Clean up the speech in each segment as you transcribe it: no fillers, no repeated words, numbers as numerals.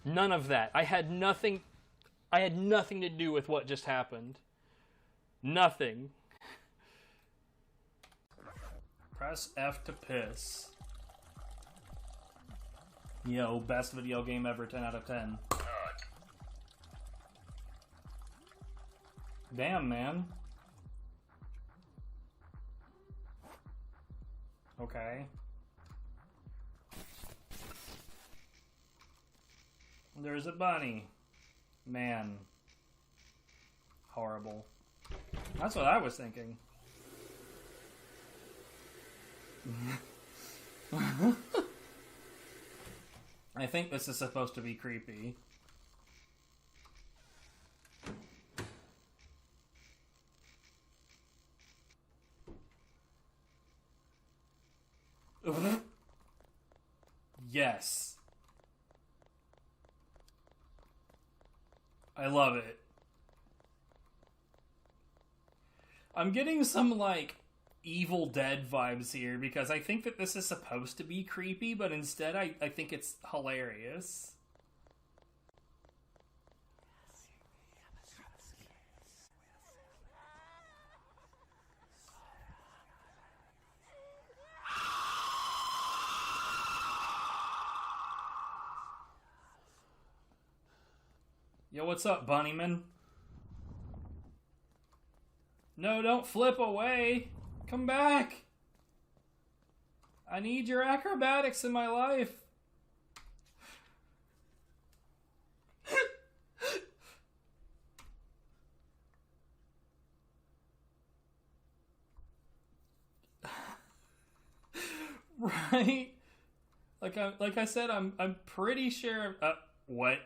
None of that. I had nothing to do with what just happened. Nothing. Press F to piss. Yo, best video game ever, 10 out of 10. Damn, man. Okay. There's a bunny. Man. Horrible. That's what I was thinking. I think this is supposed to be creepy. Yes. I love it. I'm getting some, like, Evil Dead vibes here, because I think that this is supposed to be creepy, but instead I think it's hilarious. Yo, what's up, Bunnyman? No, don't flip away. Come back. I need your acrobatics in my life. Right? Like I said, I'm pretty sure. What?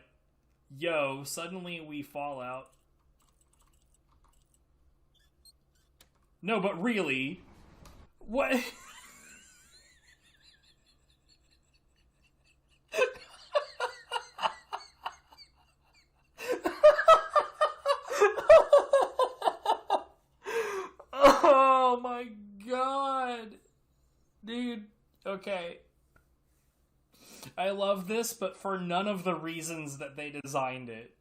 Yo, suddenly we fall out. No, but really, what? Oh my god, dude. Okay. I love this, but for none of the reasons that they designed it.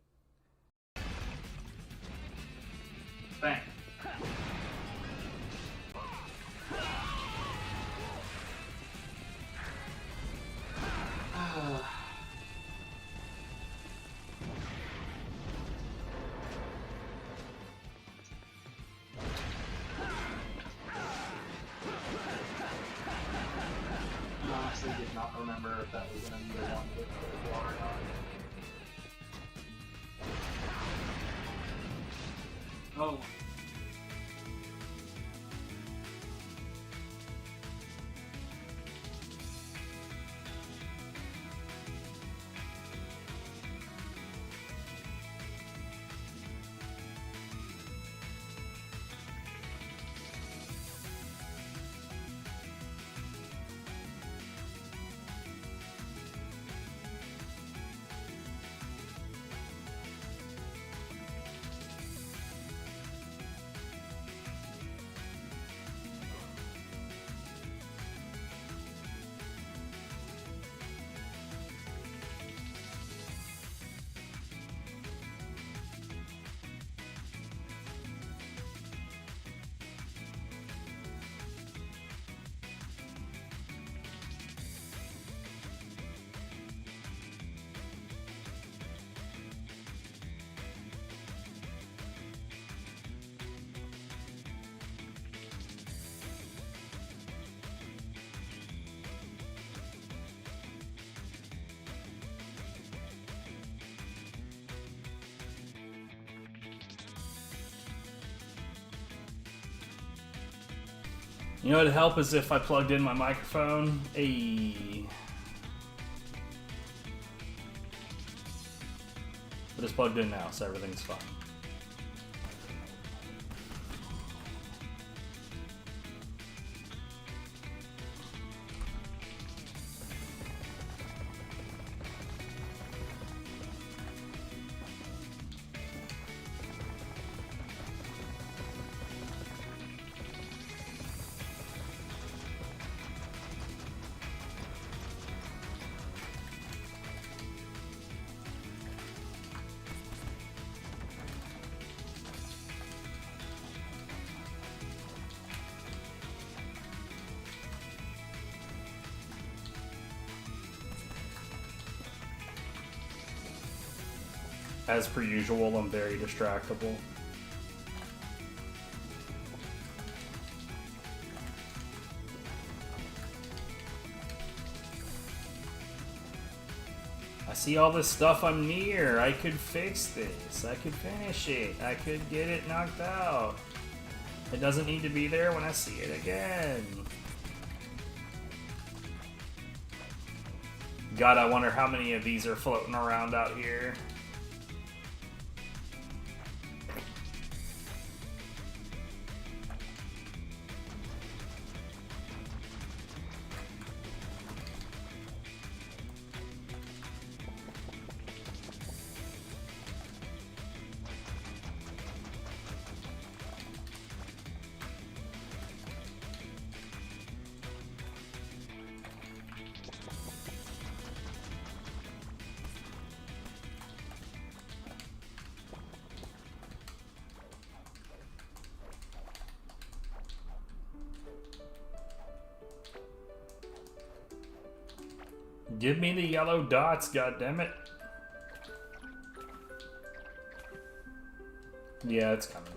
Bang. Honestly, did not remember if that was going to be the one with the water or not. Oh. You know, it'd help is if I plugged in my microphone. But it's plugged in now, so everything's fine. As per usual, I'm very distractible. I see all this stuff I'm near. I could fix this. I could finish it. I could get it knocked out. It doesn't need to be there when I see it again. God, I wonder how many of these are floating around out here. Give me the yellow dots, goddammit. Yeah, it's coming.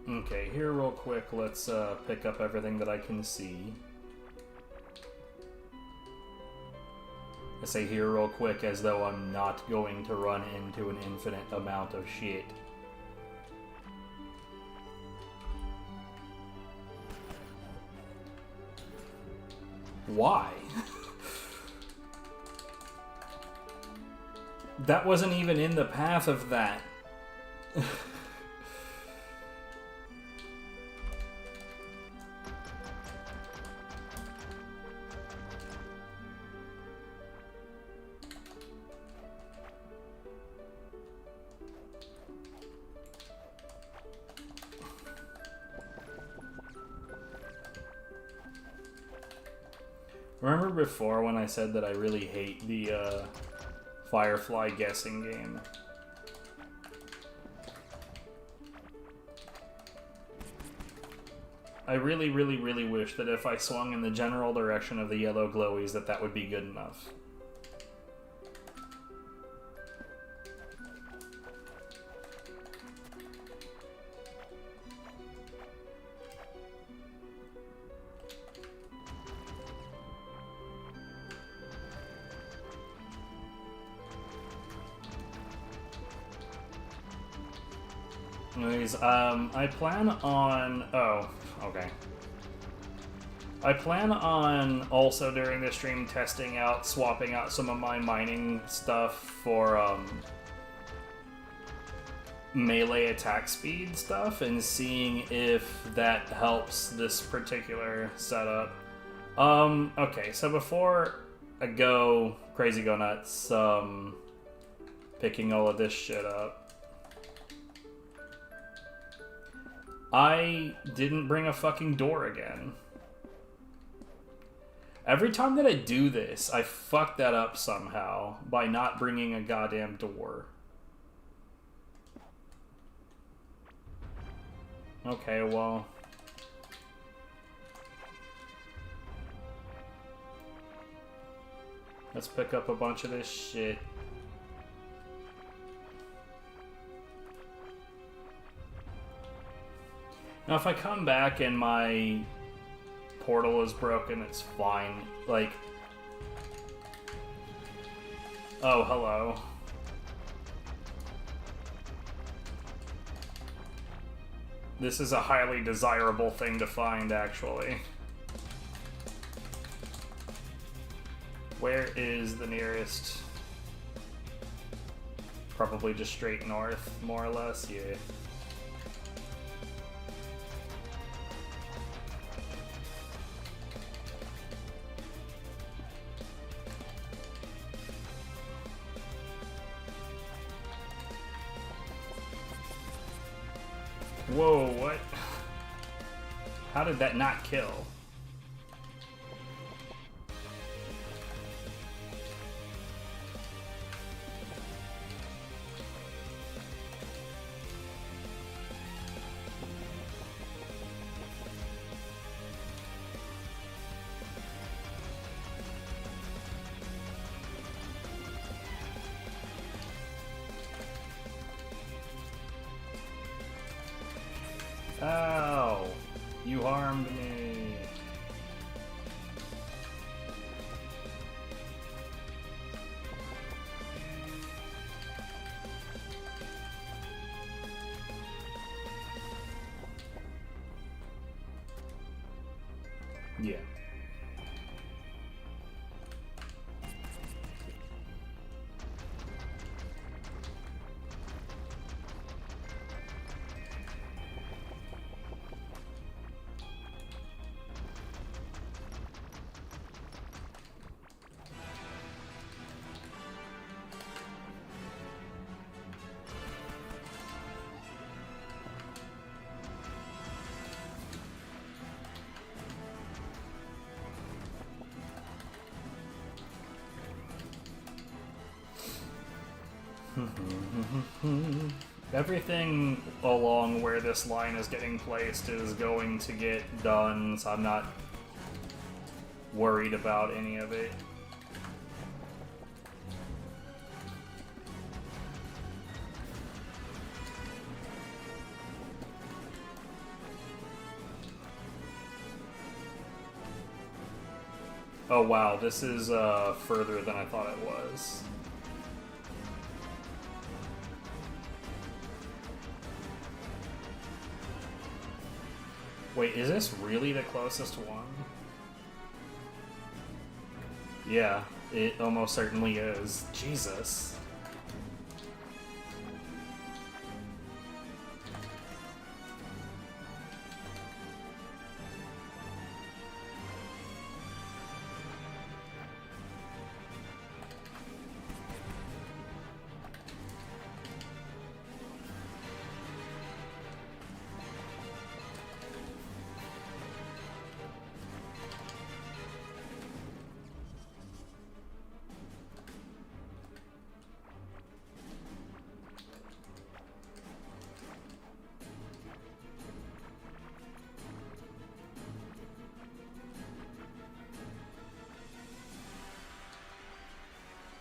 Okay, here real quick, let's pick up everything that I can see. I say here real quick as though I'm not going to run into an infinite amount of shit. Why? That wasn't even in the path of that. Remember before when I said that I really hate the Firefly guessing game? I really, really, really wish that if I swung in the general direction of the yellow glowies that would be good enough. Anyways, I plan on... Oh, okay. I plan on also during the stream testing out, swapping out some of my mining stuff for melee attack speed stuff and seeing if that helps this particular setup. Okay, so before I go crazy go nuts, picking all of this shit up, I didn't bring a fucking door again. Every time that I do this, I fuck that up somehow by not bringing a goddamn door. Okay, well... let's pick up a bunch of this shit. Now, if I come back and my portal is broken, it's fine. Like... oh, hello. This is a highly desirable thing to find, actually. Where is the nearest? Probably just straight north, more or less, yeah. Whoa, what? How did that not kill? harmed me. Yeah. Everything along where this line is getting placed is going to get done, so I'm not worried about any of it. Oh wow, this is further than I thought it was. Wait, is this really the closest one? Yeah, it almost certainly is. Jesus.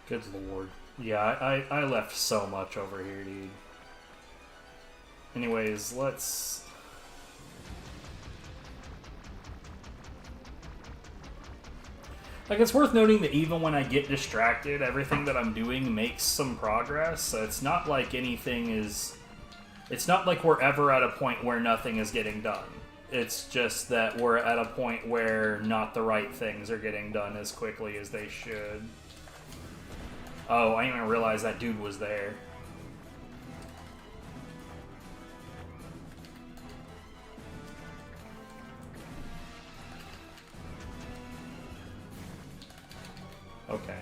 Good lord. Yeah, I left so much over here, dude. Anyways, let's... Like, it's worth noting that even when I get distracted, everything that I'm doing makes some progress. So it's not like anything is... It's not like we're ever at a point where nothing is getting done. It's just that we're at a point where not the right things are getting done as quickly as they should. Oh, I didn't even realize that dude was there. Okay.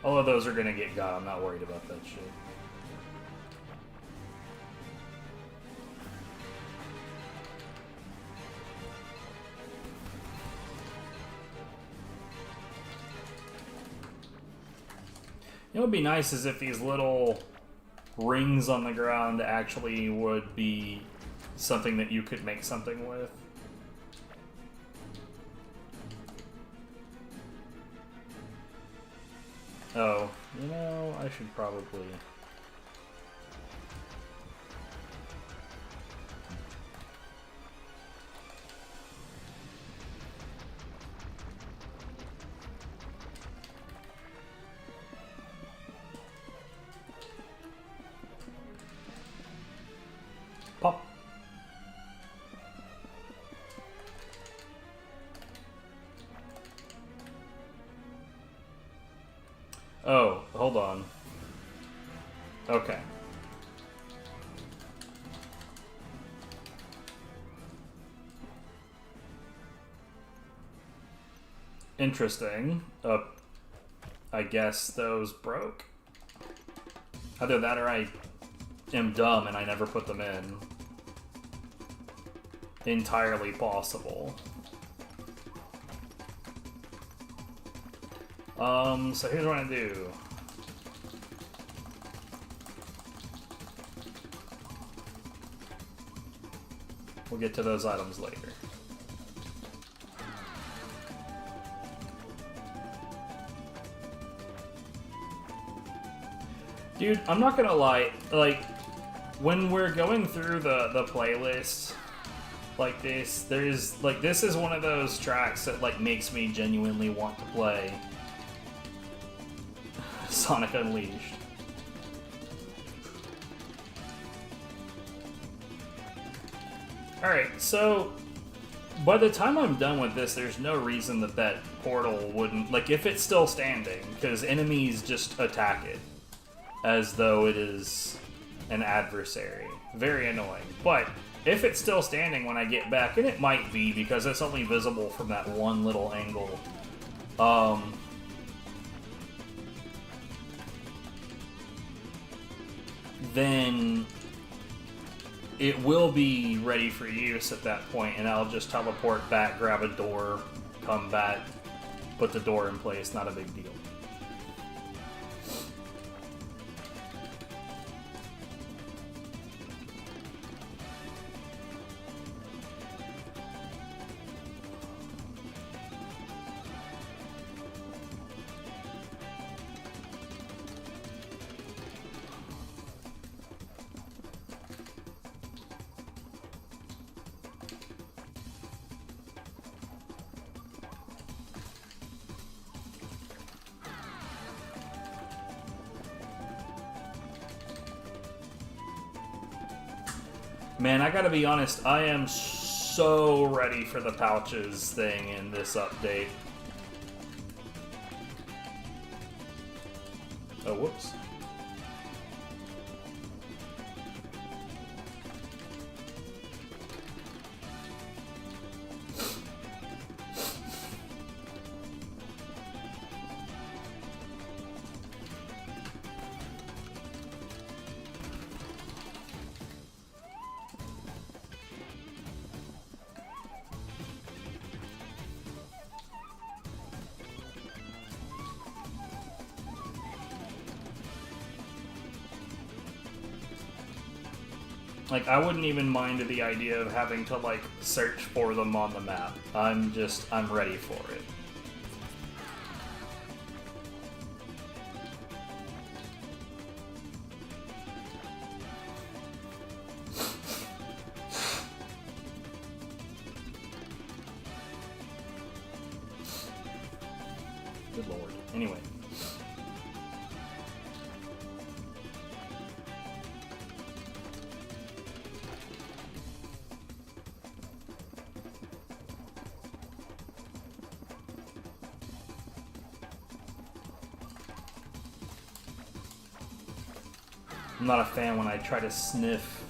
All of those are gonna get got. I'm not worried about that shit. You know what would be nice is if these little rings on the ground actually would be something that you could make something with. Oh, you know, I should probably... Pop. Oh, hold on. Okay. Interesting. I guess those broke. Either that or I am dumb and I never put them in. Entirely possible. So here's what I do. We'll get to those items later. Dude, I'm not gonna lie, like, when we're going through the playlist like this, there's, like, this is one of those tracks that, like, makes me genuinely want to play Sonic Unleashed. Alright, so by the time I'm done with this, there's no reason that that portal wouldn't, like, if it's still standing, because enemies just attack it as though it is an adversary. Very annoying. But if it's still standing when I get back, and it might be because it's only visible from that one little angle, then it will be ready for use at that point, and I'll just teleport back, grab a door, come back, put the door in place, not a big deal. Man, I gotta be honest, I am so ready for the pouches thing in this update. Oh, whoops. Like, I wouldn't even mind the idea of having to, like, search for them on the map. I'm ready for it. Good lord. Anyway. I'm not a fan when I try to sniff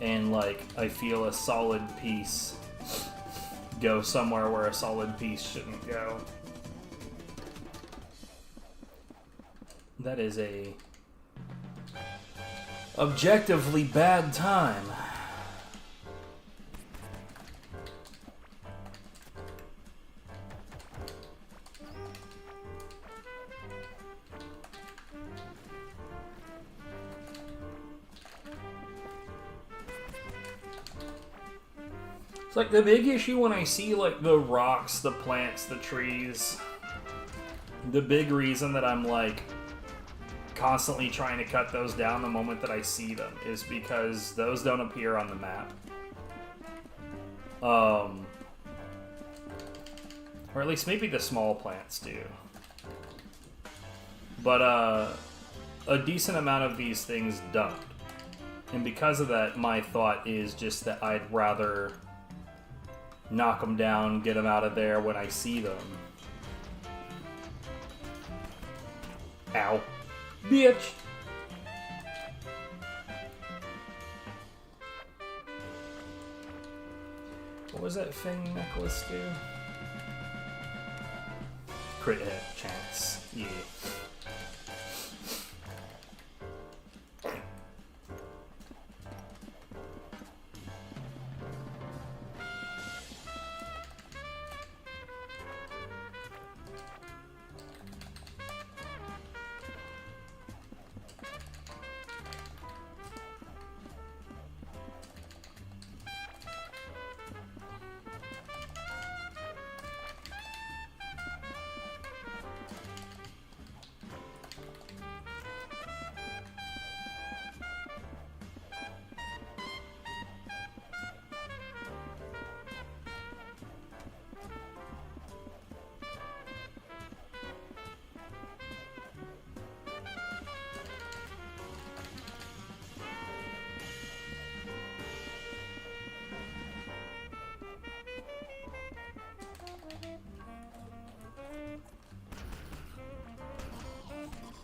and, like, I feel a solid piece go somewhere where a solid piece shouldn't go. That is a objectively bad time. It's like the big issue when I see, like, the rocks, the plants, the trees, the big reason that I'm, like, constantly trying to cut those down the moment that I see them is because those don't appear on the map. Or at least maybe the small plants do. But, a decent amount of these things don't. And because of that, my thought is just that I'd rather knock them down, get them out of there when I see them. Ow. Bitch! What was that thing necklace do? crit hit chance. Yeah.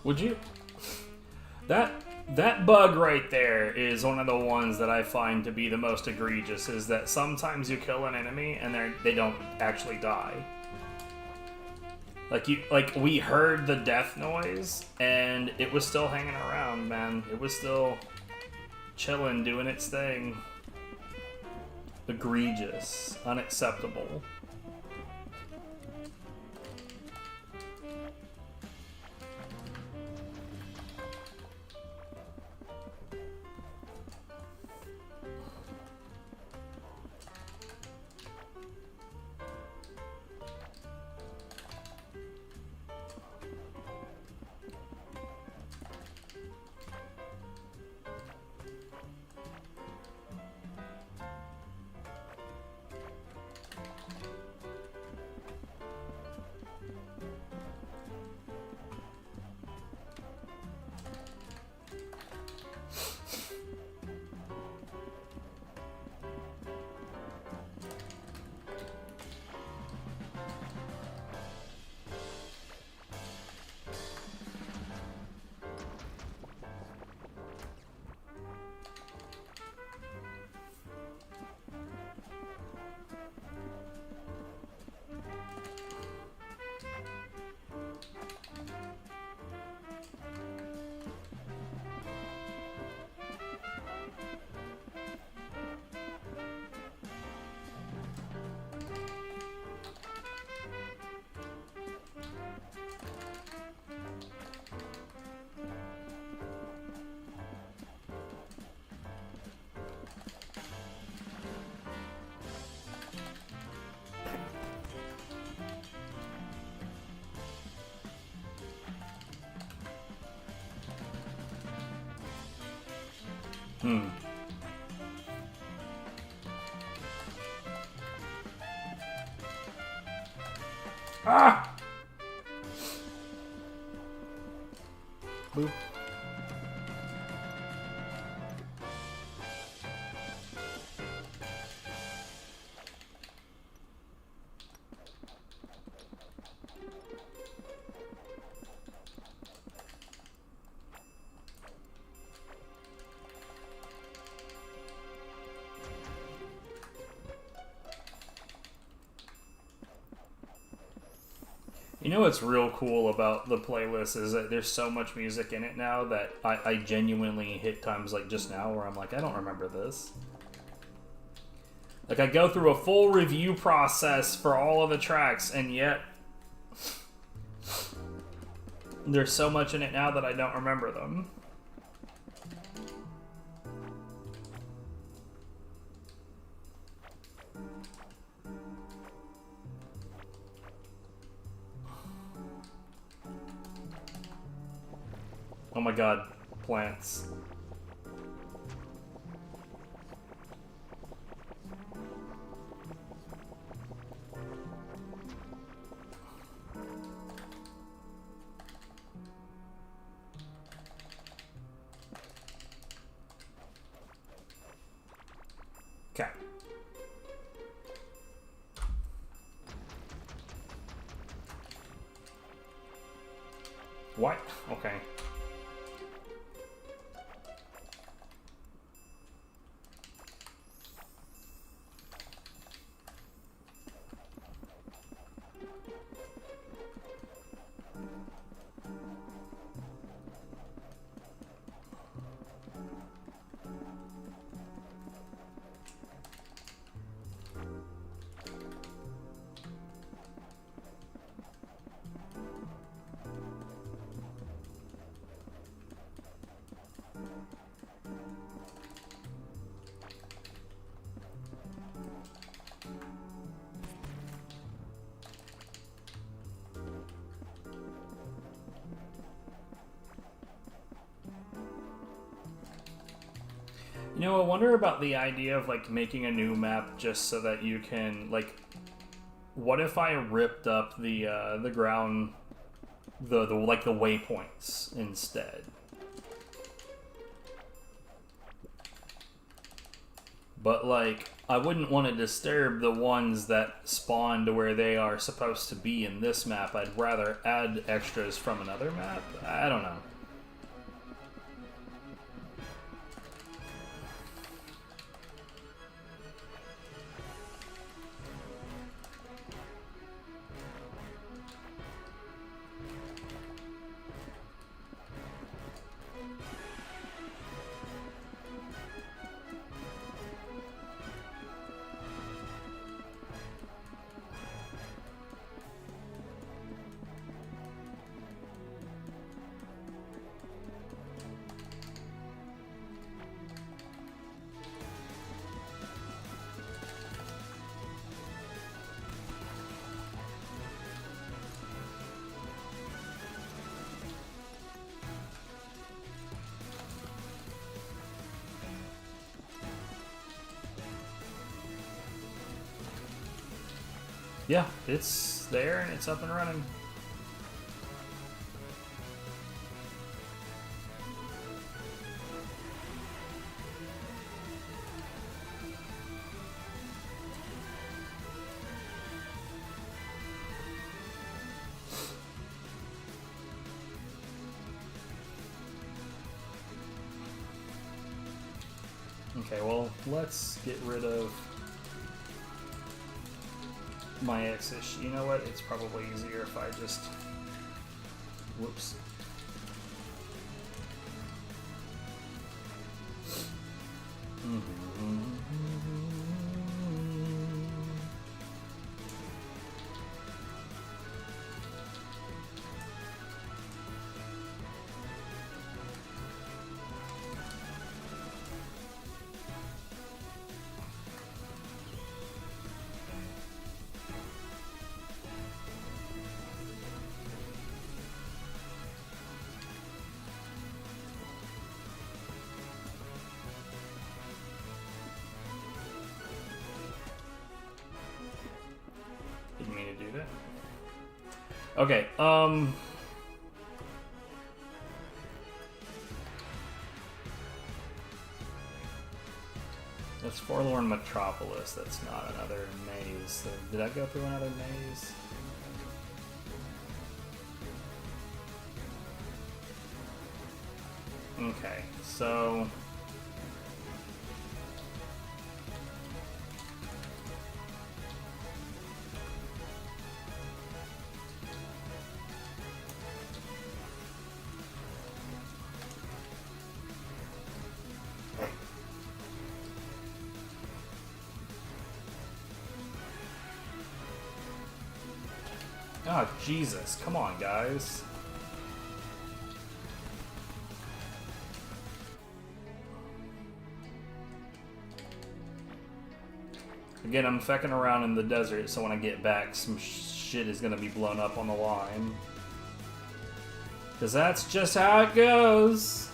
Would you? That bug right there is one of the ones that I find to be the most egregious. Is that sometimes you kill an enemy and they don't actually die. Like we heard the death noise and it was still hanging around, man. It was still chilling, doing its thing. Egregious, unacceptable. Ah! Boop. You know what's real cool about the playlist is that there's so much music in it now that I genuinely hit times like just now where I'm like, I don't remember this. Like, I go through a full review process for all of the tracks, and yet there's so much in it now that I don't remember them. Oh my god, plants. Okay. What? Okay. You know, I wonder about the idea of like making a new map just so that you can like. What if I ripped up the ground, the like the waypoints instead? But like, I wouldn't want to disturb the ones that spawn to where they are supposed to be in this map. I'd rather add extras from another map. I don't know. Yeah, it's there and it's up and running. Okay, well, let's get rid of my X-ish. You know what? It's probably easier if I just... Whoops. Didn't mean to do that. Okay, that's Forlorn Metropolis. That's not another maze. So did I go through another maze? Okay, so... Oh, Jesus. Come on, guys. Again, I'm fecking around in the desert, so when I get back, some shit is gonna be blown up on the line. Because that's just how it goes.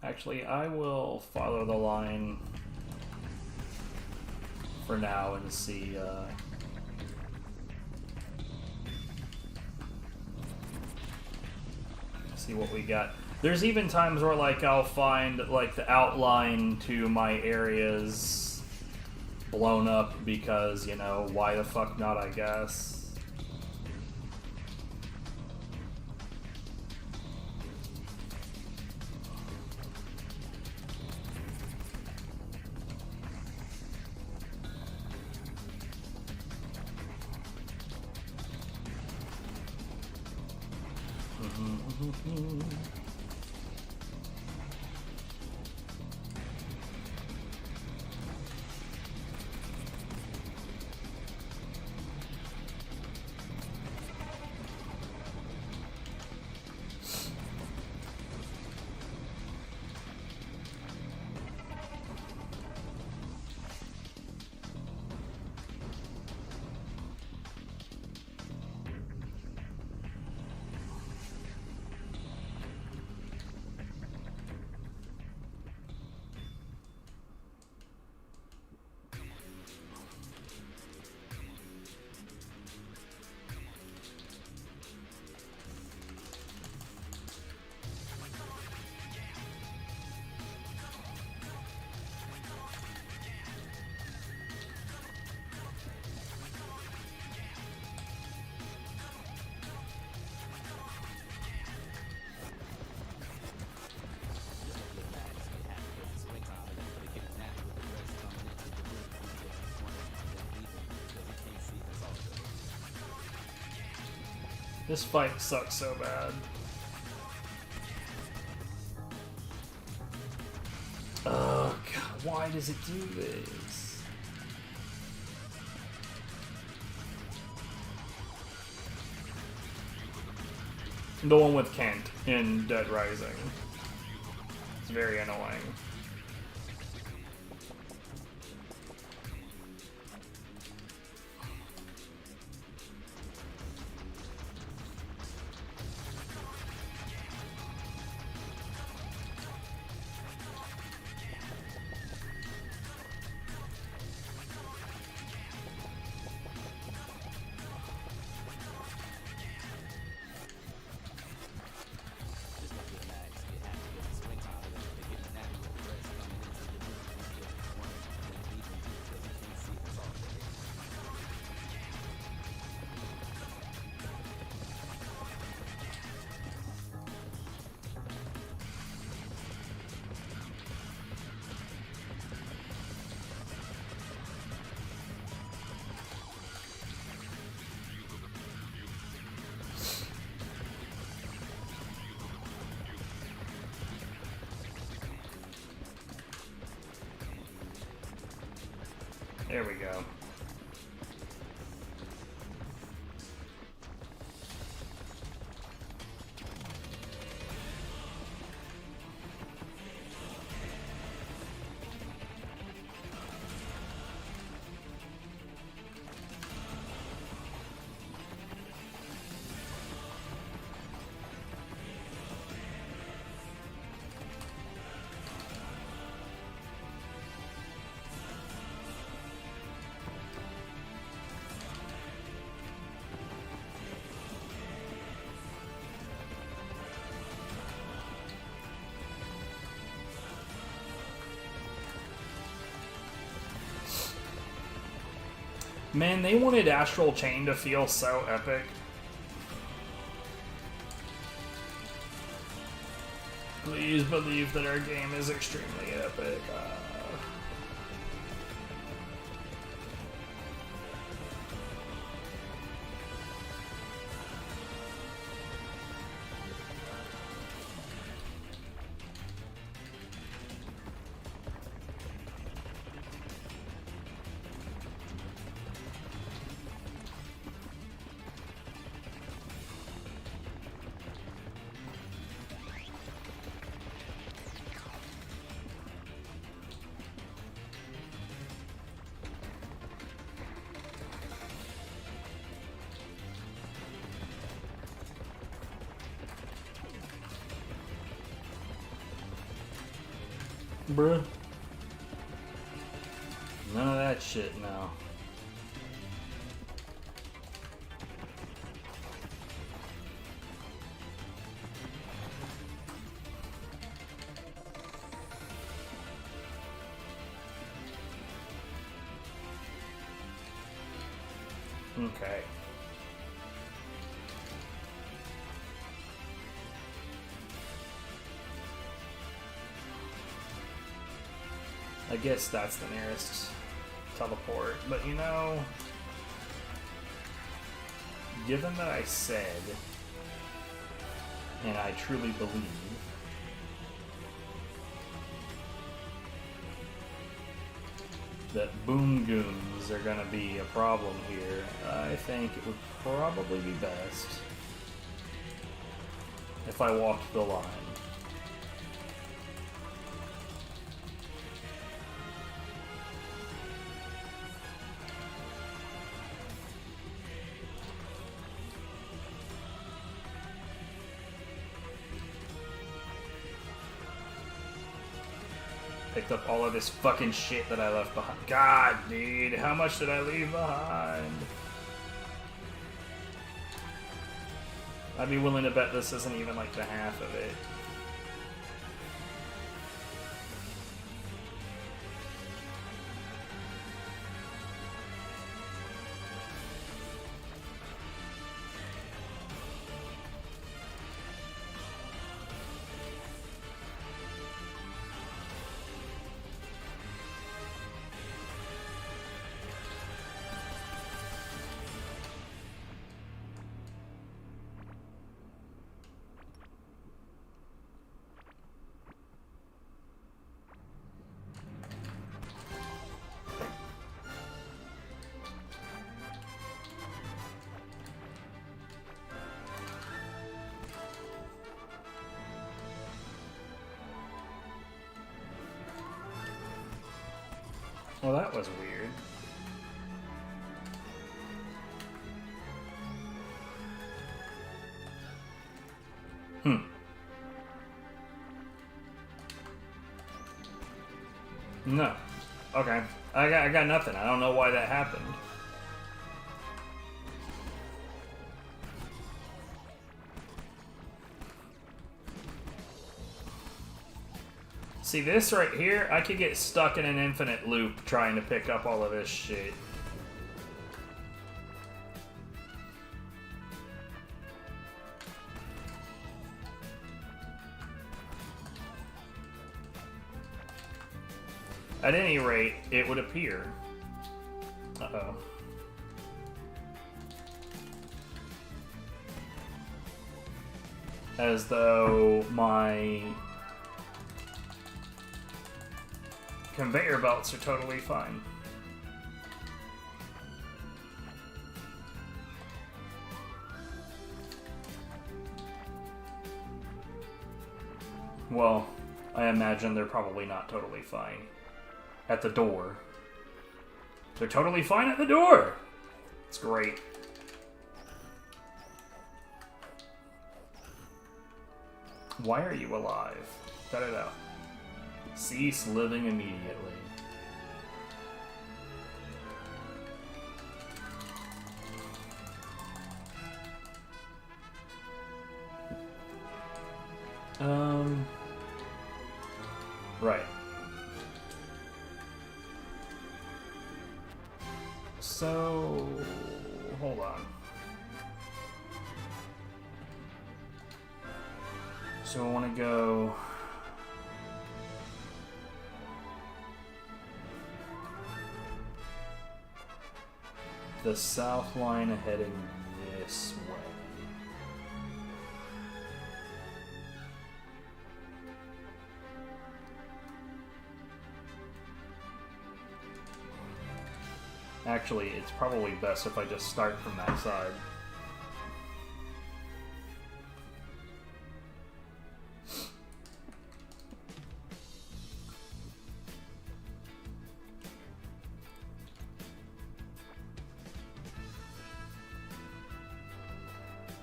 Actually, I will follow the line for now and see what we got. There's even times where like I'll find like the outline to my areas blown up because, you know, why the fuck not, I guess. This fight sucks so bad. Oh god, why does it do this? The one with Kent in Dead Rising. It's very annoying. There we go. Man, they wanted Astral Chain to feel so epic. Please believe that our game is extremely epic. Bruh. None of that shit now. Okay. I guess that's the nearest teleport, but you know, given that I said, and I truly believe, that Boom Goons are gonna be a problem here, I think it would probably be best if I walked the line. Picked up all of this fucking shit that I left behind. God, dude, how much did I leave behind? I'd be willing to bet this isn't even like the half of it. Well, that was weird. No. Okay. I got nothing. I don't know why that happened. See, this right here, I could get stuck in an infinite loop trying to pick up all of this shit. At any rate, it would appear. Uh-oh. As though my conveyor belts are totally fine. Well, I imagine they're probably not totally fine. At the door. They're totally fine at the door! It's great. Why are you alive? Cut it out. Cease living immediately. Right. So, hold on. So I want to go... the south line heading this way. Actually, it's probably best if I just start from that side.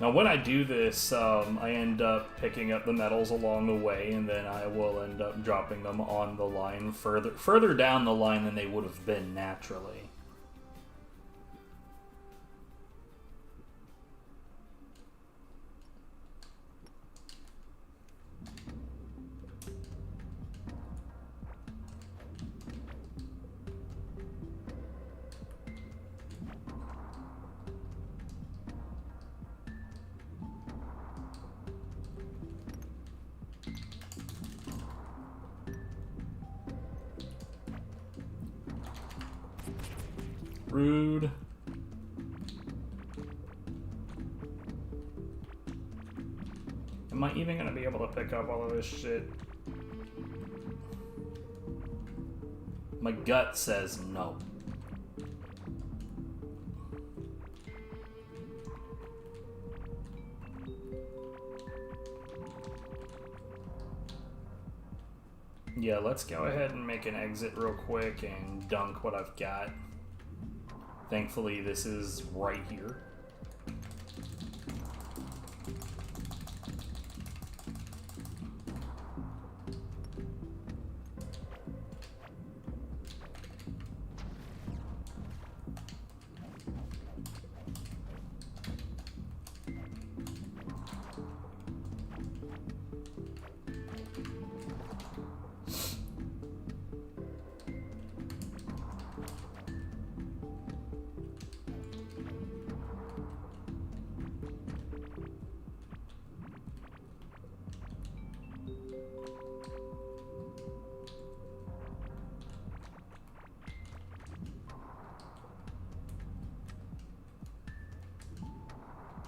Now, when I do this, I end up picking up the metals along the way, and then I will end up dropping them on the line further down the line than they would have been naturally. Rude. Am I even gonna be able to pick up all of this shit? My gut says no. Yeah, let's go ahead and make an exit real quick and dunk what I've got. Thankfully, this is right here.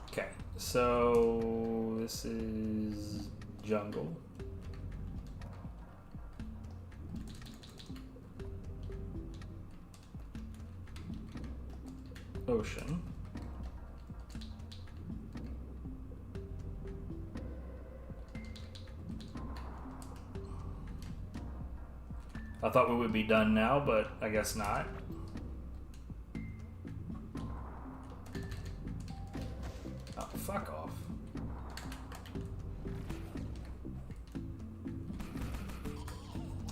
Okay, so this is jungle. Ocean. I thought we would be done now, but I guess not. Oh, fuck off.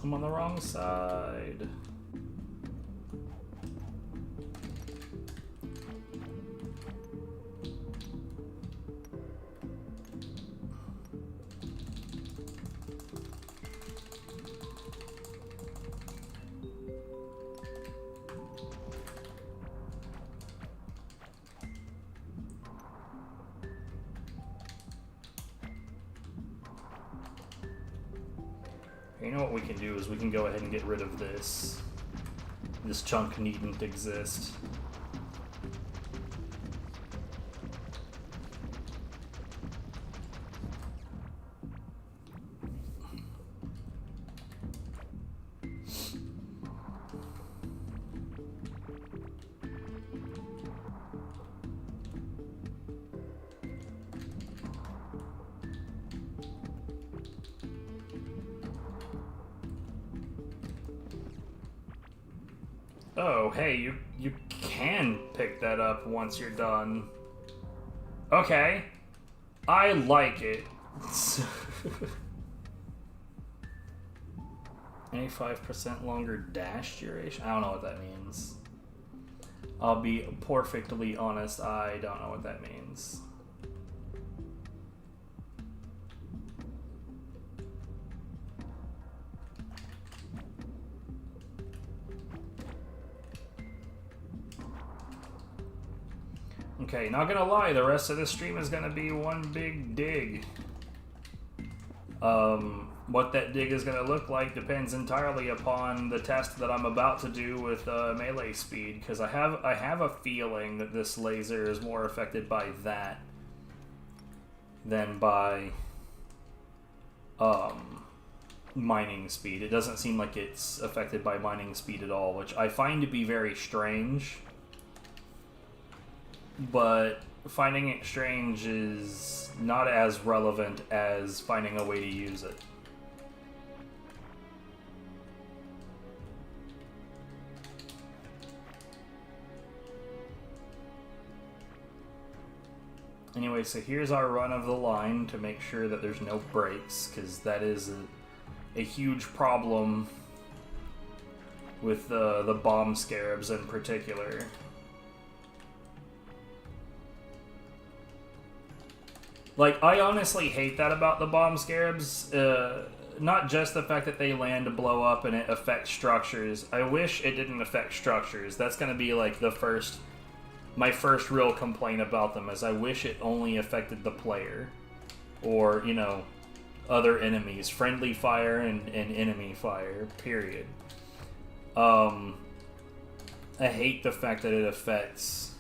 I'm on the wrong side. You know what we can do is we can go ahead and get rid of this. This chunk needn't exist. Oh, hey, you can pick that up once you're done. Okay. I like it. 85% longer dash duration? I don't know what that means. I'll be perfectly honest, I don't know what that means. Okay, not gonna lie, the rest of the stream is gonna be one big dig. What that dig is gonna look like depends entirely upon the test that I'm about to do with melee speed, because I have a feeling that this laser is more affected by that than by mining speed. It doesn't seem like it's affected by mining speed at all, which I find to be very strange. But finding it strange is not as relevant as finding a way to use it. Anyway, so here's our run of the line to make sure that there's no breaks, because that is a huge problem with the bomb scarabs in particular. Like, I honestly hate that about the bomb scarabs. Not just the fact that they land to blow up and it affects structures. I wish it didn't affect structures. That's going to be like my first real complaint about them, is I wish it only affected the player. Or, you know, other enemies. Friendly fire and enemy fire, period. I hate the fact that it affects...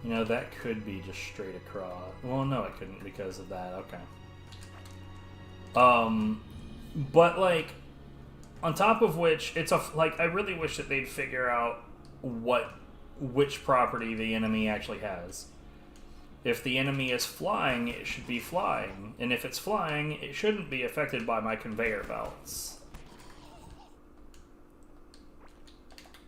You know, that could be just straight across. Well, no, it couldn't because of that. Okay. But, like, on top of which, it's like, I really wish that they'd figure out which property the enemy actually has. If the enemy is flying, it should be flying. And if it's flying, it shouldn't be affected by my conveyor belts.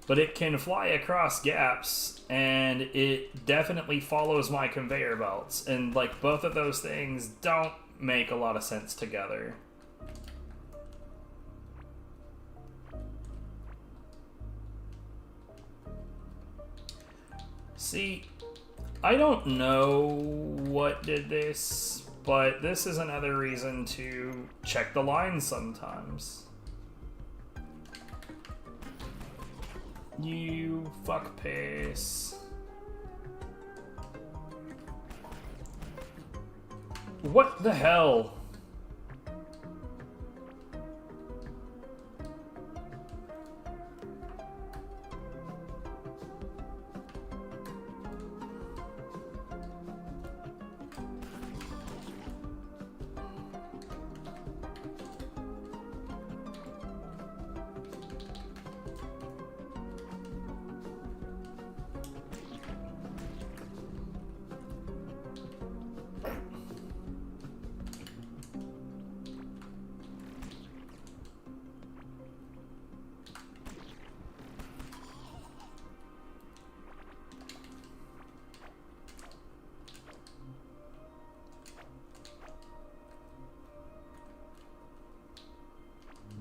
But it can fly across gaps, and it definitely follows my conveyor belts. And, like, both of those things don't make a lot of sense together. See, I don't know what did this, but this is another reason to check the lines sometimes. You fuck piss. What the hell?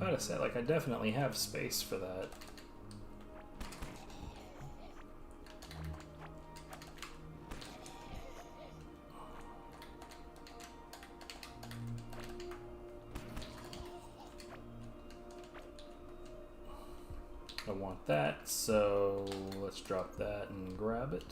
about to say, like, I definitely have space for that. I want that, so let's drop that and grab it.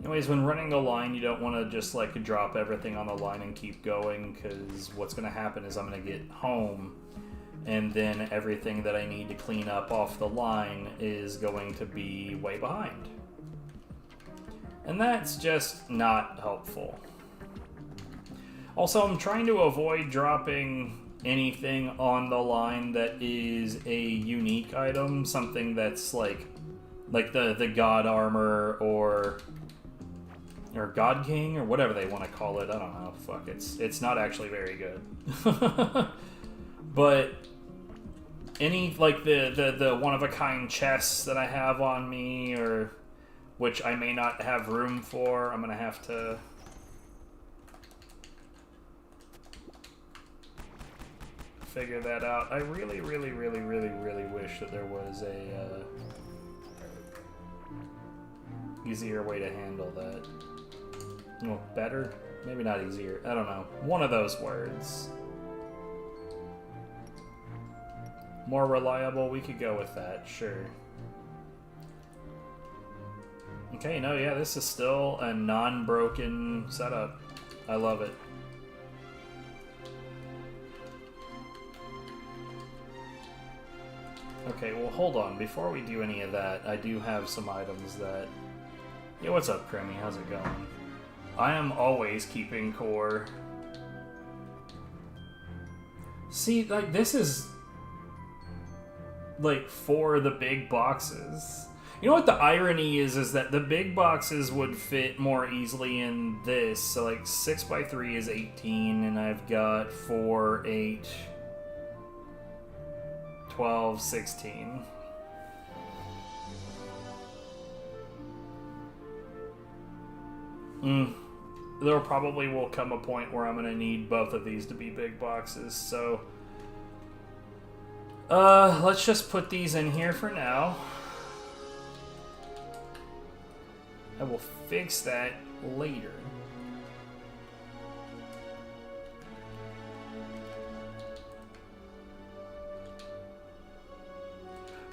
Anyways, when running a line, you don't want to just like drop everything on the line and keep going, because what's going to happen is I'm going to get home and then everything that I need to clean up off the line is going to be way behind. And that's just not helpful. Also, I'm trying to avoid dropping anything on the line that is a unique item, something that's like the God Armor or God King or whatever they want to call it. I don't know. Fuck, it's not actually very good. But any like the one of a kind chests that I have on me, or which I may not have room for, I'm gonna have to figure that out. I really wish that there was a easier way to handle that. Well, better? Maybe not easier. I don't know. One of those words. More reliable? We could go with that, sure. Okay, no, yeah, this is still a non-broken setup. I love it. Okay, well, hold on. Before we do any of that, I do have some items that... Yeah, what's up, Crimmy? How's it going? I am always keeping core. See, like, this is... like, for the big boxes. You know what the irony is that the big boxes would fit more easily in this. So, like, 6x3 is 18, and I've got 4, 8... 12, 16. There probably will come a point where I'm going to need both of these to be big boxes, so... let's just put these in here for now. I will fix that later.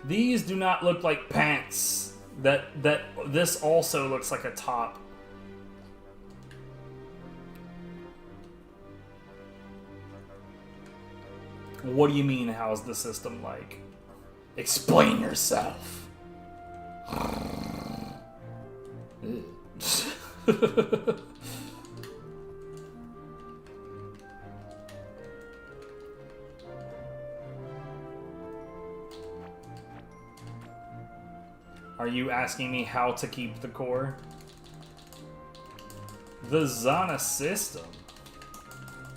These do not look like pants. This also looks like a top. What do you mean, how's the system like? Explain yourself. Are you asking me how to keep the core? The Zana system.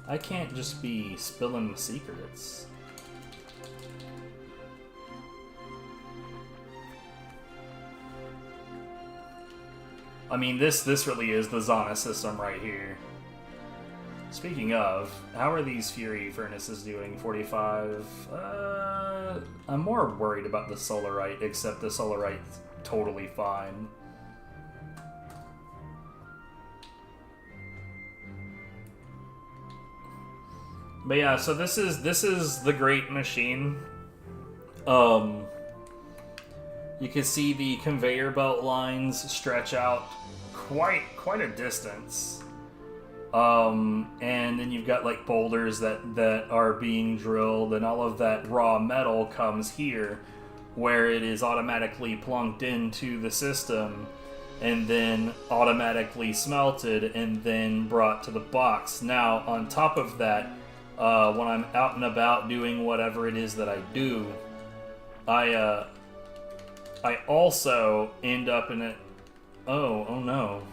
I can't just be spilling the secrets. I mean, this really is the Zana system right here. Speaking of, how are these Fury Furnaces doing? 45? I'm more worried about the Solarite, except the Solarite's totally fine. But yeah, so this is the Great Machine. You can see the conveyor belt lines stretch out quite a distance. And then you've got like boulders that are being drilled, and all of that raw metal comes here, where it is automatically plunked into the system, and then automatically smelted, and then brought to the box. Now, on top of that, when I'm out and about doing whatever it is that I do, I also end up in it. Oh no.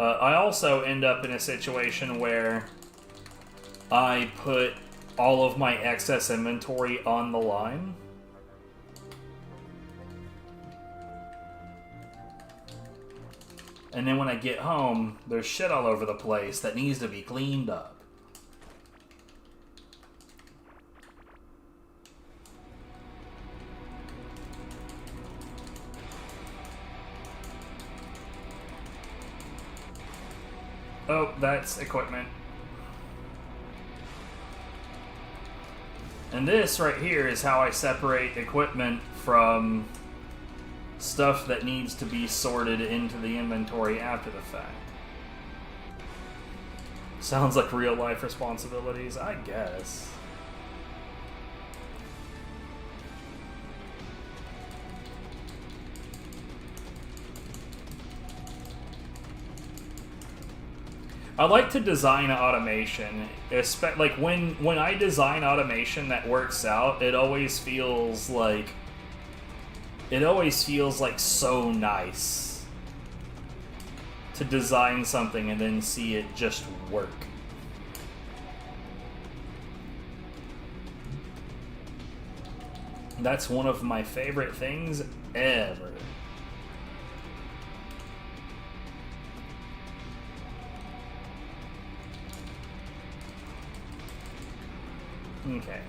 I also end up in a situation where I put all of my excess inventory on the line. And then when I get home, there's shit all over the place that needs to be cleaned up. Oh, that's equipment. And this right here is how I separate equipment from stuff that needs to be sorted into the inventory after the fact. Sounds like real life responsibilities, I guess. I like to design automation, like when I design automation that works out, it always feels like so nice to design something and then see it just work. That's one of my favorite things ever. Okay.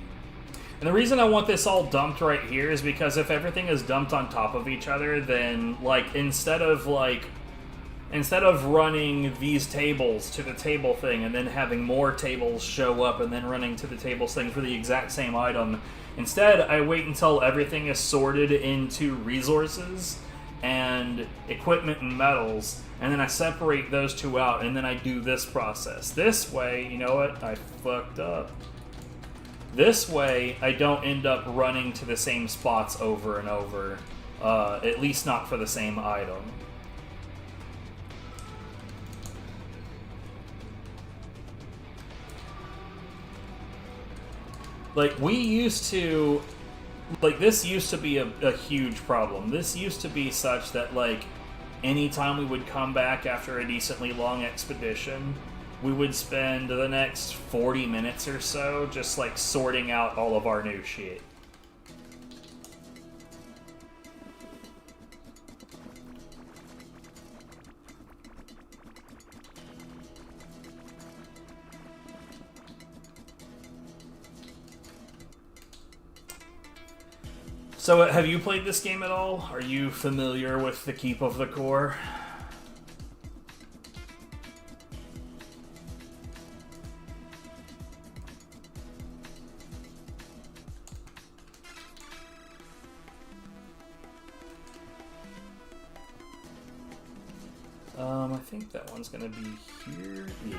And the reason I want this all dumped right here is because if everything is dumped on top of each other, then, like, instead of running these tables to the table thing and then having more tables show up and then running to the tables thing for the exact same item, instead I wait until everything is sorted into resources and equipment and metals, and then I separate those two out, and then I do this process. This way, you know what? I fucked up. This way, I don't end up running to the same spots over and over, at least not for the same item. Like, we used to... Like, this used to be a huge problem. This used to be such that, like, anytime we would come back after a decently long expedition, we would spend the next 40 minutes or so just, like, sorting out all of our new shit. So, have you played this game at all? Are you familiar with the Keep of the Core? I think that one's gonna be here. Yeah.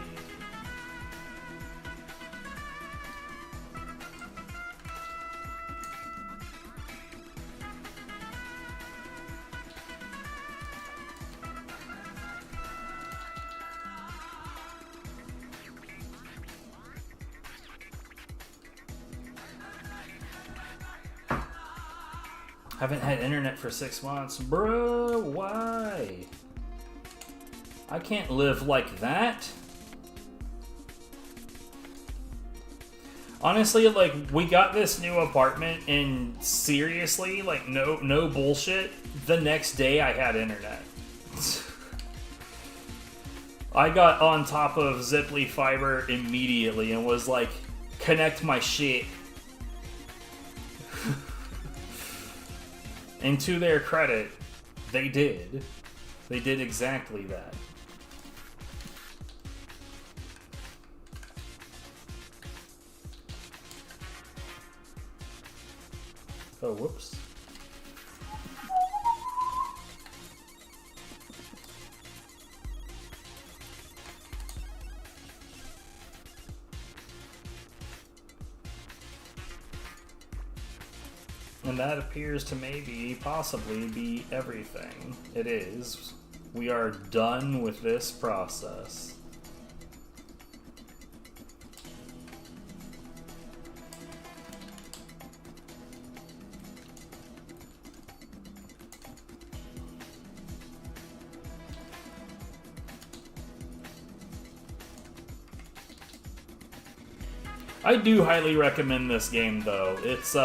Haven't had internet for 6 months. Bruh, why? I can't live like that. Honestly, like, we got this new apartment and seriously, like, no bullshit, the next day I had internet. I got on top of Ziply Fiber immediately and was like, connect my shit. And to their credit, they did. They did exactly that. Oh, whoops. And that appears to maybe, possibly be everything. It is. We are done with this process. I do highly recommend this game, though. It's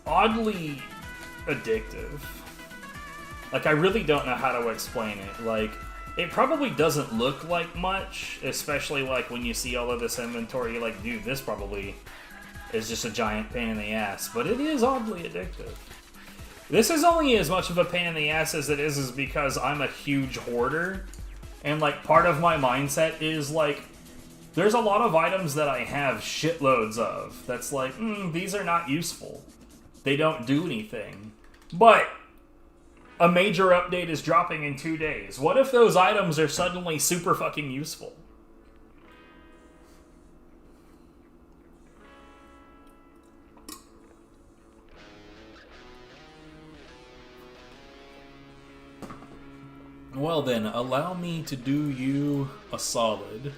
oddly addictive. Like, I really don't know how to explain it. Like, it probably doesn't look like much, especially, like, when you see all of this inventory. You're like, dude, this probably is just a giant pain in the ass. But it is oddly addictive. This is only as much of a pain in the ass as it is because I'm a huge hoarder. And, like, part of my mindset is, like, there's a lot of items that I have shitloads of. That's like, these are not useful. They don't do anything. But a major update is dropping in 2 days. What if those items are suddenly super fucking useful? Well then, allow me to do you a solid.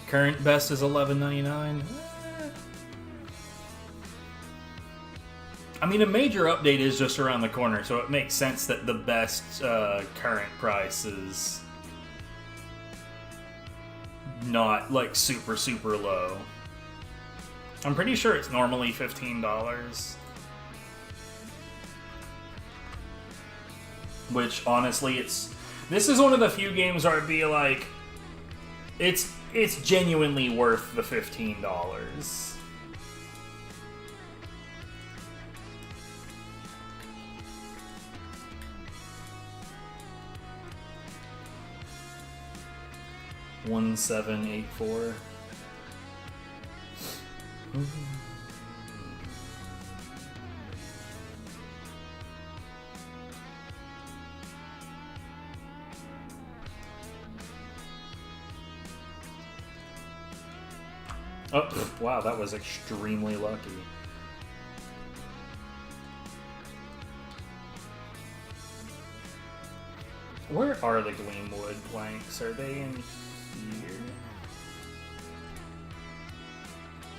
Current best is $11.99. I mean, a major update is just around the corner, so it makes sense that the best current price is not, like, super, super low. I'm pretty sure it's normally $15. Which, honestly, this is one of the few games where I'd be like, it's genuinely worth the $15. $1784. Oh, wow, that was extremely lucky. Where are the Gleamwood planks? Are they in here?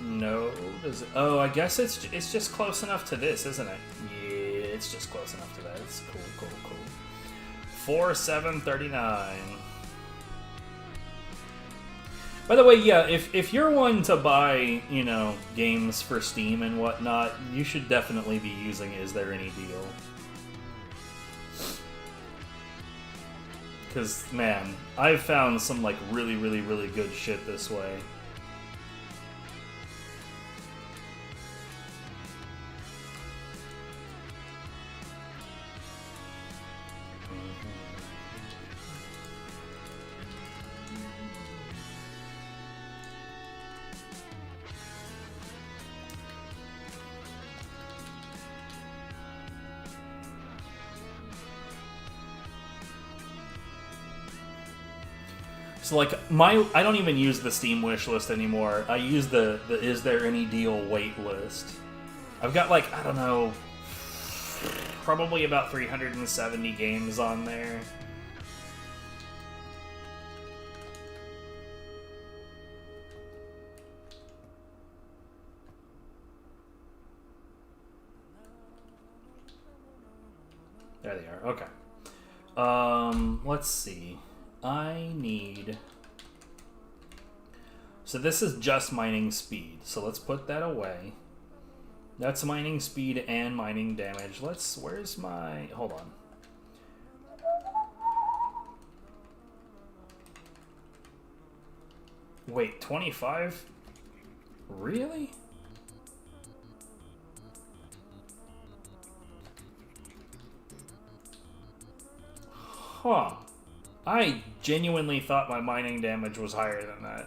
No. Does it? Oh, I guess it's just close enough to this, isn't it? Yeah, it's just close enough to that. It's cool, cool, cool. $47.39. By the way, yeah, if you're one to buy, you know, games for Steam and whatnot, you should definitely be using Is There Any Deal? Because, man, I've found some, like, really, really, really good shit this way. So, like, I don't even use the Steam wish list anymore. I use the Is There Any Deal wait list. I've got, like, I don't know, probably about 370 games on there. There they are. Okay. Let's see. I need... So this is just mining speed. So let's put that away. That's mining speed and mining damage. Where's my... Hold on. Wait, 25? Really? Huh. I genuinely thought my mining damage was higher than that.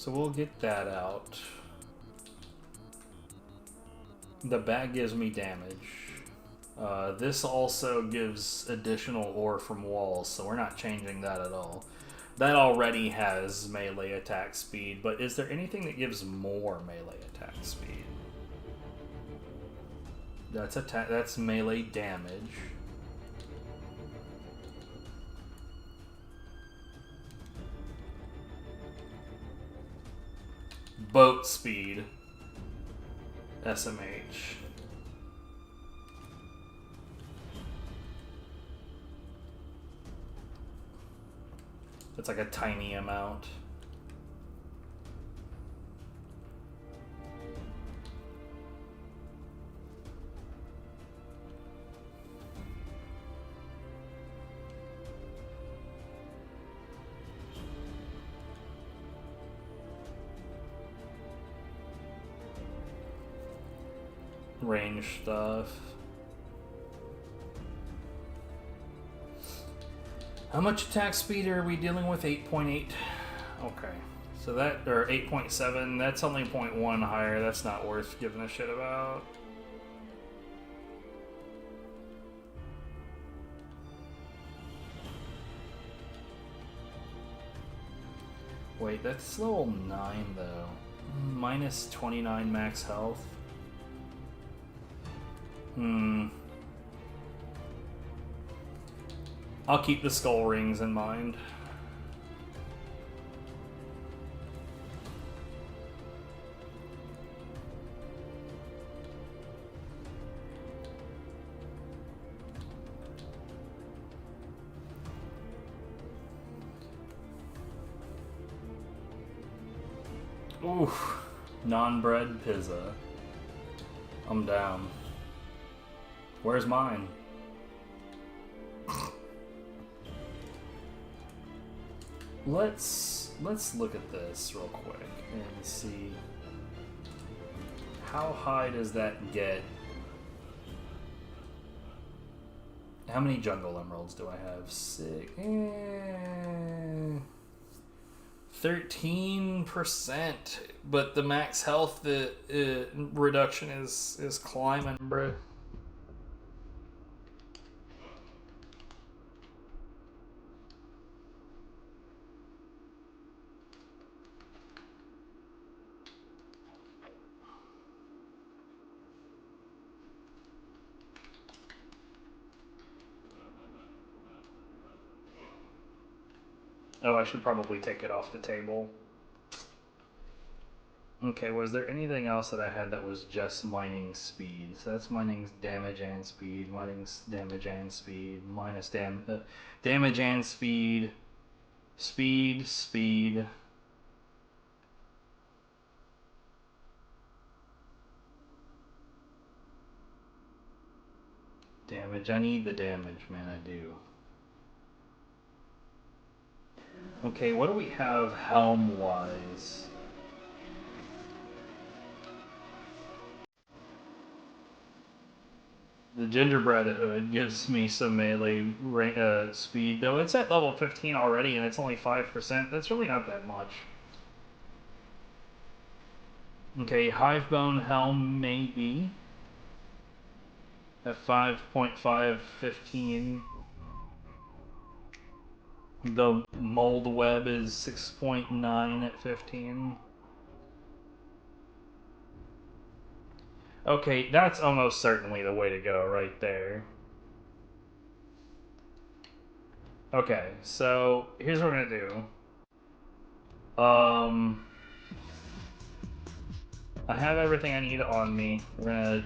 So we'll get that out. The bag gives me damage. This also gives additional ore from walls, so we're not changing that at all. That already has melee attack speed, but is there anything that gives more melee attack speed? That's melee damage. Boat speed. SMH. It's like a tiny amount. Range stuff. How much attack speed are we dealing with? 8.8. Okay. So that, or 8.7, that's only 0.1 higher. That's not worth giving a shit about. Wait, that's level 9 though. Minus 29 max health. I'll keep the skull rings in mind. Oof. Non-bread pizza. I'm down. Where's mine? Let's look at this real quick and see how high does that get. How many jungle emeralds do I have? 13%, but the max health reduction is climbing, bruh. Oh, I should probably take it off the table. Okay, was there anything else that I had that was just mining speed? So that's mining damage and speed, mining damage and speed, minus damage and speed, speed. Damage, I need the damage, man, I do. Okay, what do we have helm-wise? The gingerbread hood gives me some melee speed, though it's at level 15 already and it's only 5%. That's really not that much. Okay, Hivebone helm maybe. At 5.5, 15. The mold web is 6.9 at 15. Okay, that's almost certainly the way to go right there. Okay, so here's what we're gonna do. I have everything I need on me. We're gonna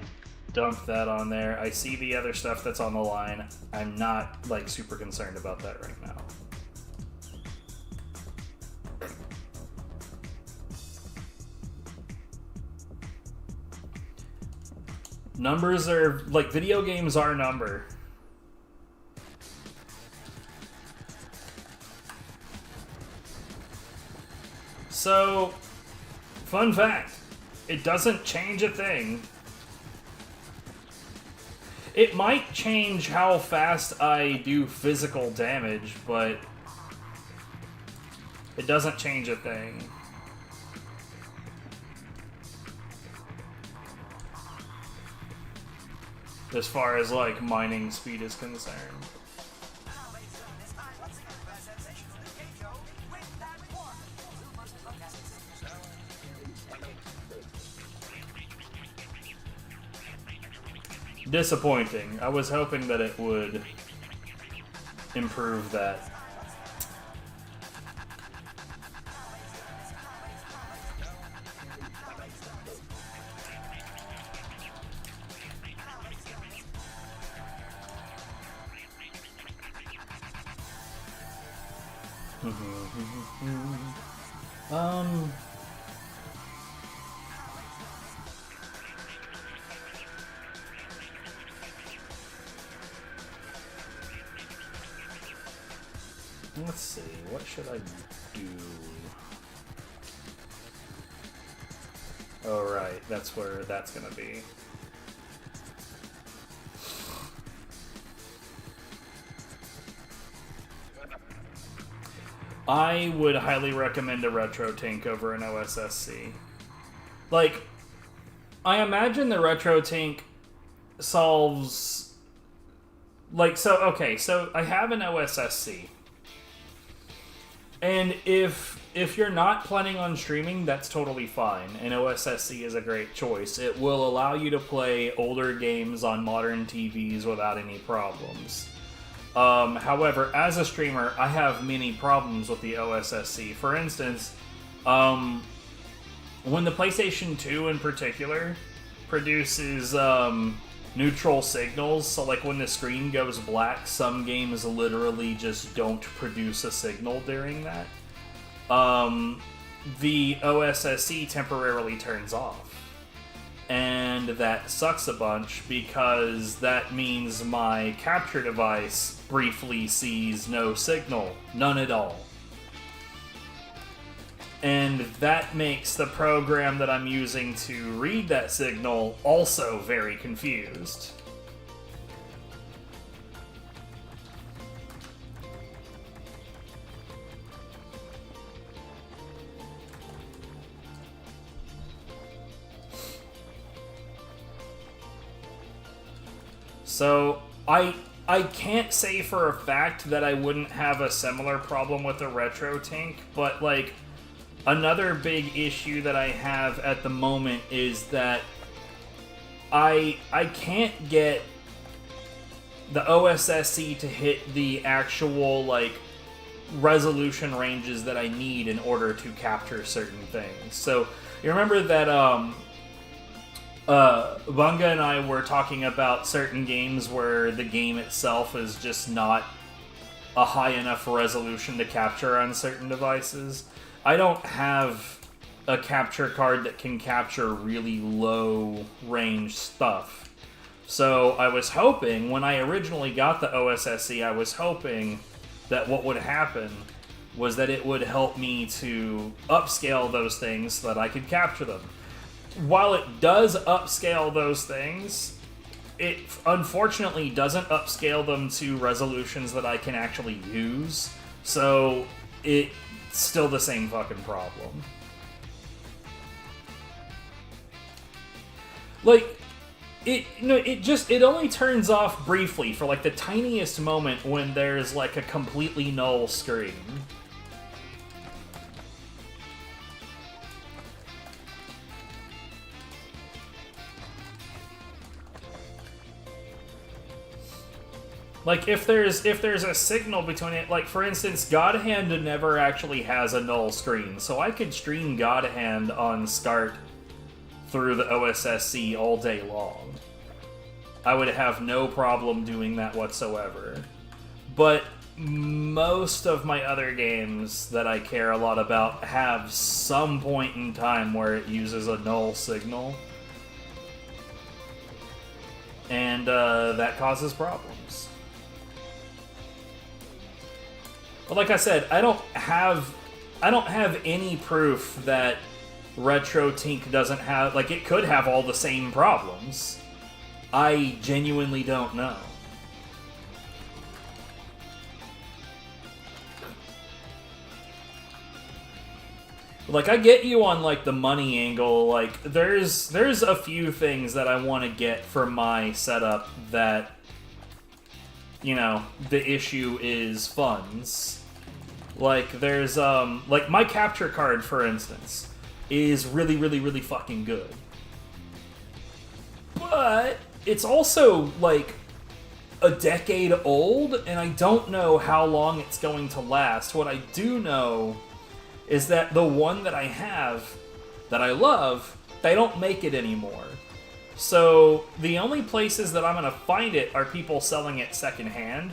dump that on there. I see the other stuff that's on the line. I'm not like super concerned about that right now. Numbers are, like, video games are number. So, fun fact, it doesn't change a thing. It might change how fast I do physical damage, but it doesn't change a thing. as far as like mining speed is concerned. Disappointing. I was hoping that it would improve that. Let's see, what should I do? Oh, right, that's where that's gonna be. I would highly recommend a retro tank over an OSSC. Like, I imagine the retro tank solves... Like, so, okay, so I have an OSSC. And if you're not planning on streaming, that's totally fine. An OSSC is a great choice. It will allow you to play older games on modern TVs without any problems. However, as a streamer, I have many problems with the OSSC. For instance, when the PlayStation 2 in particular produces neutral signals, so like when the screen goes black, some games literally just don't produce a signal during that. The OSSC temporarily turns off. And that sucks a bunch because that means my capture device briefly sees no signal, none at all. And that makes the program that I'm using to read that signal also very confused. So, I can't say for a fact that I wouldn't have a similar problem with the retro tank, but like, another big issue that I have at the moment is that I can't get the OSSC to hit the actual like resolution ranges that I need in order to capture certain things. So you remember that Bunga and I were talking about certain games where the game itself is just not a high enough resolution to capture on certain devices. I don't have a capture card that can capture really low range stuff. So I was hoping, when I originally got the OSSC, I was hoping that what would happen was that it would help me to upscale those things so that I could capture them. While it does upscale those things, it unfortunately doesn't upscale them to resolutions that I can actually use. So it's still the same fucking problem. Like, it only turns off briefly for like the tiniest moment when there's like a completely null screen. Like, if there's a signal between it, like, for instance, God Hand never actually has a null screen, so I could stream God Hand on SCART through the OSSC all day long. I would have no problem doing that whatsoever. But most of my other games that I care a lot about have some point in time where it uses a null signal. And that causes problems. But like I said, I don't have any proof that RetroTink doesn't have, like, it could have all the same problems. I genuinely don't know. Like, I get you on, like, the money angle. Like, there's a few things that I want to get for my setup that, you know, the issue is funds. Like, there's, like, my capture card, for instance, is really, really, really fucking good. But it's also, like, a decade old, and I don't know how long it's going to last. What I do know is that the one that I have, that I love, they don't make it anymore. So the only places that I'm going to find it are people selling it secondhand,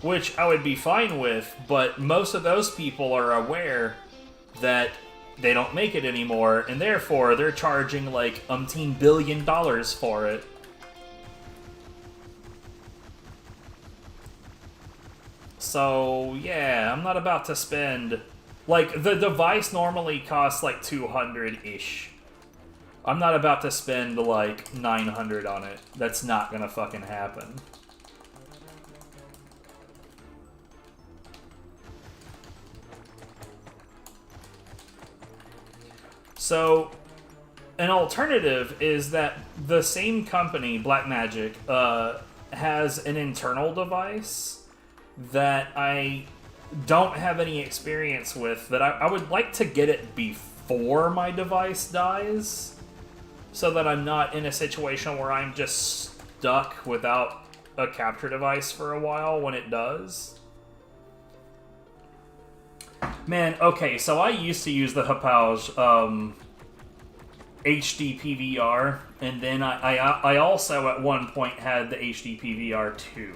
which I would be fine with, but most of those people are aware that they don't make it anymore, and therefore they're charging like umpteen billion dollars for it. So, yeah, I'm not about to spend... Like, the device normally costs, like, 200-ish. I'm not about to spend, like, 900 on it. That's not gonna fucking happen. So, an alternative is that the same company, Blackmagic, has an internal device that I don't have any experience with, that I would like to get it before my device dies, so that I'm not in a situation where I'm just stuck without a capture device for a while when it does. Man, okay, so I used to use the Hauppauge HD PVR, and then I also at one point had the HD PVR 2.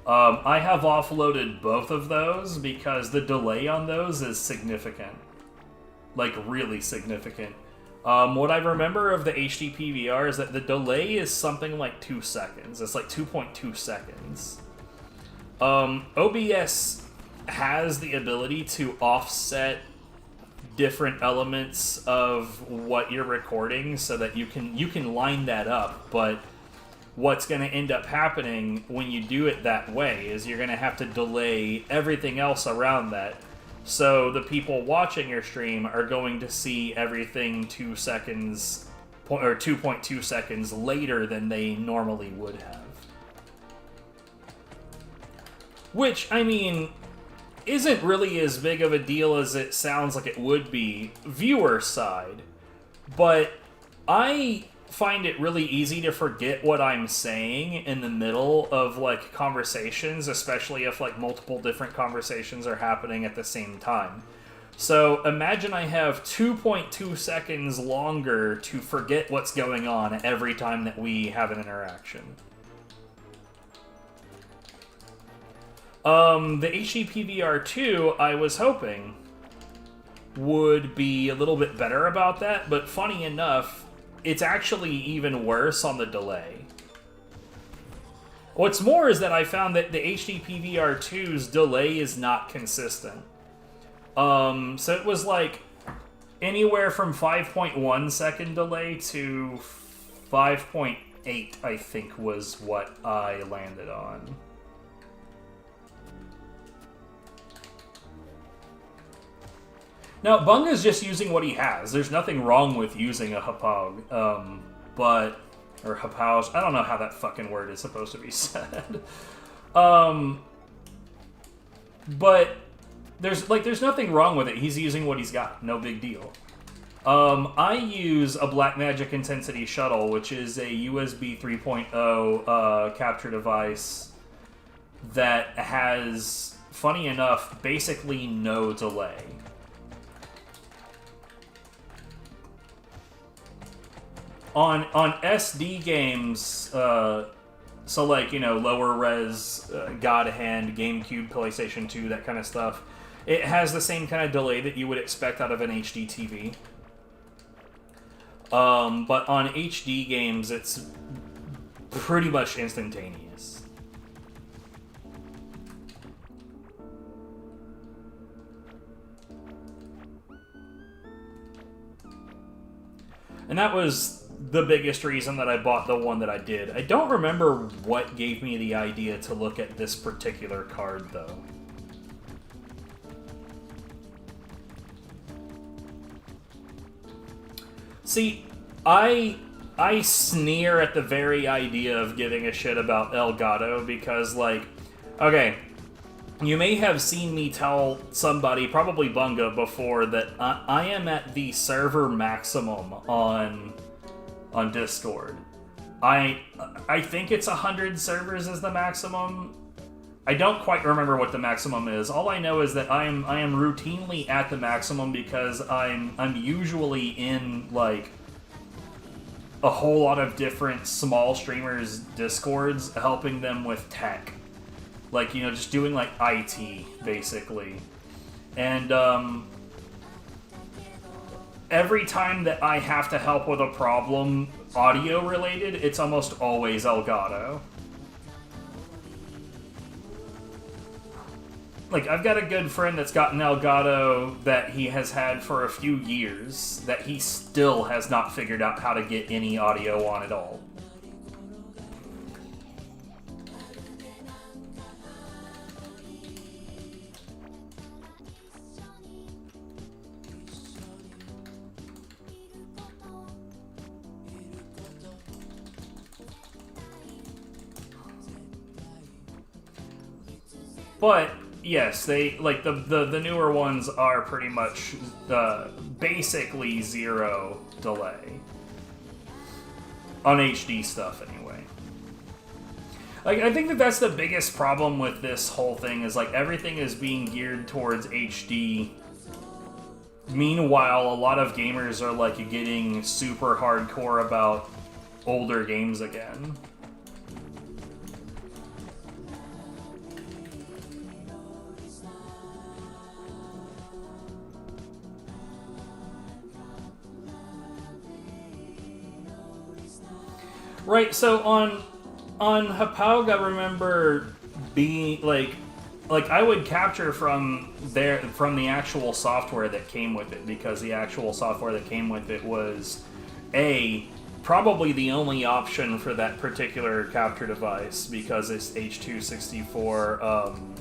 I have offloaded both of those because the delay on those is significant. Like, really significant. What I remember of the HD PVR is that the delay is something like 2 seconds. It's like 2.2 seconds. OBS has the ability to offset different elements of what you're recording so that you can line that up, but what's going to end up happening when you do it that way is you're going to have to delay everything else around that. So the people watching your stream are going to see everything 2 seconds or 2.2 seconds later than they normally would have. Which, I mean, isn't really as big of a deal as it sounds like it would be viewer side. But I find it really easy to forget what I'm saying in the middle of, like, conversations, especially if, like, multiple different conversations are happening at the same time. So imagine I have 2.2 seconds longer to forget what's going on every time that we have an interaction. The HD PVR 2, I was hoping, would be a little bit better about that, but funny enough, it's actually even worse on the delay. What's more is that I found that the HD PVR 2's delay is not consistent. So it was like anywhere from 5.1 second delay to 5.8, I think, was what I landed on. Now, Bunga's just using what he has. There's nothing wrong with using a Hauppauge, or Hauppauge. I don't know how that fucking word is supposed to be said. But there's nothing wrong with it. He's using what he's got. No big deal. I use a Blackmagic Intensity Shuttle, which is a USB 3.0 capture device that has, funny enough, basically no delay. On SD games, so like, you know, lower res, God Hand, GameCube, PlayStation 2, that kind of stuff, it has the same kind of delay that you would expect out of an HD TV. But on HD games, it's pretty much instantaneous. And that was the biggest reason that I bought the one that I did. I don't remember what gave me the idea to look at this particular card, though. See, I sneer at the very idea of giving a shit about Elgato because, like, okay, you may have seen me tell somebody, probably Bunga, before that I am at the server maximum on Discord. I think it's 100 servers is the maximum. I don't quite remember what the maximum is. All I know is that I am routinely at the maximum because I'm usually in like a whole lot of different small streamers' discords helping them with tech. Like, you know, just doing like IT basically. And every time that I have to help with a problem audio related, it's almost always Elgato. Like, I've got a good friend that's got an Elgato that he has had for a few years that he still has not figured out how to get any audio on at all. But yes, they like the newer ones are pretty much basically zero delay on HD stuff anyway. Like, I think that that's the biggest problem with this whole thing is like everything is being geared towards HD. Meanwhile, a lot of gamers are like getting super hardcore about older games again. Right, so on Hapag, I remember being like I would capture from the actual software that came with it, because the actual software that came with it was probably the only option for that particular capture device because it's H.264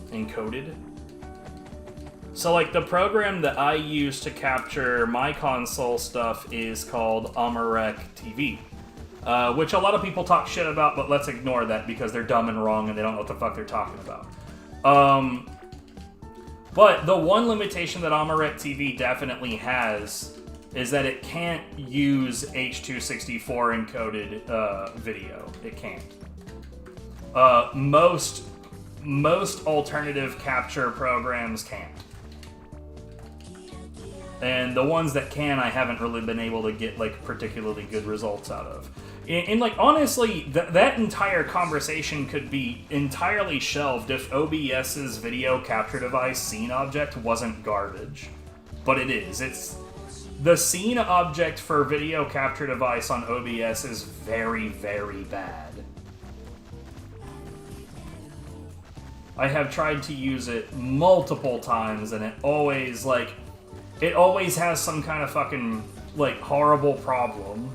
encoded. So like the program that I use to capture my console stuff is called Amarek TV. Which a lot of people talk shit about, but let's ignore that because they're dumb and wrong and they don't know what the fuck they're talking about. But the one limitation that Amarek TV definitely has is that it can't use H.264 encoded video. It can't. Most alternative capture programs can't. And the ones that can, I haven't really been able to get like particularly good results out of. And like, honestly, that entire conversation could be entirely shelved if OBS's video capture device scene object wasn't garbage. But it is. It's the scene object for video capture device on OBS is very, very bad. I have tried to use it multiple times and it always has some kind of fucking like horrible problem.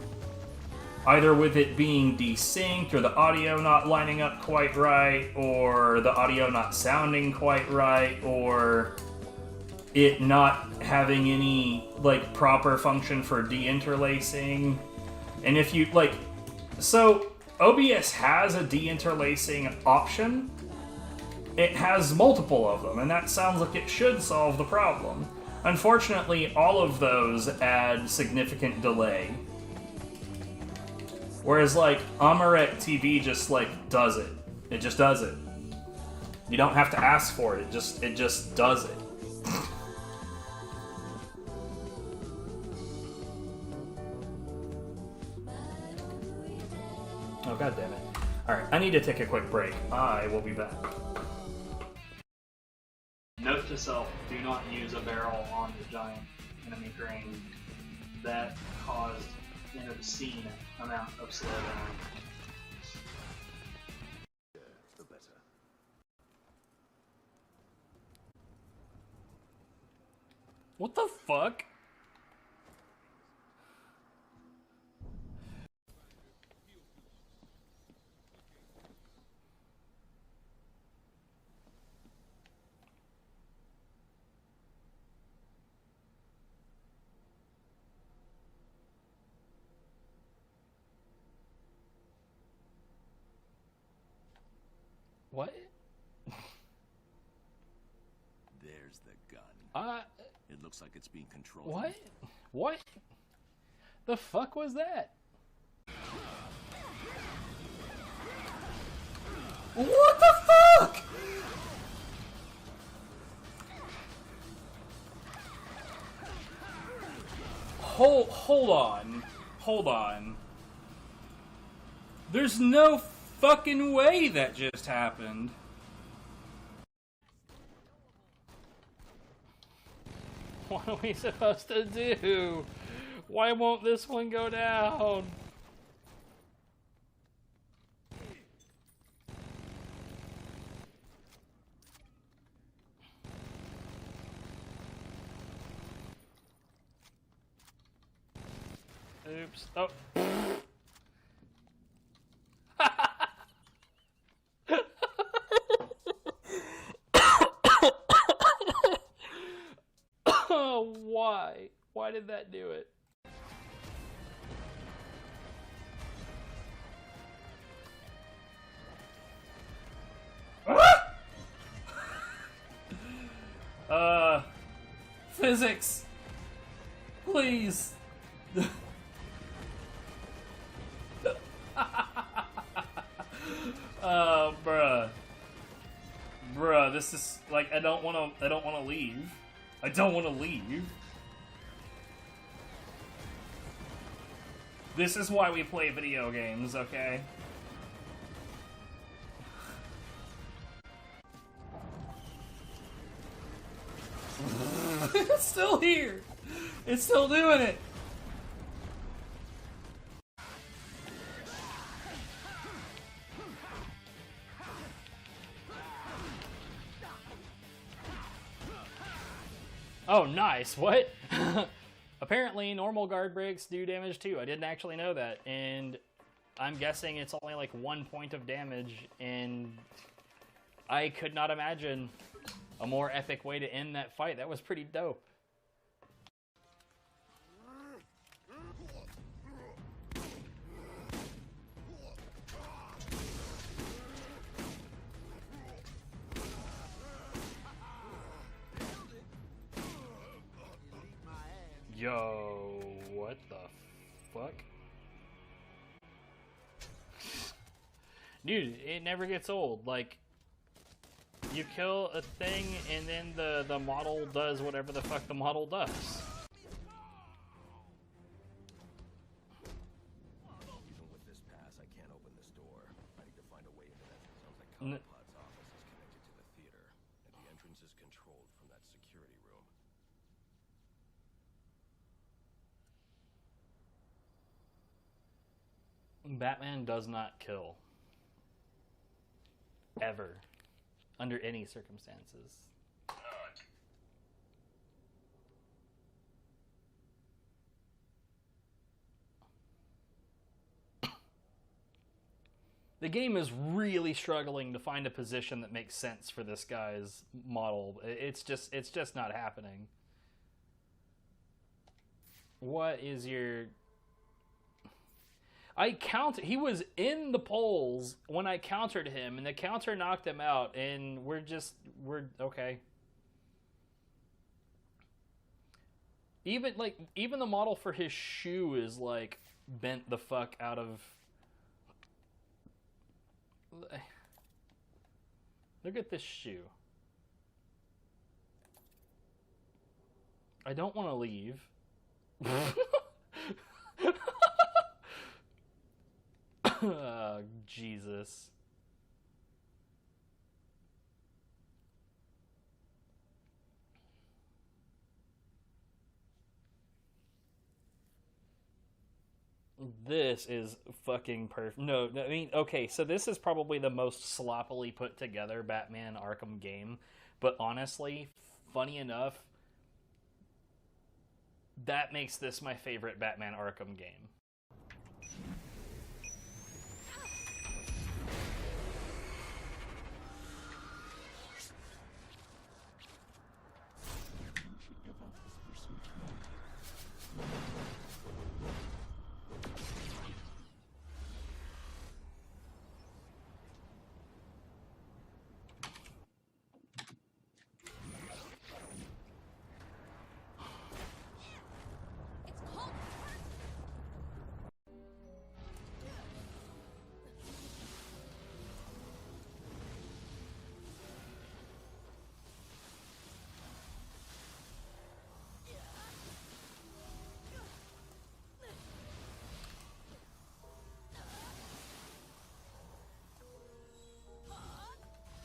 Either with it being desynced, or the audio not lining up quite right, or the audio not sounding quite right, or it not having any, like, proper function for deinterlacing. And if you, like... So, OBS has a deinterlacing option. It has multiple of them, and that sounds like it should solve the problem. Unfortunately, all of those add significant delay. Whereas, like, Amarek TV just, like, does it. It just does it. You don't have to ask for it. It just does it. Oh, god damn it. Alright, I need to take a quick break. I will be back. Note to self, do not use a barrel on the giant enemy crane. That caused an obscene amount of slowdown. The better. What the fuck? What? There's the gun. It looks like it's being controlled. What? What? The fuck was that? What the fuck? Hold on. There's no fucking way that just happened. What are we supposed to do? Why won't this one go down? Oops. Oh. Oh, why? Why did that do it? Physics. Please. Bruh, this is like I don't want to leave. I don't want to leave. This is why we play video games, okay? It's still here. It's still doing it. Oh, nice. What? Apparently, normal guard breaks do damage too. I didn't actually know that. And I'm guessing it's only like 1 point of damage. And I could not imagine a more epic way to end that fight. That was pretty dope. Yo, what the fuck? Dude, it never gets old. Like, you kill a thing and then the model does whatever the fuck the model does. Even with this pass, I can't open this door. I need to find a way into that. Sounds like Cobblepot's office is connected to the theater, and the entrance is controlled from that security room. Batman does not kill. Ever. Under any circumstances. The game is really struggling to find a position that makes sense for this guy's model. It's just not happening. What is your... He was in the polls when I countered him, and the counter knocked him out, and we're okay. Even the model for his shoe is like bent the fuck out of. Look at this shoe. I don't want to leave. Oh, Jesus. This is fucking perfect. No, I mean, okay, so this is probably the most sloppily put together Batman Arkham game, but honestly, funny enough, that makes this my favorite Batman Arkham game.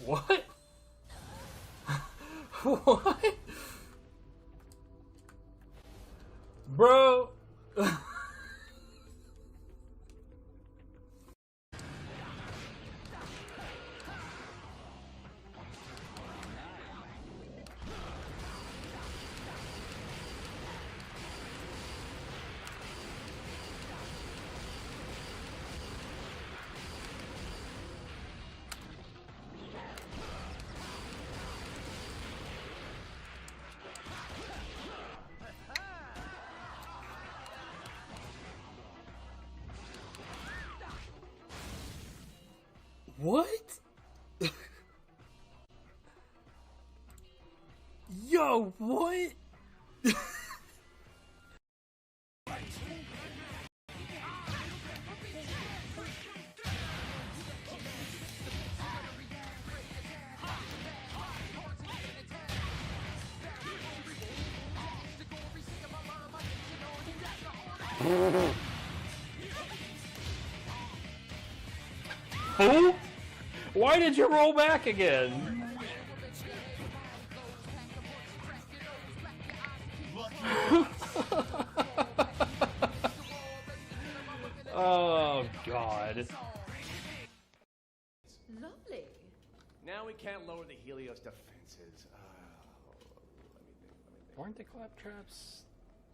What? What? Bro. What? Yo, what? Who? Why did you roll back again? Oh, God. Lovely. Now we can't lower the Helios defenses. Weren't the claptraps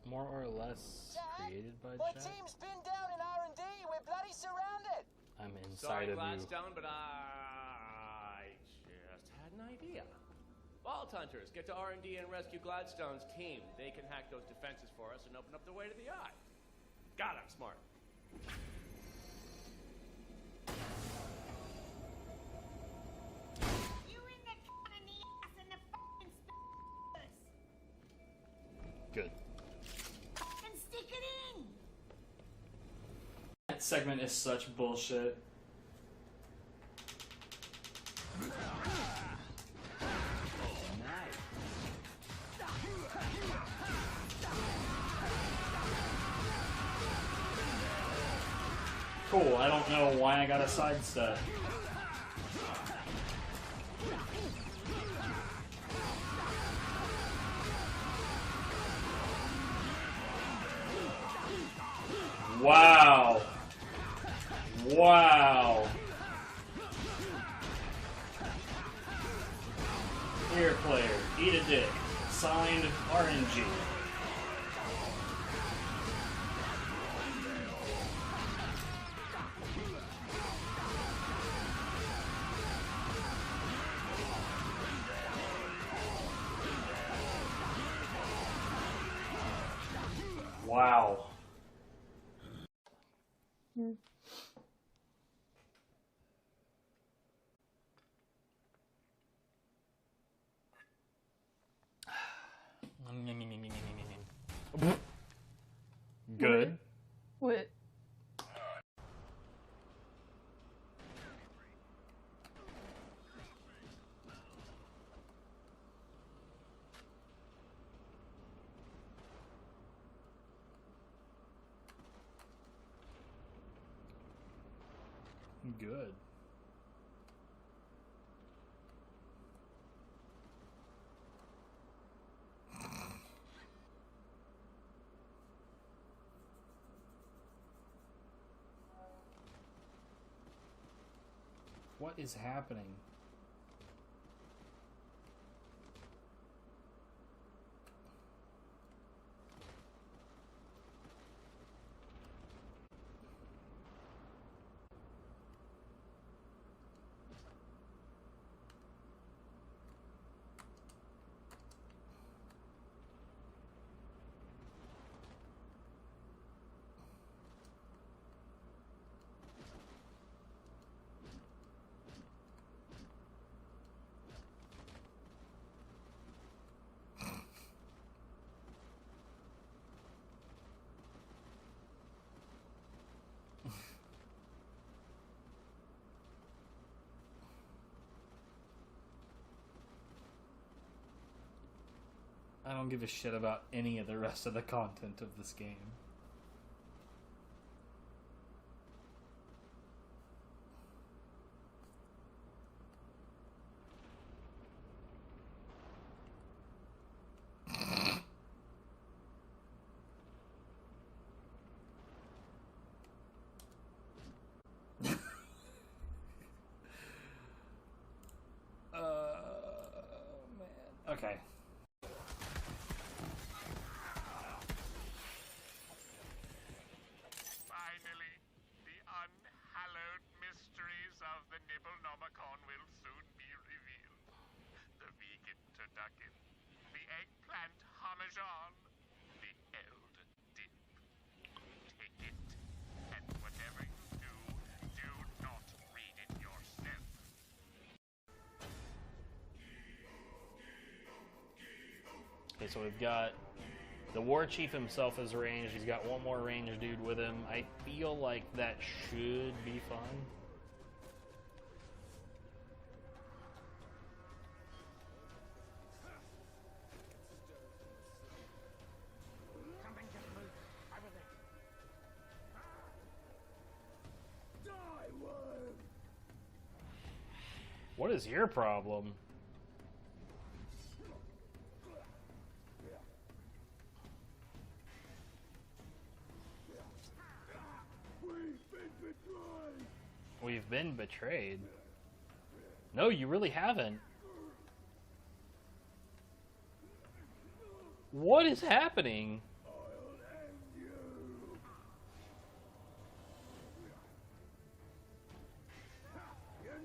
more or less created by My Jack? team's pinned down in R&D. We're bloody surrounded. I'm inside Sorry, of you. Gladstone, but I just had an idea. Vault Hunters, get to R&D and rescue Gladstone's team. They can hack those defenses for us and open up the way to the eye. God, I'm smart. You in the cut in the ass and the fucking spurs. Good. And stick it in. That segment is such bullshit. Cool, I don't know why I got a sidestep. Wow. Wow. Here, player, eat a dick. Signed, RNG. Wow. Good. What? Good. What is happening? I don't give a shit about any of the rest of the content of this game. Okay, so we've got the war chief himself is ranged. He's got one more ranged dude with him. I feel like that should be fun. What is your problem? We've been betrayed. No, you really haven't. What is happening?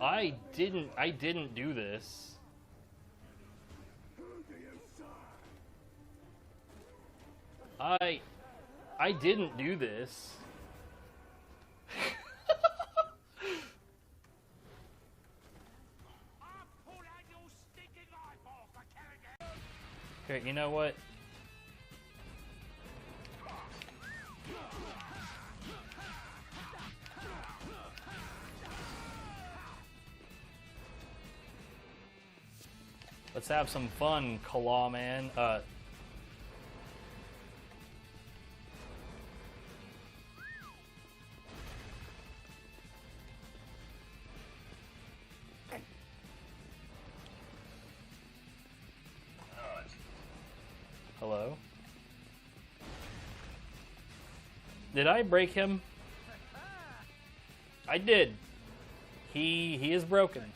I didn't do this. I didn't do this. Okay, you know what? Let's have some fun, Claw Man. Hello? Did I break him? I did. He is broken.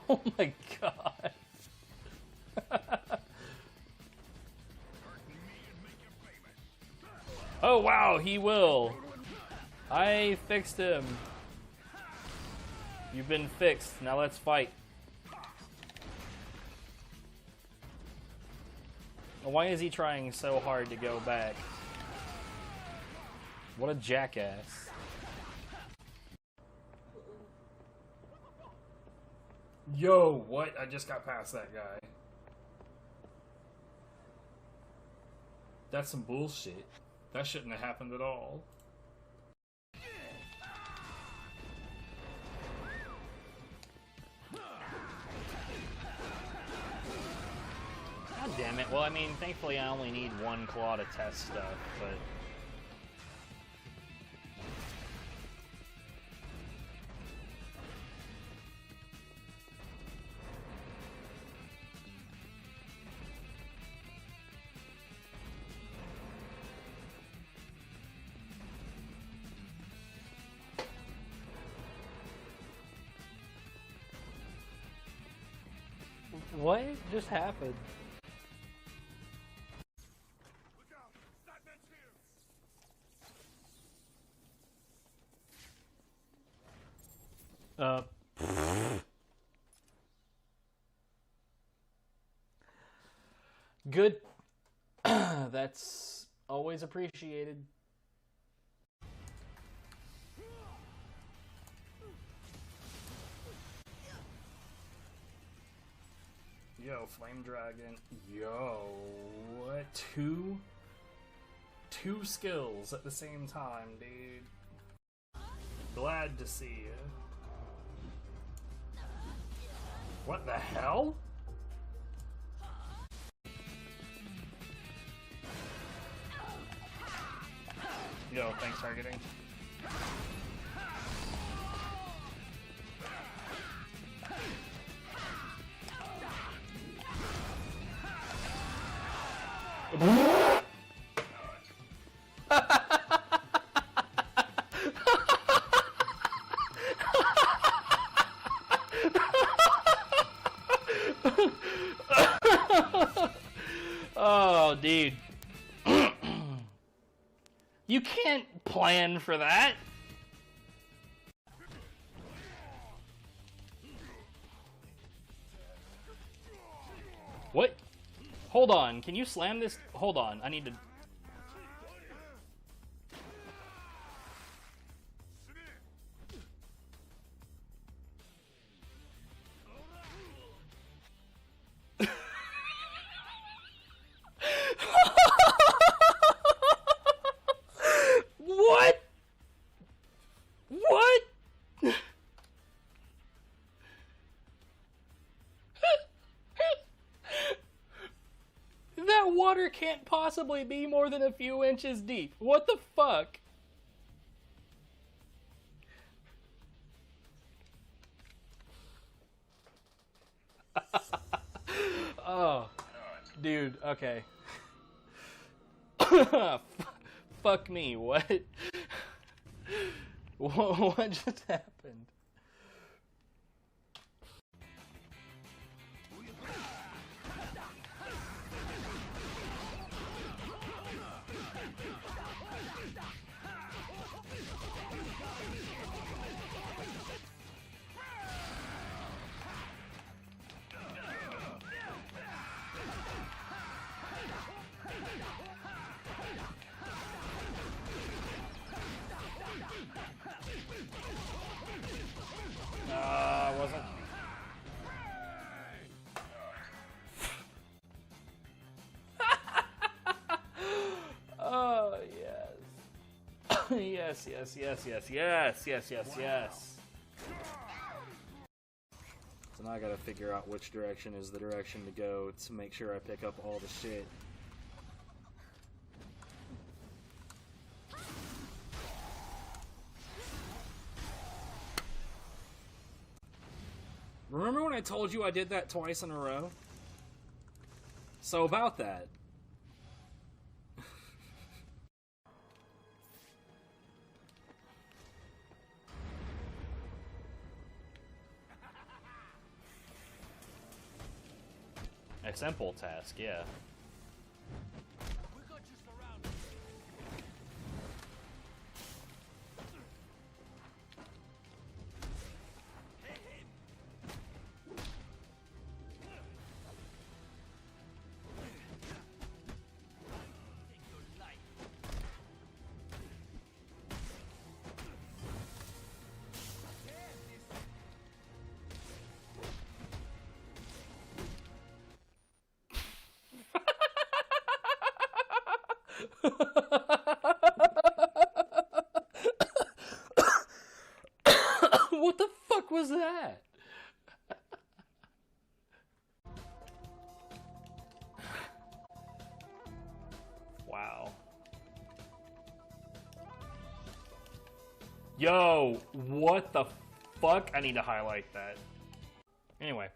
Oh my god. Oh wow, he will. I fixed him. You've been fixed. Now let's fight. Why is he trying so hard to go back? What a jackass. Yo, what? I just got past that guy. That's some bullshit. That shouldn't have happened at all. God damn it. Well, I mean, thankfully I only need one claw to test stuff, but... What just happened? Good. That's always appreciated. Yo, Flame Dragon. Yo, what? Two skills at the same time, dude. Glad to see you. What the hell? Yo, thanks targeting. Oh, dude. You can't plan for that. What? Hold on, can you slam this? Hold on, I need to... What? What? That water can't possibly be more than a few inches deep. What the fuck? Oh, dude, okay. Fuck me, what? What just happened? Wasn't. Oh, yes. Yes, yes, yes, yes, yes, yes, yes, yes. So now I gotta figure out which direction is the direction to go to make sure I pick up all the shit. Remember when I told you I did that twice in a row? So about that. A simple task, yeah. What the fuck was that? Wow. Yo, what the fuck? I need to highlight that. Anyway.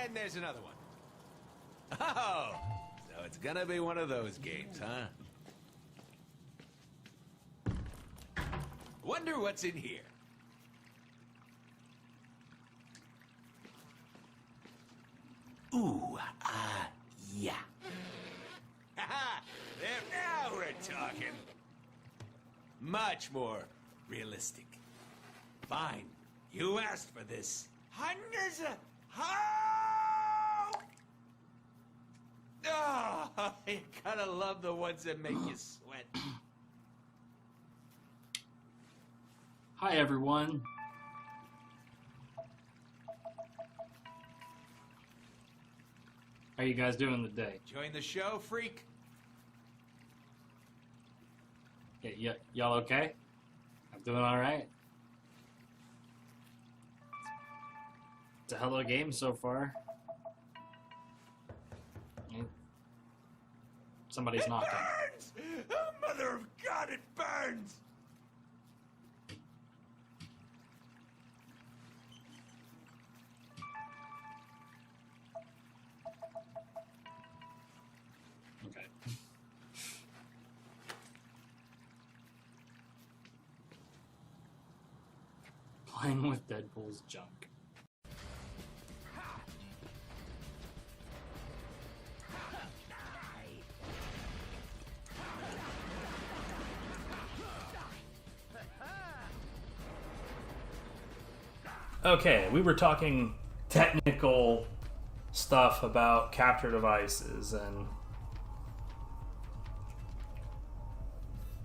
And there's another one. Oh, so it's gonna be one of those games, huh? Wonder what's in here. Ooh, yeah. There, now we're talking. Much more realistic. Fine, you asked for this. Hundreds of... Oh, you gotta love the ones that make you sweat. Hi, everyone. How you guys doing today? Join the show, freak? Yeah, y'all okay? I'm doing all right. It's a hell of a game so far. Somebody's knocking. Burns! Oh, mother of God, it burns! Okay. playing with Deadpool's junk. Okay, we were talking technical stuff about capture devices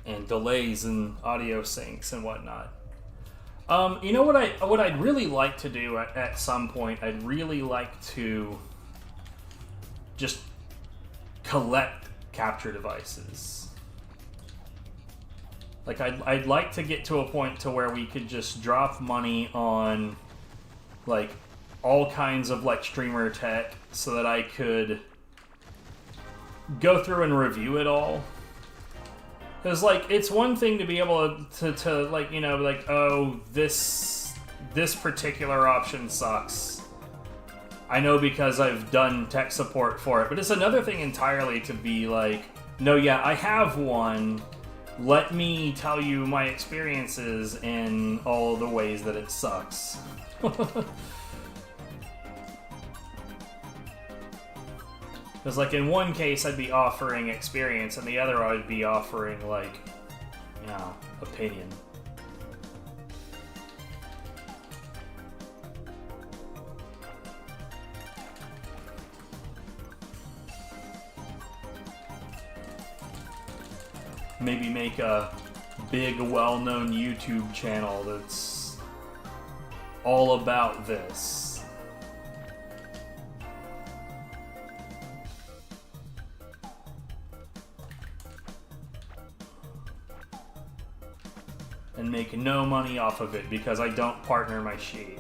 and delays and audio syncs and whatnot. You know what I'd really like to do at some point? I'd really like to just collect capture devices. Like I'd like to get to a point to where we could just drop money on like all kinds of like streamer tech so that I could go through and review it all. Because like it's one thing to be able to like, you know, like, oh, this particular option sucks. I know because I've done tech support for it, but it's another thing entirely to be like, no, yeah, I have one. Let me tell you my experiences in all the ways that it sucks. Because, like, in one case I'd be offering experience, and the other I'd be offering, like, you know, opinion. Maybe make a big, well-known YouTube channel that's all about this. And make no money off of it because I don't partner my shit.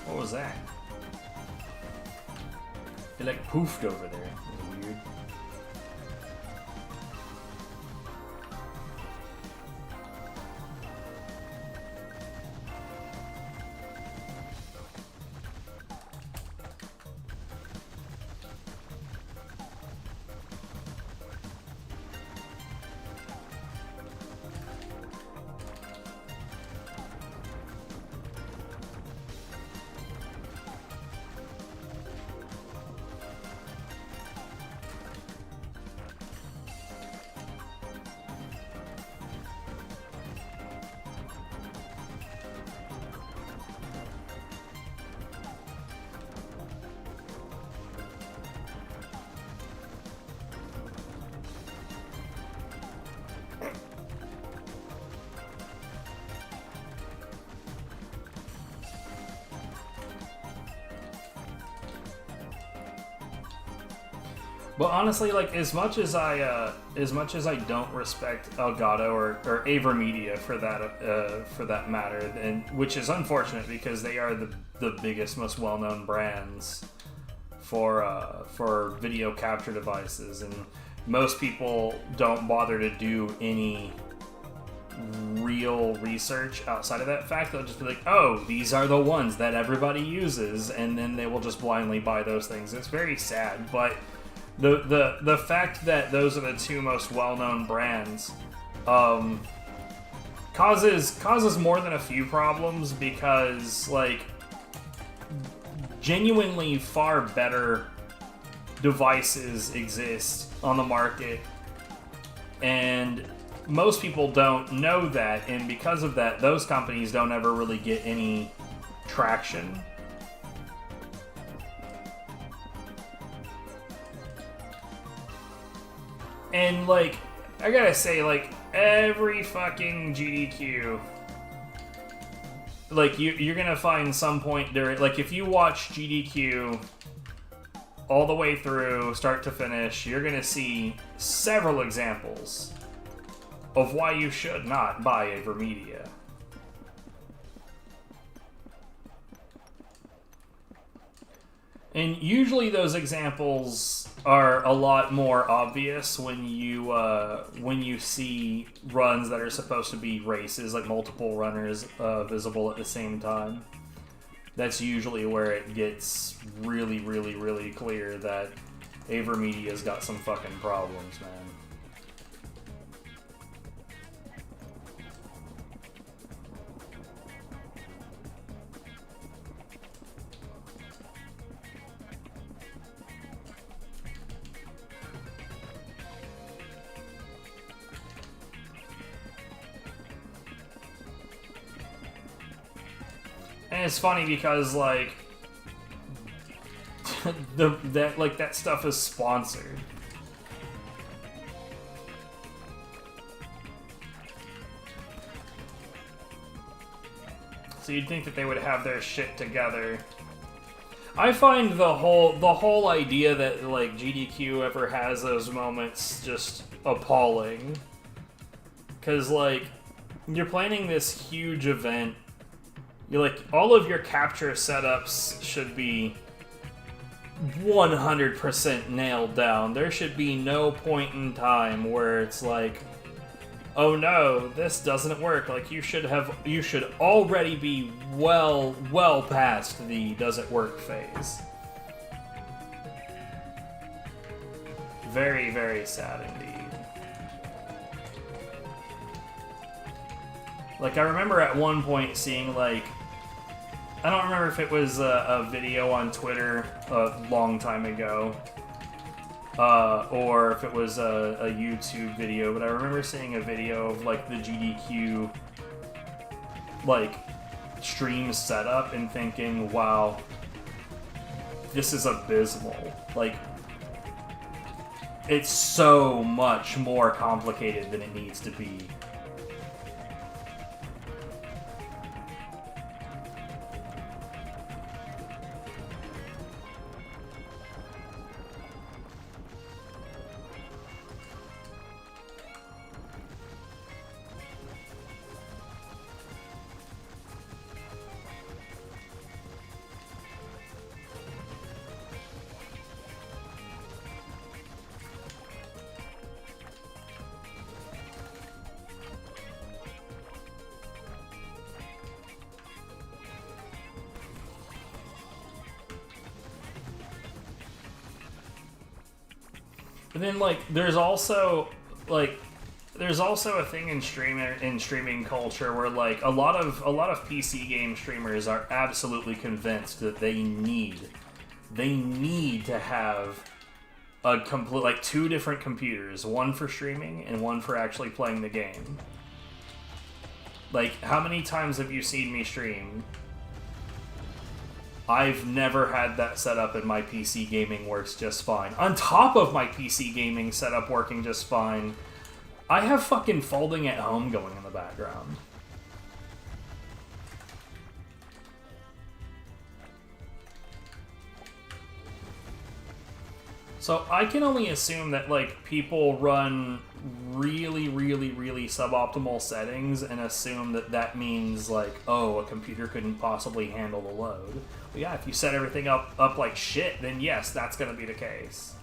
What was that? It like poofed over there. It was weird. But honestly, like as much as I don't respect Elgato or AverMedia for that matter, and which is unfortunate because they are the biggest, most well-known brands for video capture devices, and most people don't bother to do any real research outside of that fact. They'll just be like, oh, these are the ones that everybody uses, and then they will just blindly buy those things. It's very sad, but the fact that those are the two most well-known brands causes more than a few problems, because like genuinely far better devices exist on the market, and most people don't know that, and because of that, those companies don't ever really get any traction. And, like, I gotta say, like, every fucking GDQ, like, you're gonna find some point during, like, if you watch GDQ all the way through, start to finish, you're gonna see several examples of why you should not buy AverMedia. And usually those examples are a lot more obvious when you see runs that are supposed to be races, like multiple runners visible at the same time. That's usually where it gets really, really, really clear that AverMedia's got some fucking problems, man. And it's funny because, like, that stuff is sponsored. So you'd think that they would have their shit together. I find the whole idea that, like, GDQ ever has those moments just appalling. 'Cause, like, you're planning this huge event. You're like, all of your capture setups should be 100% nailed down. There should be no point in time where it's like, oh no, this doesn't work. Like, you should already be well past the does it work phase. Very, very sad indeed. Like, I remember at one point seeing, like, I don't remember if it was a video on Twitter a long time ago, or if it was a YouTube video, but I remember seeing a video of, like, the GDQ, like, stream setup and thinking, wow, this is abysmal. Like, it's so much more complicated than it needs to be. But then, like, there's also a thing in streaming culture where, like, a lot of PC game streamers are absolutely convinced that they need to have a complete, like, two different computers, one for streaming and one for actually playing the game. Like, how many times have you seen me stream? I've never had that set up, and my PC gaming works just fine. On top of my PC gaming setup working just fine, I have fucking Folding at Home going in the background. So I can only assume that, like, people run really, really, really suboptimal settings and assume that that means, like, oh, a computer couldn't possibly handle the load. But yeah, if you set everything up like shit, then yes, that's gonna be the case.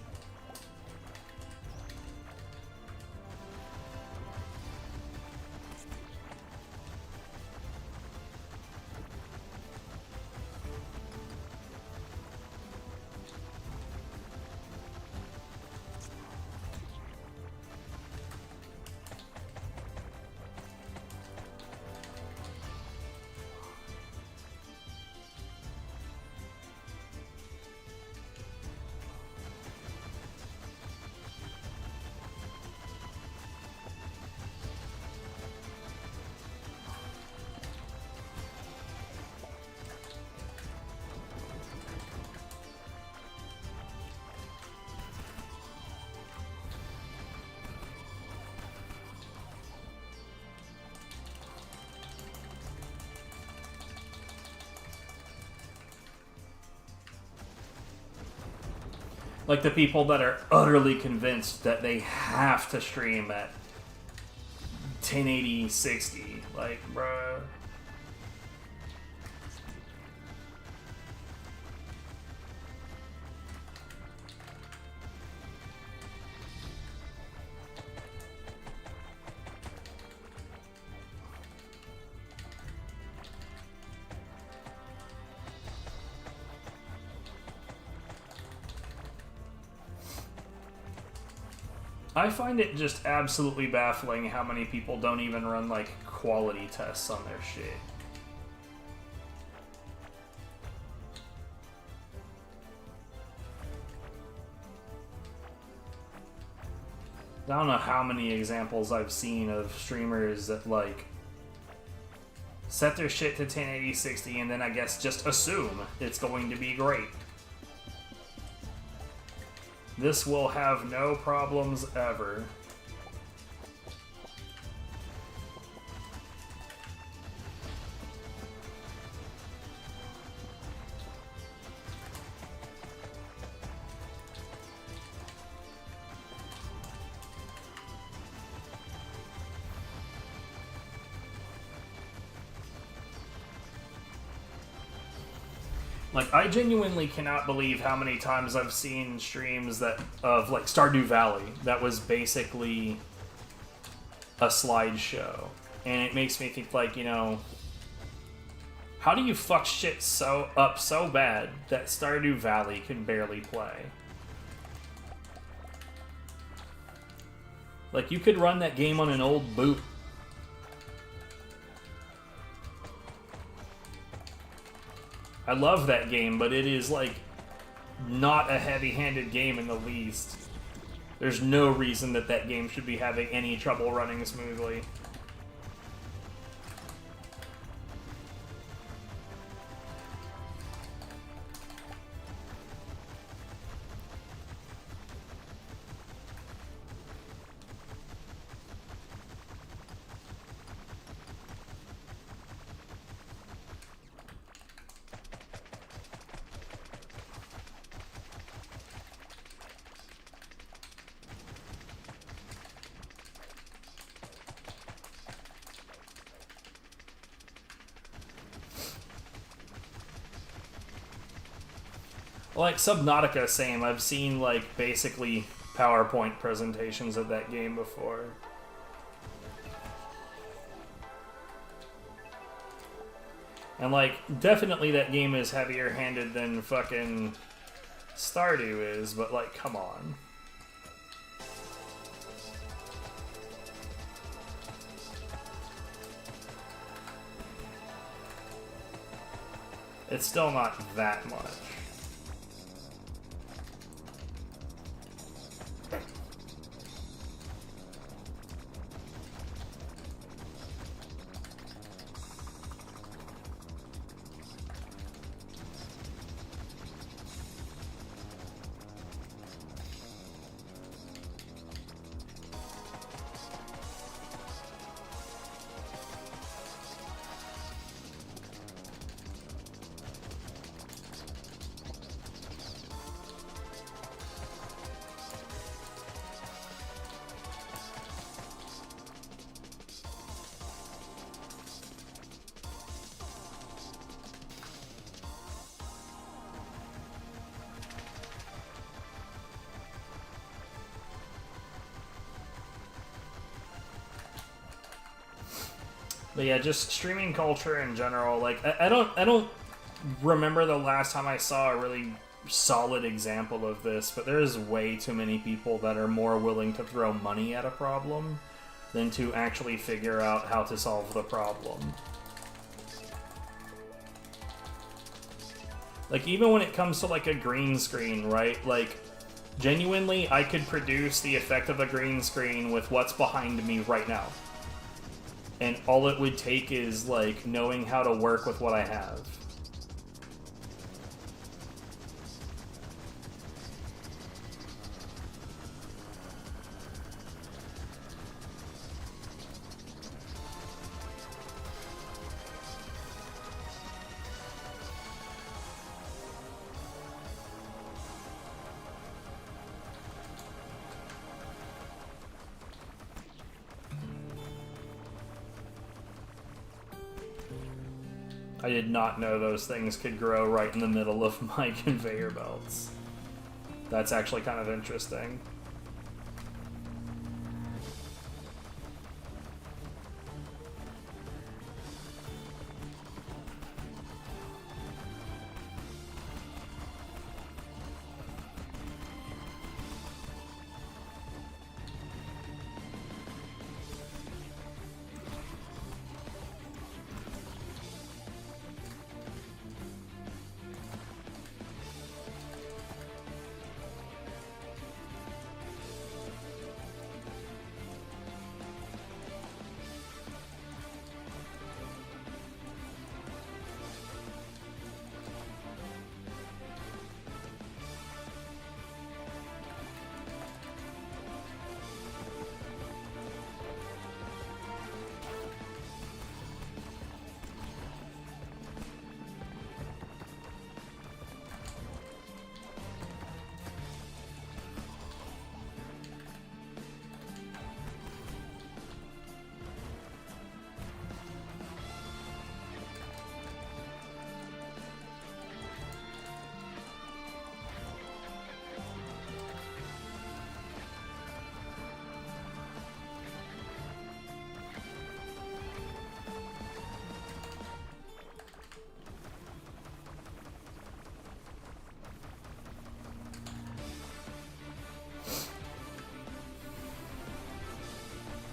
Like, the people that are utterly convinced that they have to stream at 1080 60. Like, bruh. I find it just absolutely baffling how many people don't even run, like, quality tests on their shit. I don't know how many examples I've seen of streamers that, like, set their shit to 1080 60 and then I guess just assume it's going to be great. This will have no problems ever. Like, I genuinely cannot believe how many times I've seen streams that of, like, Stardew Valley that was basically a slideshow. And it makes me think, like, you know, how do you fuck shit up so bad that Stardew Valley can barely play? Like, you could run that game on an old boot. I love that game, but it is, like, not a heavy-handed game in the least. There's no reason that that game should be having any trouble running smoothly. Like Subnautica, same. I've seen, like, basically PowerPoint presentations of that game before. And, like, definitely that game is heavier handed than fucking Stardew is, but, like, come on. It's still not that much. But yeah, just streaming culture in general. Like, I don't remember the last time I saw a really solid example of this, but there's way too many people that are more willing to throw money at a problem than to actually figure out how to solve the problem. Like, even when it comes to, like, a green screen, right? Like, genuinely, I could produce the effect of a green screen with what's behind me right now. And all it would take is, like, knowing how to work with what I have. I did not know those things could grow right in the middle of my conveyor belts. That's actually kind of interesting.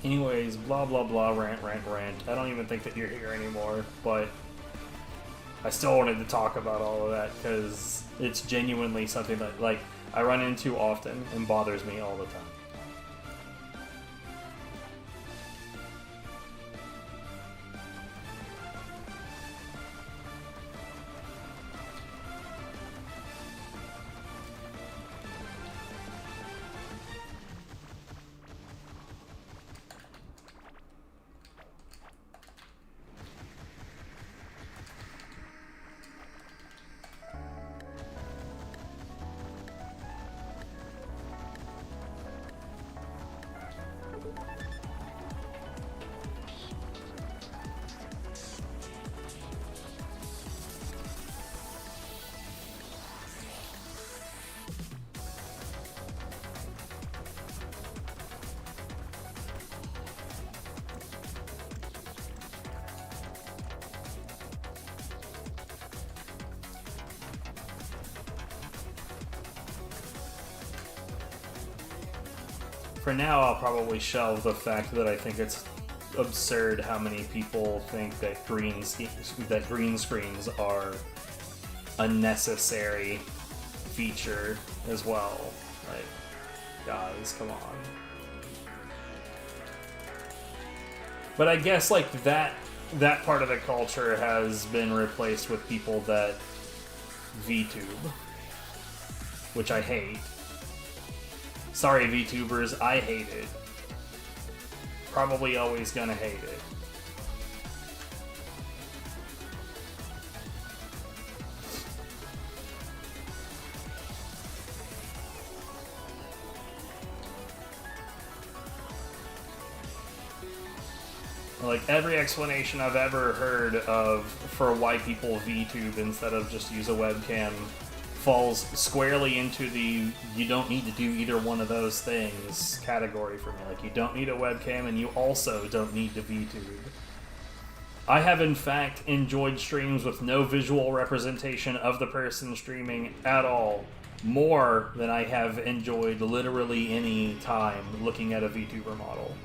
Anyways, blah blah blah, rant. I don't even think that you're here anymore, but I still wanted to talk about all of that because it's genuinely something that, like, I run into often and bothers me all the time. For now, I'll probably shelve the fact that I think it's absurd how many people think that green screens are a necessary feature as well. Like, guys, come on. But I guess like that part of the culture has been replaced with people that VTube, which I hate. Sorry, VTubers, I hate it. Probably always gonna hate it. Like, every explanation I've ever heard of for why people VTube instead of just use a webcam falls squarely into the you don't need to do either one of those things category for me. Like, you don't need a webcam and you also don't need to VTube. I have in fact enjoyed streams with no visual representation of the person streaming at all more than I have enjoyed literally any time looking at a VTuber model.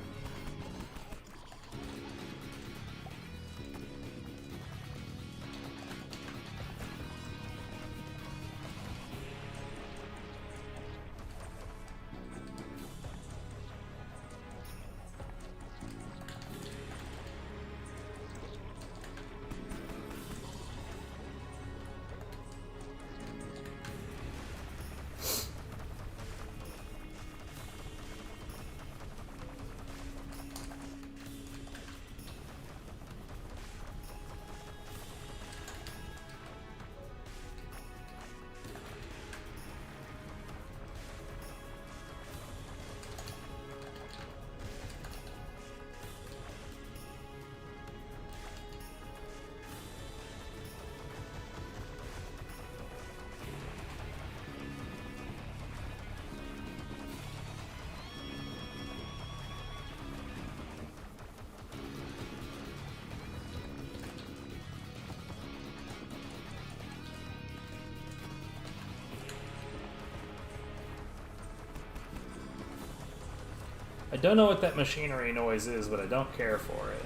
I don't know what that machinery noise is, but I don't care for it.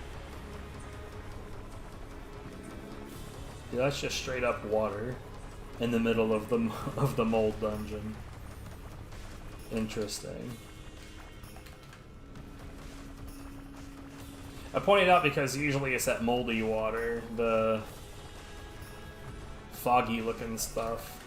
Yeah, that's just straight up water in the middle of the mold dungeon. Interesting. I pointed out because usually it's that moldy water, the foggy looking stuff.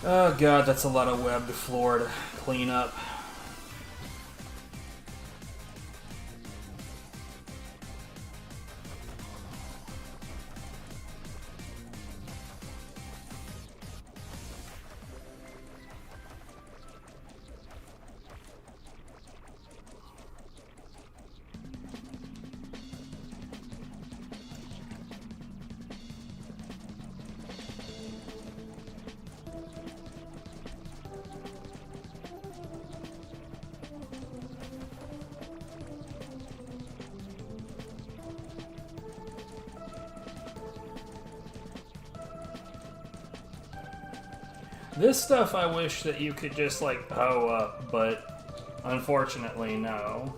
Oh god, that's a lot of webbed floor to clean up. This stuff I wish that you could just like hoe up, but unfortunately no.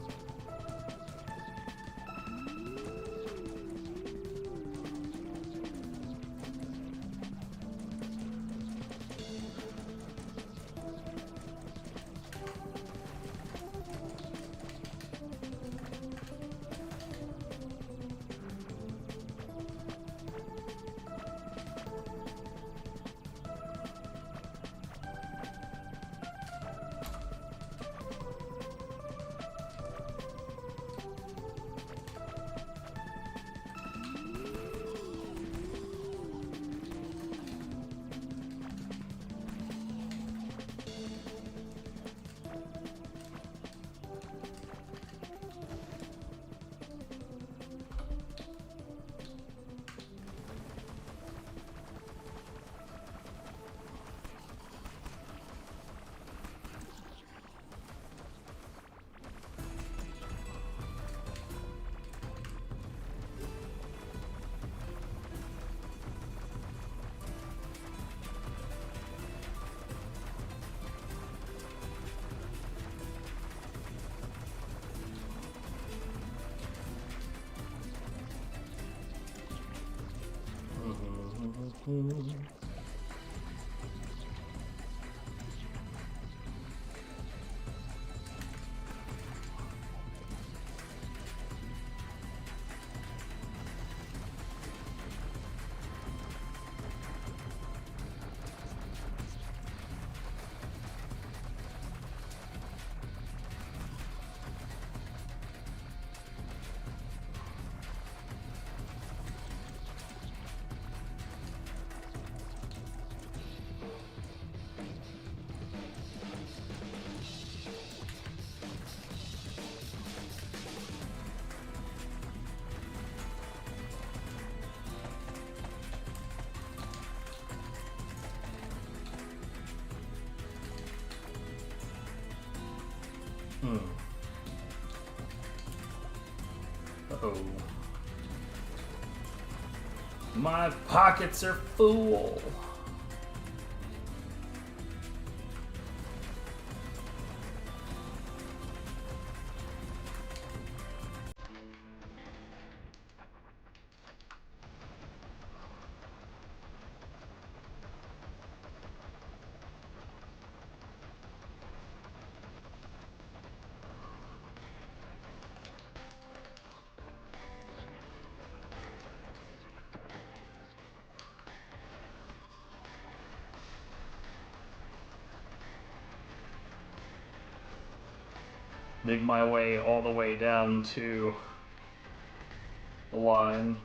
Uh-oh. My pockets are full. Dig my way all the way down to the line.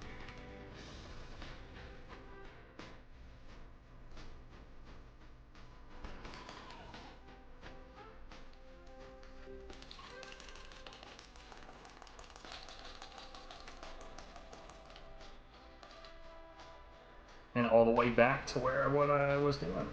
And all the way back to where what I was doing.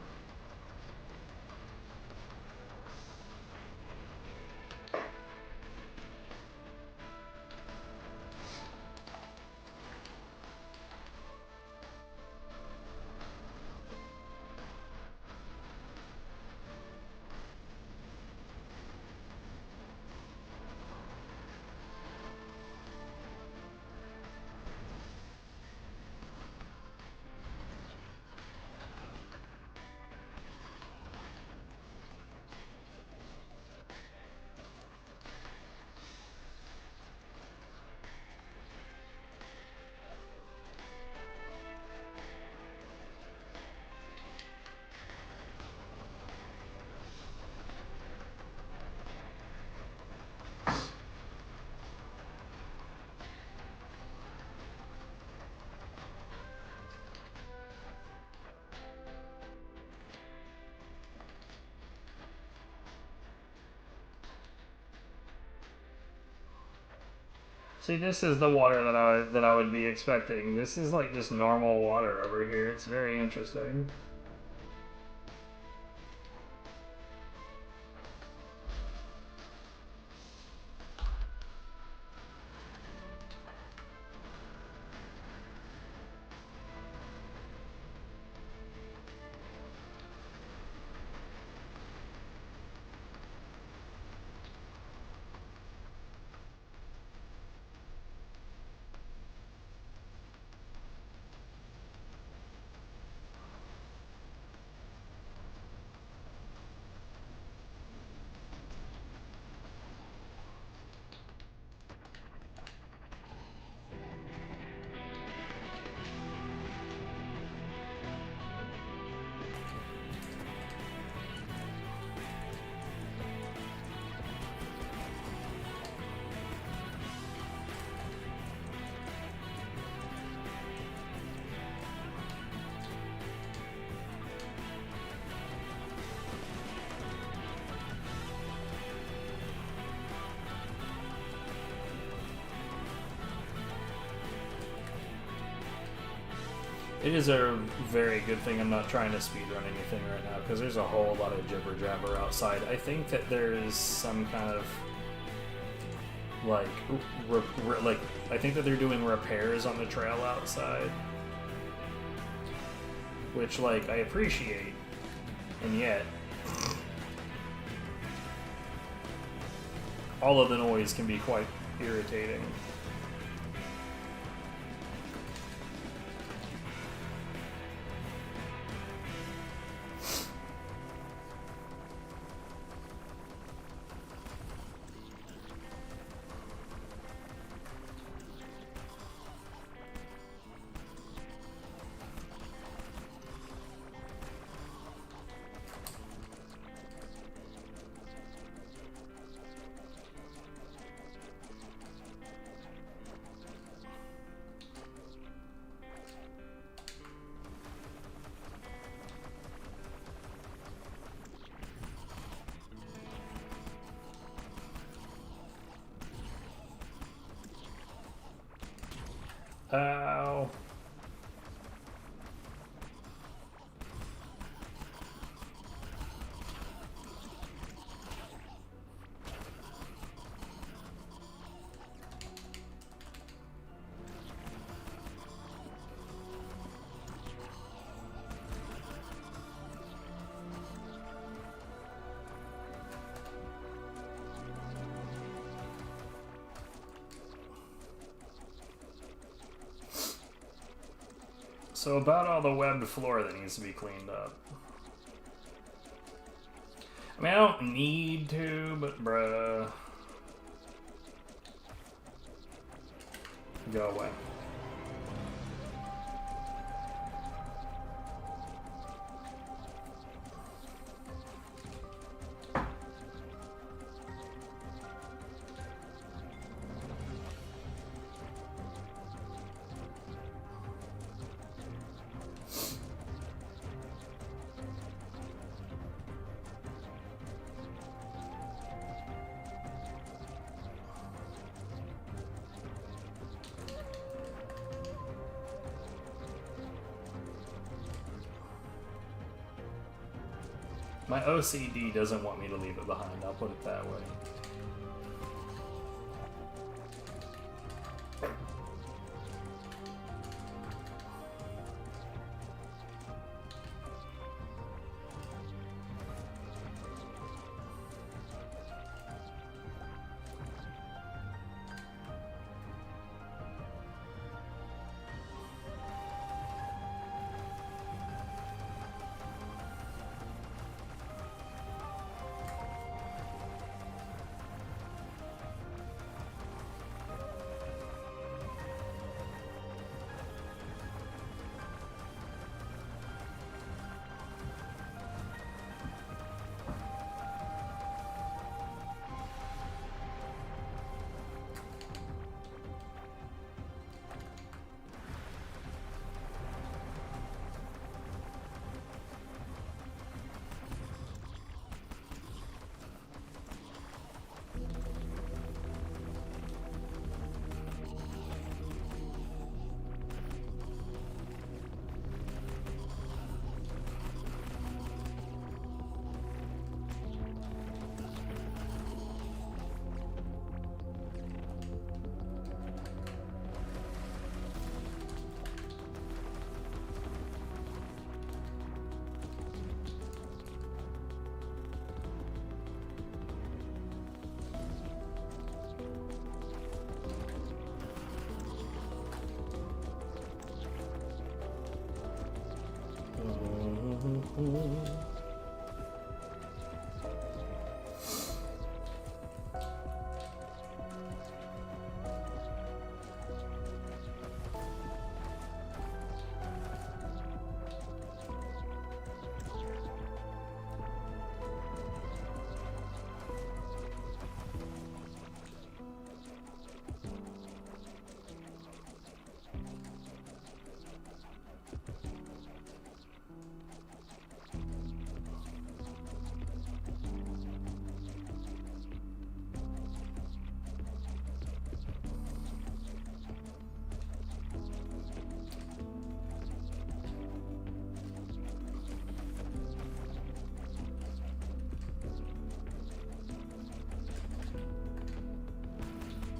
See, this is the water that I would be expecting. This is like just normal water over here. It's very interesting. It is a very good thing I'm not trying to speedrun anything right now, because there's a whole lot of jibber jabber outside. I think that there is some kind of like I think that they're doing repairs on the trail outside, which like I appreciate, and yet all of the noise can be quite irritating. Ow. So about all the webbed floor that needs to be cleaned up. I mean, I don't need to, but bruh. Go away. My OCD doesn't want me to leave it behind, I'll put it that way.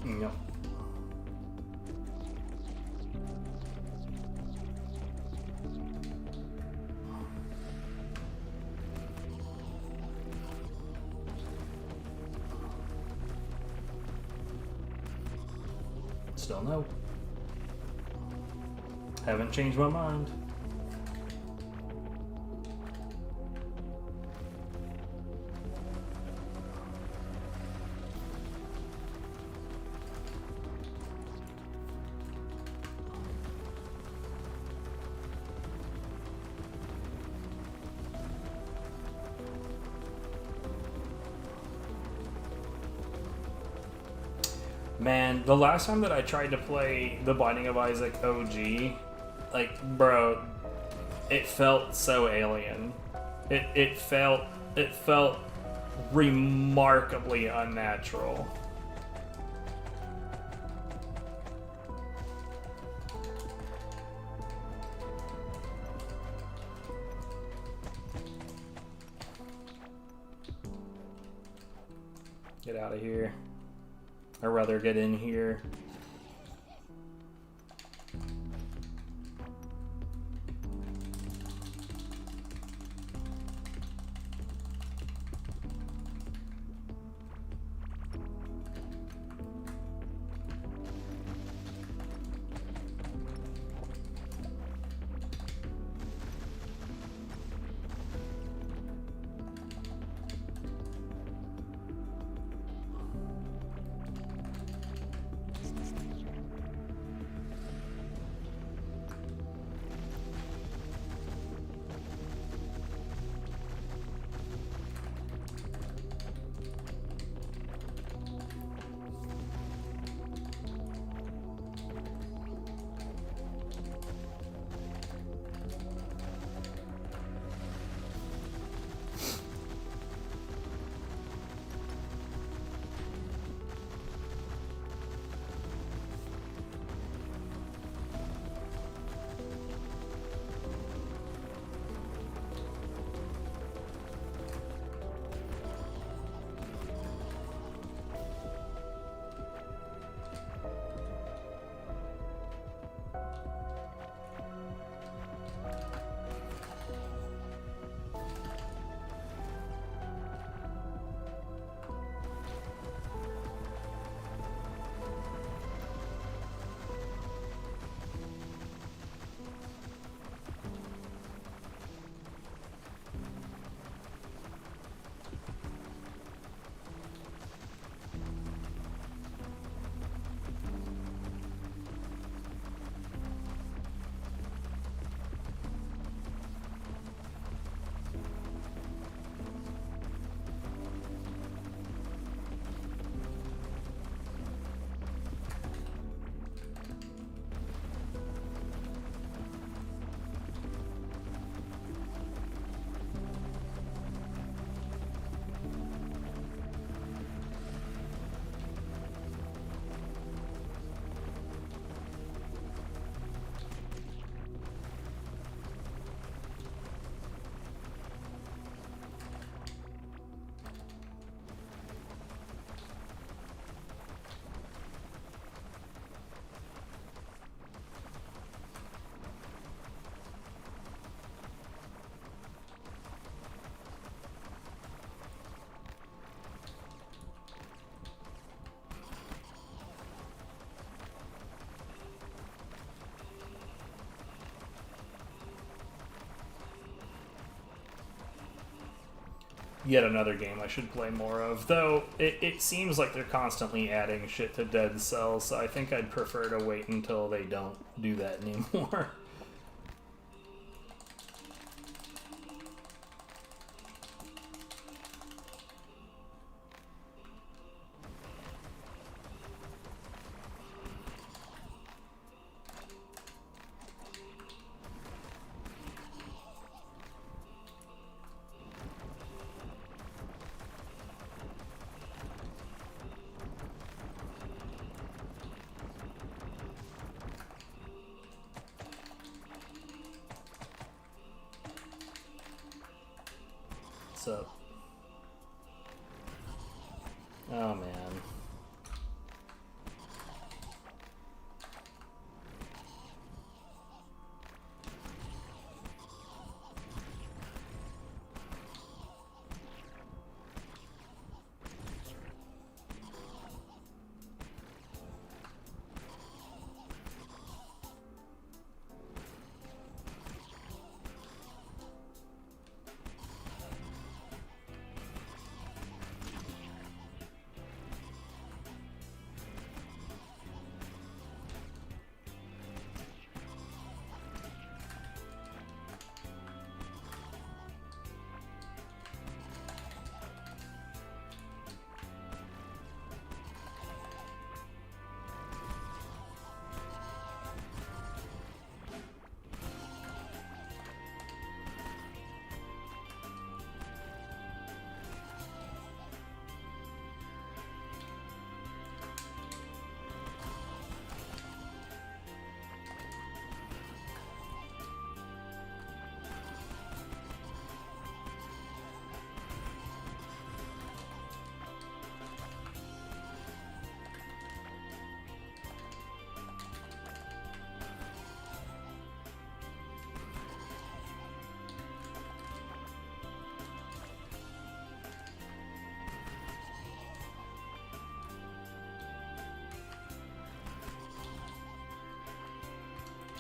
No. Still no. Haven't changed my mind. Man, the last time that I tried to play The Binding of Isaac OG, like, bro, it felt so alien. It felt remarkably unnatural. Get out of here. Or rather, get in here. yet another game I should play more of. Though it seems like they're constantly adding shit to Dead Cells, so I think I'd prefer to wait until they don't do that anymore. What's up? Oh man.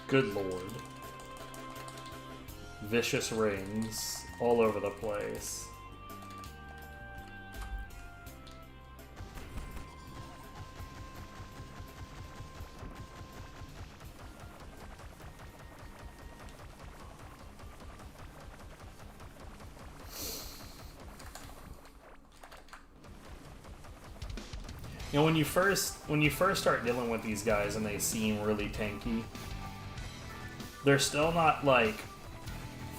Good lord. Vicious rings all over the place. You know, when you first start dealing with these guys and they seem really tanky, they're still not, like,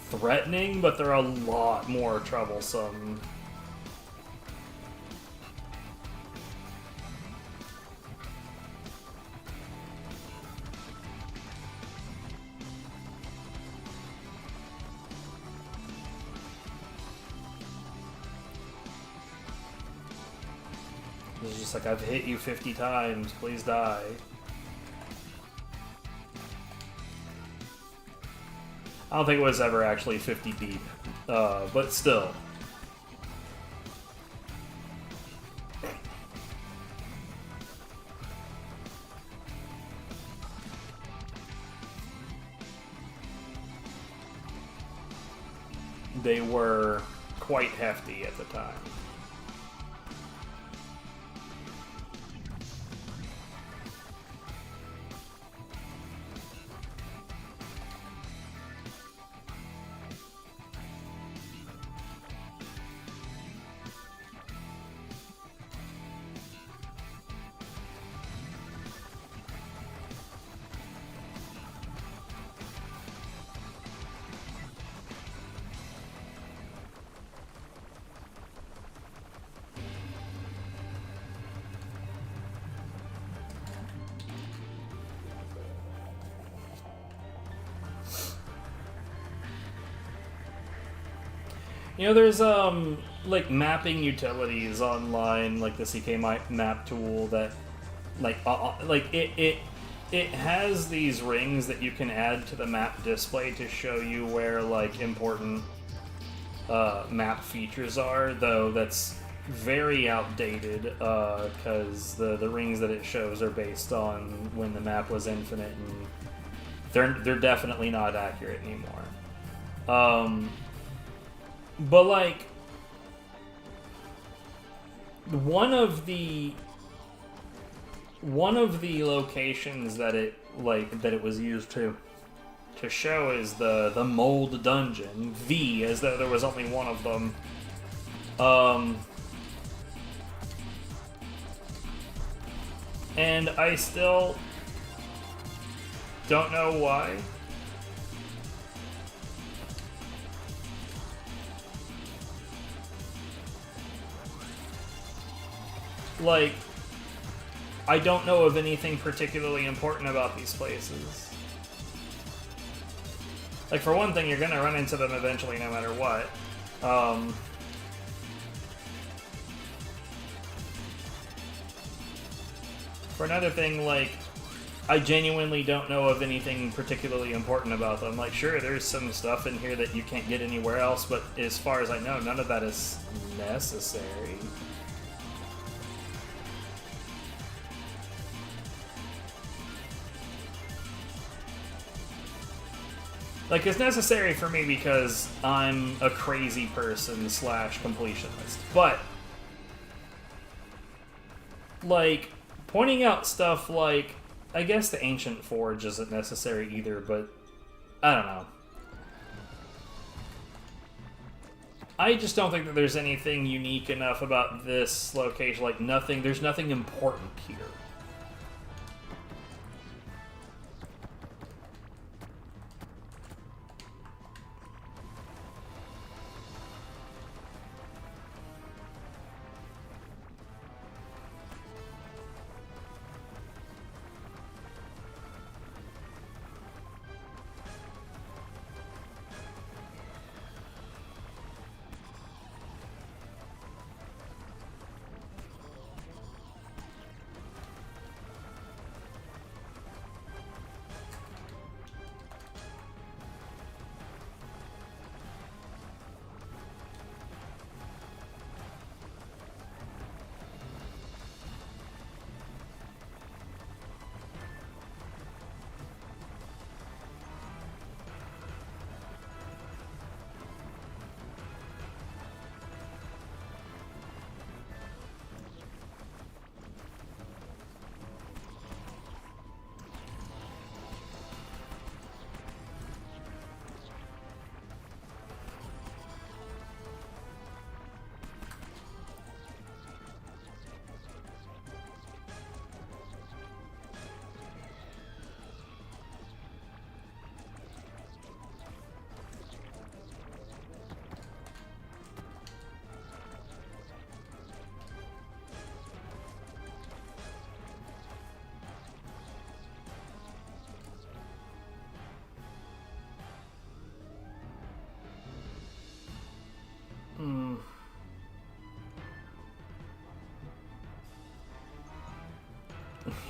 threatening, but they're a lot more troublesome. It's just like, I've hit you 50 times, please die. I don't think it was ever actually 50 deep, but still. They were quite hefty at the time. You know, there's like mapping utilities online, like the CK map tool that, like it has these rings that you can add to the map display to show you where like important map features are. Though that's very outdated because the rings that it shows are based on when the map was infinite, and they're definitely not accurate anymore. But, like, one of the locations that it was used to show is the mold dungeon, V, as though there was only one of them. And I still don't know why. Like, I don't know of anything particularly important about these places. Like, for one thing, you're gonna run into them eventually no matter what. For another thing, like, I genuinely don't know of anything particularly important about them. Like, sure, there's some stuff in here that you can't get anywhere else, but as far as I know, none of that is necessary. Like, it's necessary for me because I'm a crazy person / completionist. But, like, pointing out stuff like, I guess the Ancient Forge isn't necessary either, but I don't know. I just don't think that there's anything unique enough about this location. Like, there's nothing important here.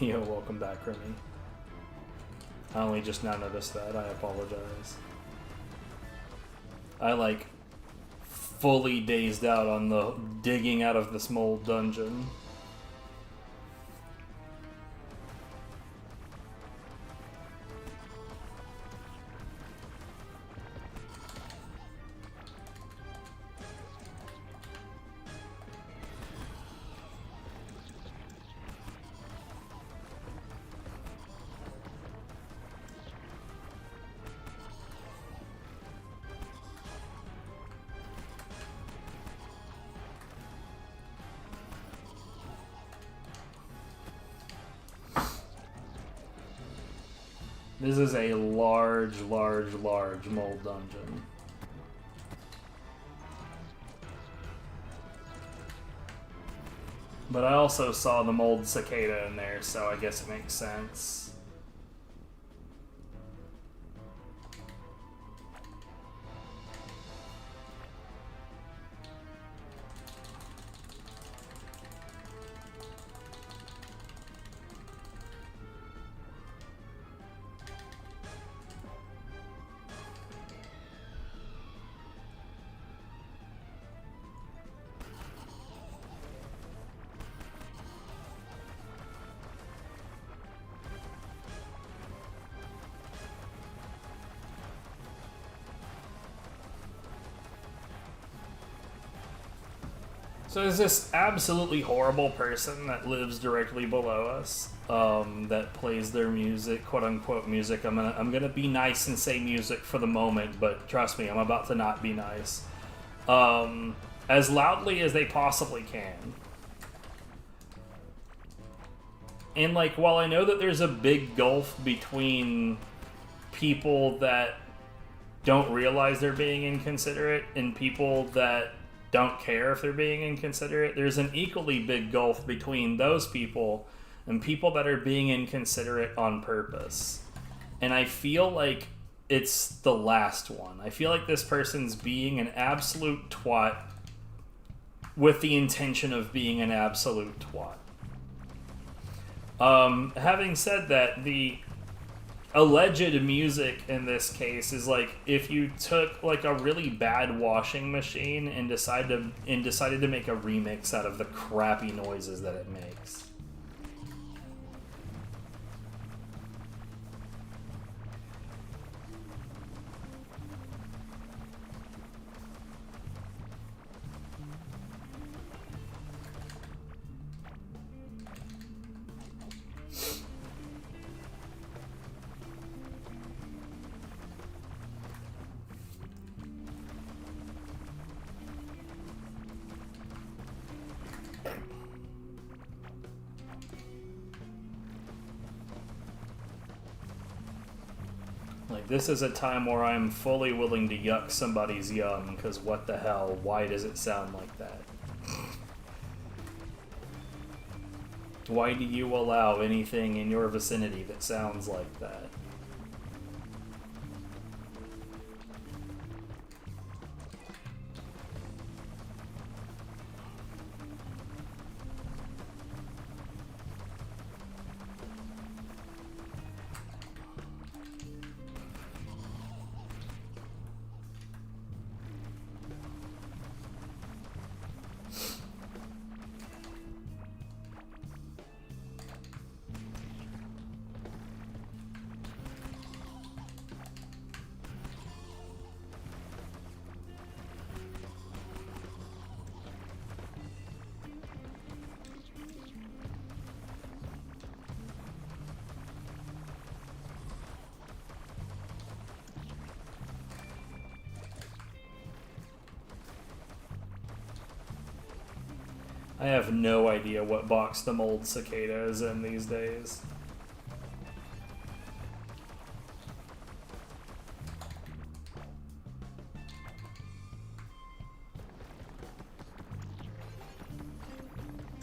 Yo, welcome back, Remy. I only just now noticed that. I apologize. I, like, fully dazed out on the digging out of this mold dungeon. This is a large mold dungeon. But I also saw the mold cicada in there, so I guess it makes sense. So there's this absolutely horrible person that lives directly below us, that plays their music, quote unquote music. I'm gonna be nice and say music for the moment, but trust me, I'm about to not be nice. As loudly as they possibly can. And like, while I know that there's a big gulf between people that don't realize they're being inconsiderate and people that don't care if they're being inconsiderate, there's an equally big gulf between those people and people that are being inconsiderate on purpose. And I feel like it's the last one. I feel like this person's being an absolute twat with the intention of being an absolute twat. Having said that, the alleged music in this case is like if you took like a really bad washing machine and decided to make a remix out of the crappy noises that it makes. Like, this is a time where I'm fully willing to yuck somebody's yum, because what the hell, why does it sound like that? Why do you allow anything in your vicinity that sounds like that? I have no idea what box the mold cicada is in these days.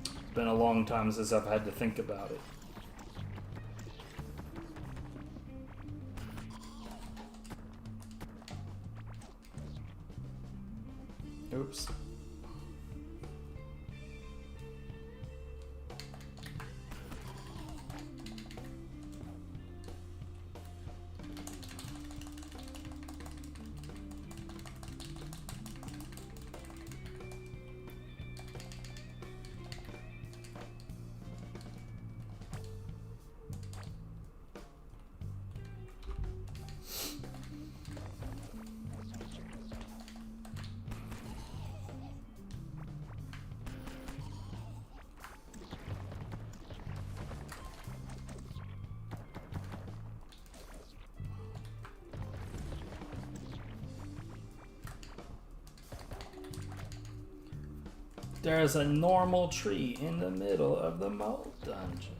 It's been a long time since I've had to think about it. Oops. There's a normal tree in the middle of the mold dungeon.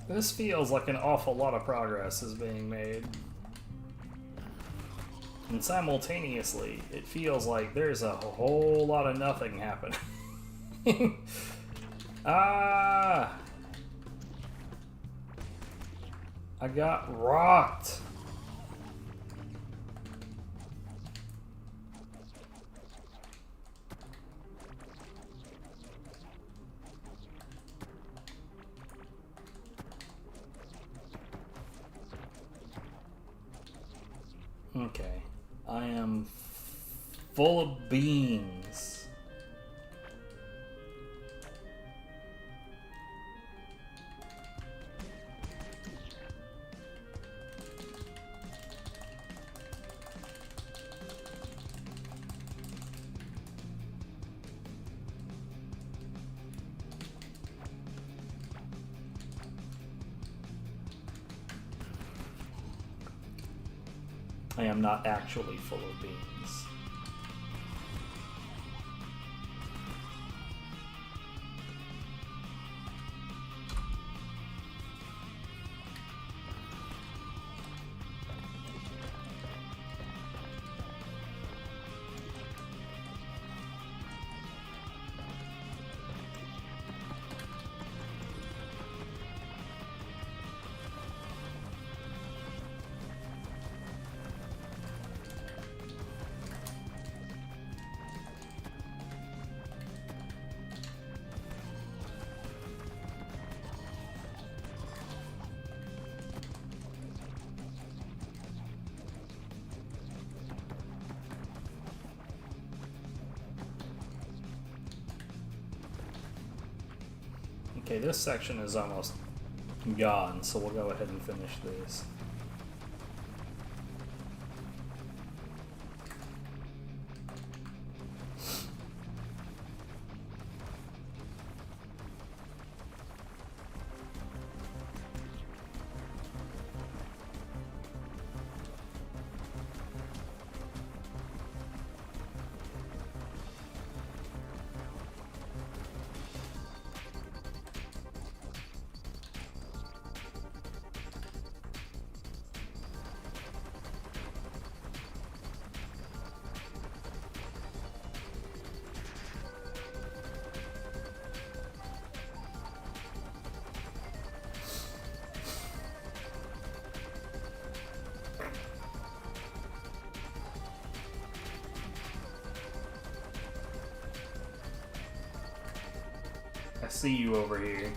This feels like an awful lot of progress is being made. And simultaneously, it feels like there's a whole lot of nothing happening. Ah! I got rocked. Okay, I am full of beans. I am not actually full of beans. Okay, this section is almost gone, so we'll go ahead and finish this. I see you over here.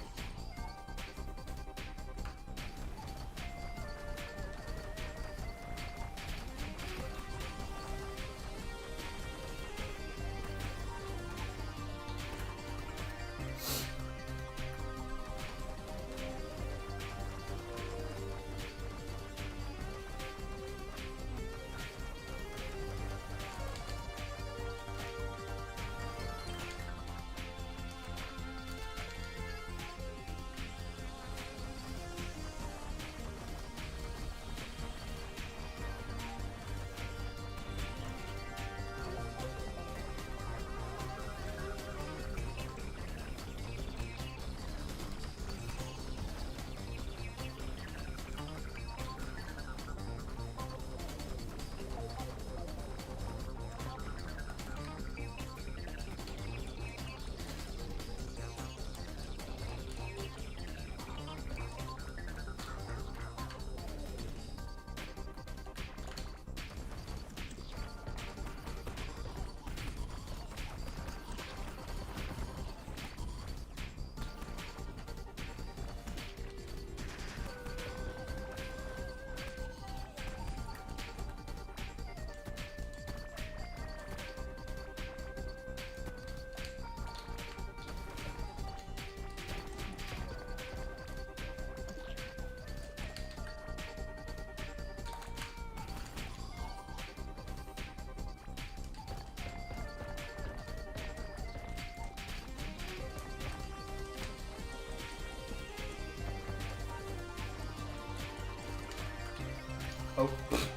Oh,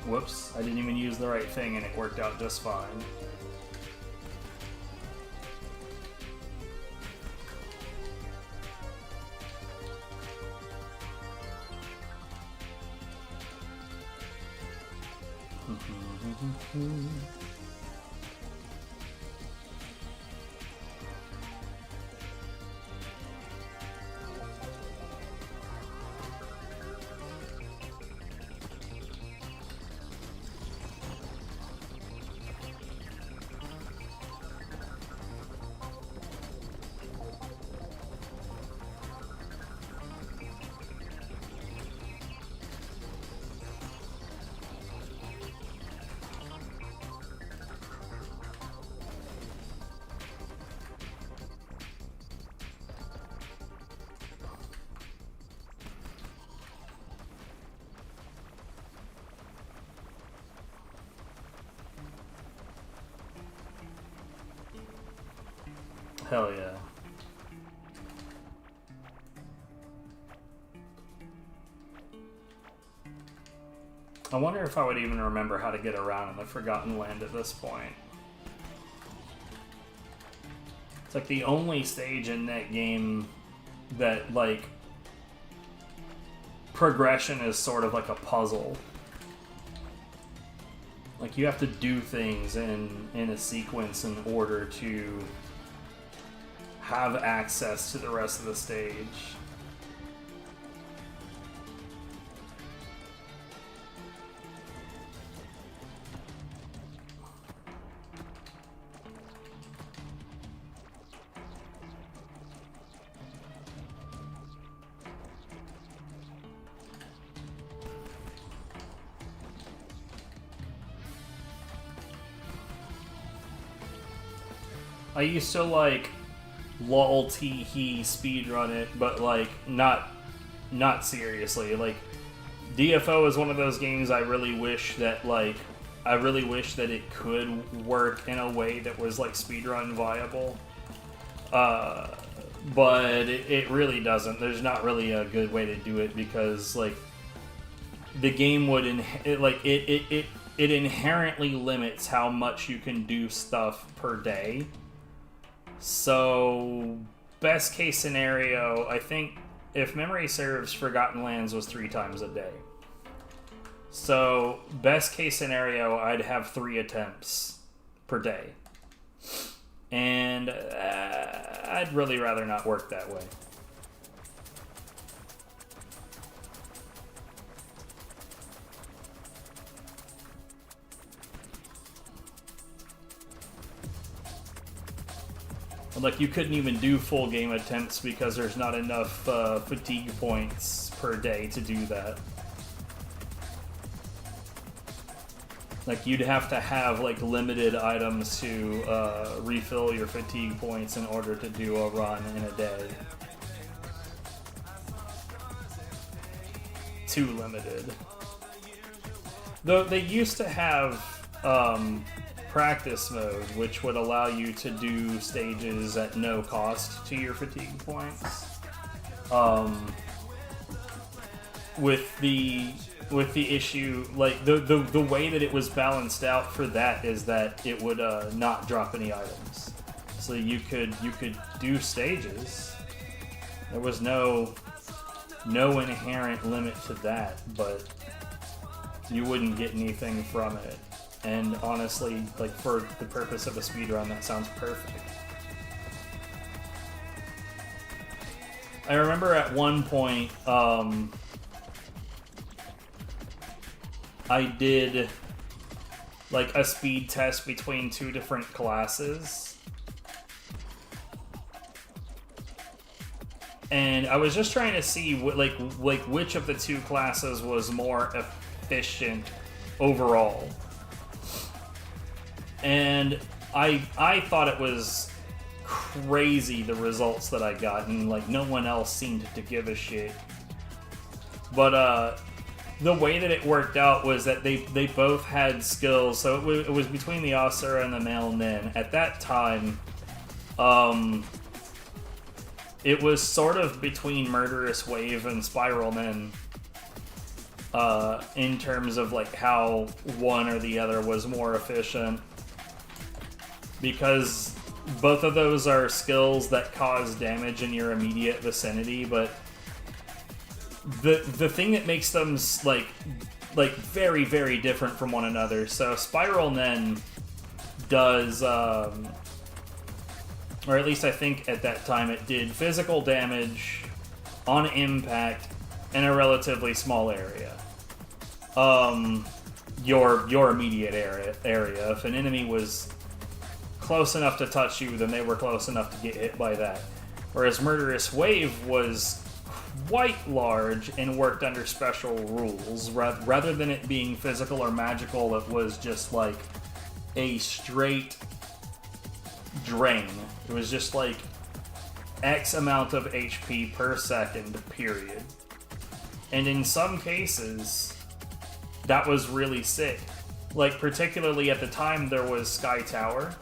whoops. I didn't even use the right thing and it worked out just fine. Hell yeah. I wonder if I would even remember how to get around in the Forgotten Land at this point. It's like the only stage in that game that, like, progression is sort of like a puzzle. Like, you have to do things in a sequence in order to have access to the rest of the stage. I used to, like, lol tee speedrun it, but, like, not seriously. Like, DFO is one of those games I really wish that, like, it could work in a way that was, like, speedrun viable. But it really doesn't. There's not really a good way to do it because, like, the game would it inherently limits how much you can do stuff per day. So, best case scenario, I think, if memory serves, Forgotten Lands was 3 times a day. So, best case scenario, I'd have 3 attempts per day. And I'd really rather not work that way. Like, you couldn't even do full game attempts because there's not enough fatigue points per day to do that. Like, you'd have to have, like, limited items to refill your fatigue points in order to do a run in a day. Too limited. Though they used to have practice mode, which would allow you to do stages at no cost to your fatigue points. With the issue, like, the way that it was balanced out for that is that it would not drop any items, so you could do stages. There was no inherent limit to that, but you wouldn't get anything from it. And honestly, like, for the purpose of a speedrun, that sounds perfect. I remember at one point, I did, like, a speed test between 2 different classes. And I was just trying to see, like which of the 2 classes was more efficient overall. And I thought it was crazy, the results that I got, and, like, no one else seemed to give a shit. But the way that it worked out was that they both had skills. So it was between the Asura and the Male Nin. At that time, it was sort of between Murderous Wave and Spiral Nin. in terms of like how one or the other was more efficient, because both of those are skills that cause damage in your immediate vicinity, but the thing that makes them like very, very different from one another. So Spiral Nen does, or at least I think at that time it did physical damage on impact in a relatively small area. Your immediate area. If an enemy was close enough to touch you, then they were close enough to get hit by that. Whereas Murderous Wave was quite large and worked under special rules. Rather than it being physical or magical, it was just like a straight drain. It was just like X amount of HP per second, period. And in some cases, that was really sick. Like, particularly at the time, there was Sky Tower.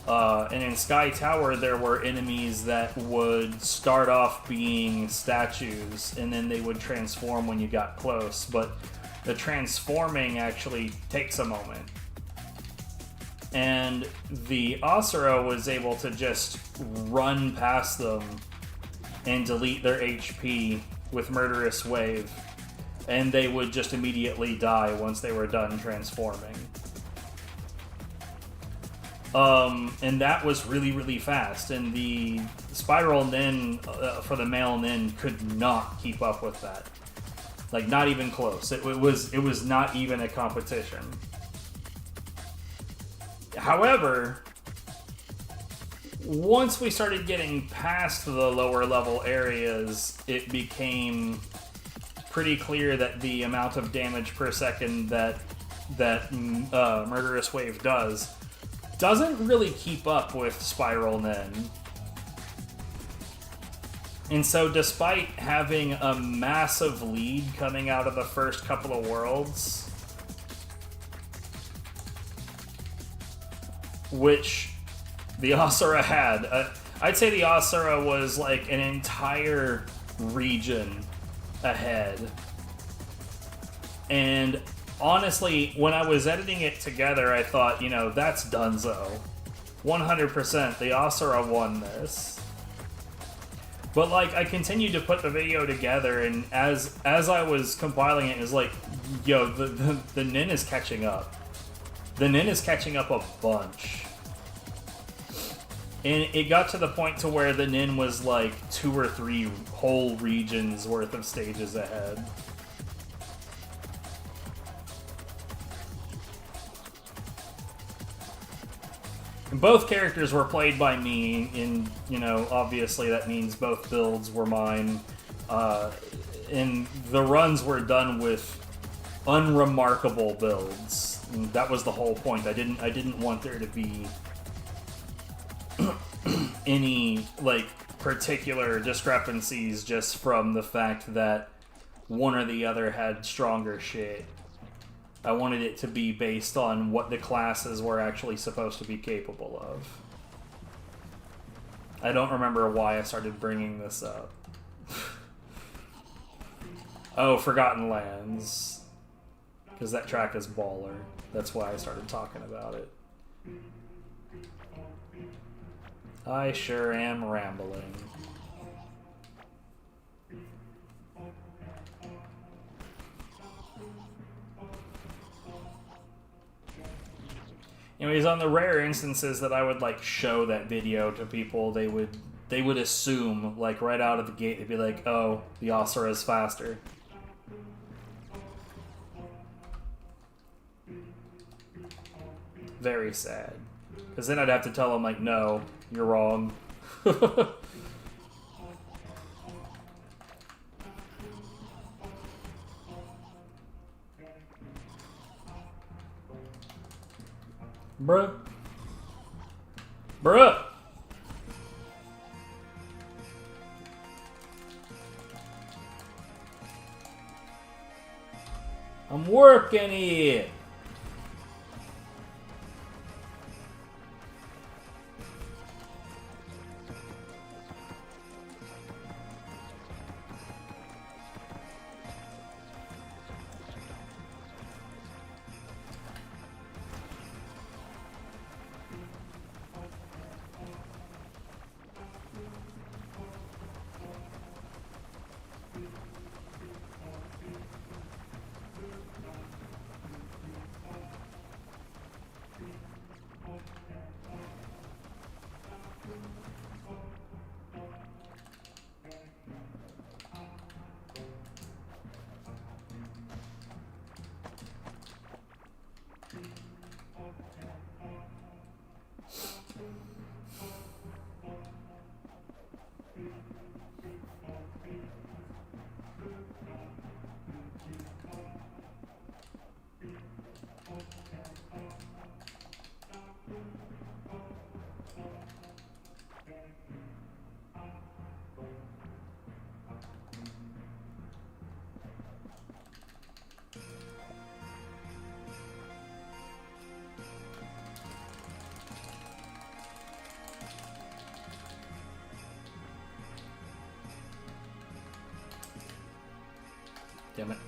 And in Sky Tower, there were enemies that would start off being statues, and then they would transform when you got close. But the transforming actually takes a moment. And the Asura was able to just run past them and delete their HP with Murderous Wave, and they would just immediately die once they were done transforming. And that was really, really fast, and the Spiral Nen for the male Nen could not keep up with that. Like, not even close. It was not even a competition. However, once we started getting past the lower level areas, it became pretty clear that the amount of damage per second that Murderous Wave doesn't really keep up with Spiral Nen. And so despite having a massive lead coming out of the first couple of worlds, which the Asura had, I'd say the Asura was like an entire region ahead. And honestly, when I was editing it together, I thought, that's donezo. 100%, the Asura won this. But, like, I continued to put the video together, and as I was compiling it, it was like, yo, the Nin is catching up. The Nin is catching up a bunch. And it got to the point to where the Nin was, like, 2 or 3 whole regions worth of stages ahead. Both characters were played by me, and, obviously that means both builds were mine. And the runs were done with unremarkable builds. And that was the whole point. I didn't want there to be any, like, particular discrepancies just from the fact that one or the other had stronger shit. I wanted it to be based on what the classes were actually supposed to be capable of. I don't remember why I started bringing this up. Oh, Forgotten Lands. Because that track is baller. That's why I started talking about it. I sure am rambling. Anyways, on the rare instances that I would, like, show that video to people, they would assume, like, right out of the gate, they'd be like, oh, the Asura is faster. Very sad. Because then I'd have to tell them, like, no, you're wrong. Bruh. Bruh! I'm working here! Damn it.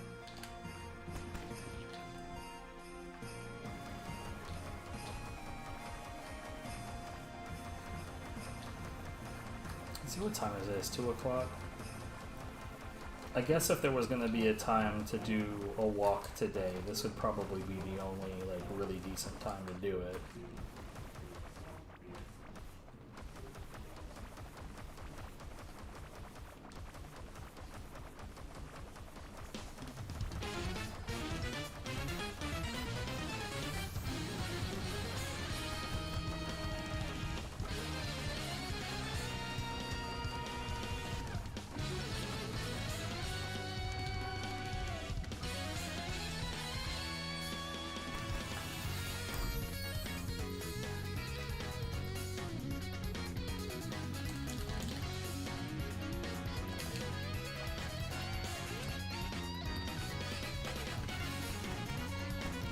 Let's see, what time is this? 2 o'clock? I guess if there was going to be a time to do a walk today, this would probably be the only, like, really decent time to do it.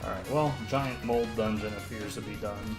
Alright, well, giant mold dungeon appears to be done.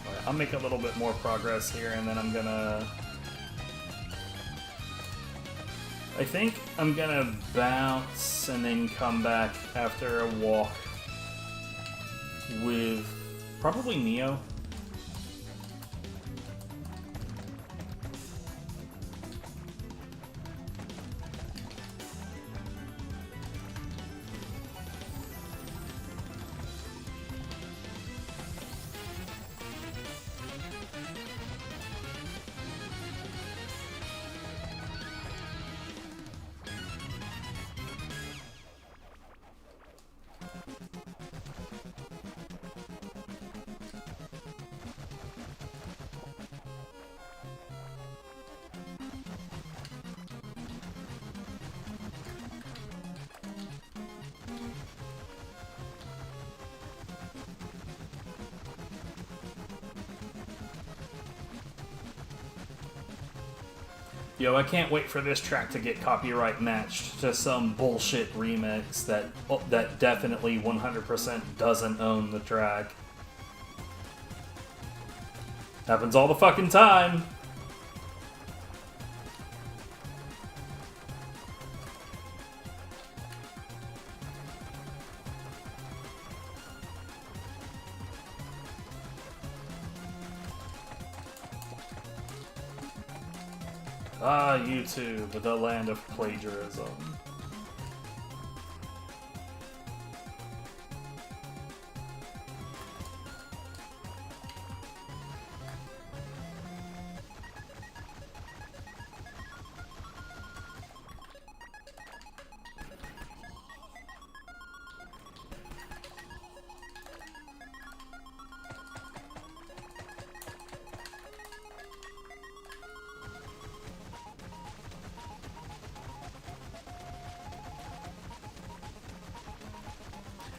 Alright, I'll make a little bit more progress here, and then I'm gonna... I think I'm gonna bounce and then come back after a walk with probably Neo. Yo, I can't wait for this track to get copyright matched to some bullshit remix that definitely 100% doesn't own the track. Happens all the fucking time. Ah, YouTube, the land of plagiarism.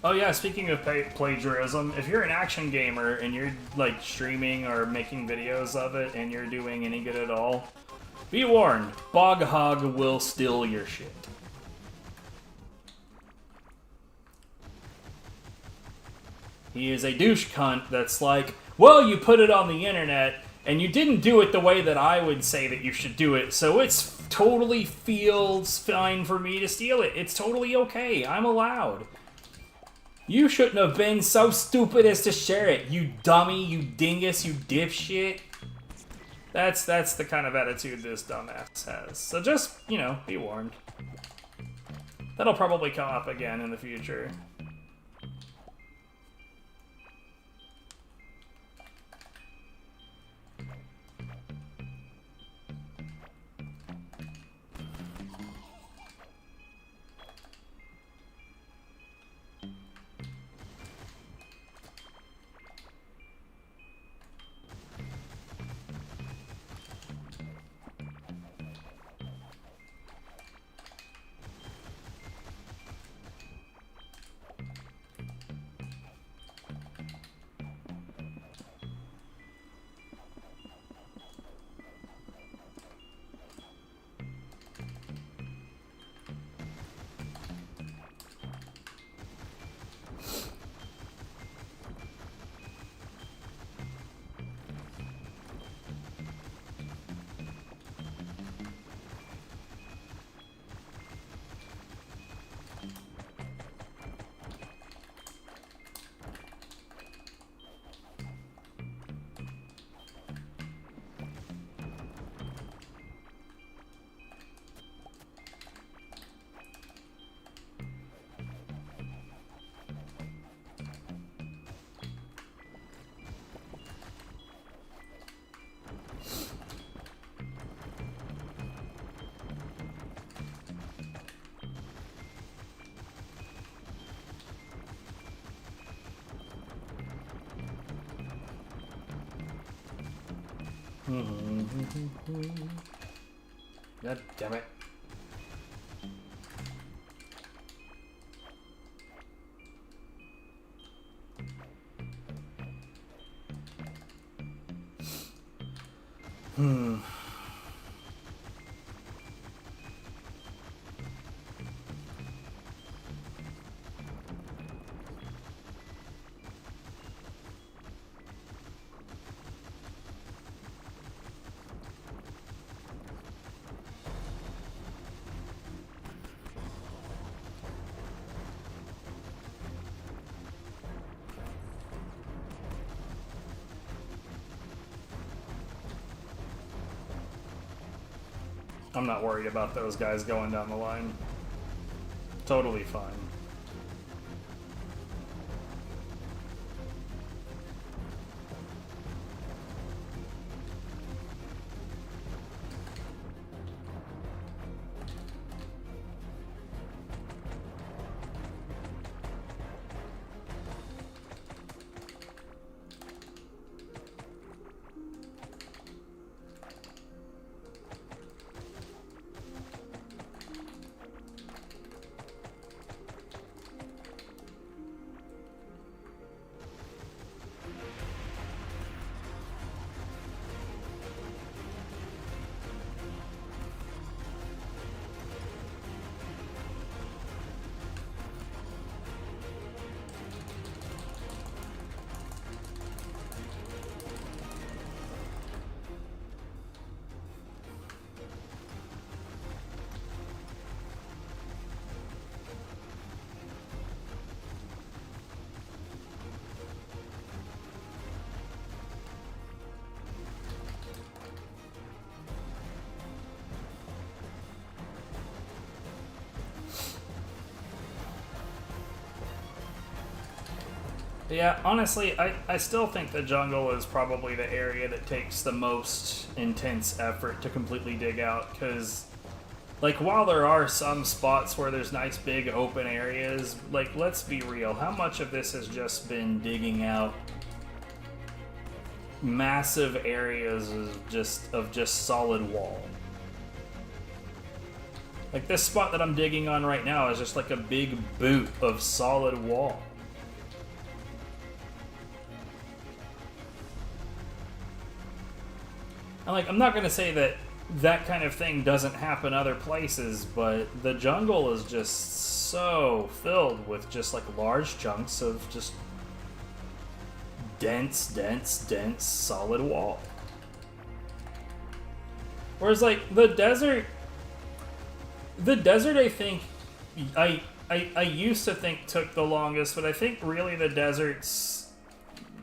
Oh yeah, speaking of plagiarism, if you're an action gamer and you're like streaming or making videos of it and you're doing any good at all, be warned, Bog Hog will steal your shit. He is a douche cunt that's like, well, you put it on the internet and you didn't do it the way that I would say that you should do it, so it's totally feels fine for me to steal it. It's totally okay. I'm allowed. You shouldn't have been so stupid as to share it, you dummy, you dingus, you dipshit. That's the kind of attitude this dumbass has. So just, you know, be warned. That'll probably come up again in the future. God damn it. I'm not worried about those guys going down the line. Totally fine. Yeah, honestly, I still think the jungle is probably the area that takes the most intense effort to completely dig out, because, like, while there are some spots where there's nice big open areas, like, let's be real, how much of this has just been digging out massive areas of just solid wall? Like, this spot that I'm digging on right now is just like a big boot of solid wall. And, like, I'm not going to say that that kind of thing doesn't happen other places, but the jungle is just so filled with just, like, large chunks of just dense solid wall. Whereas, like, the desert, I think, I used to think took the longest, but I think really the desert's,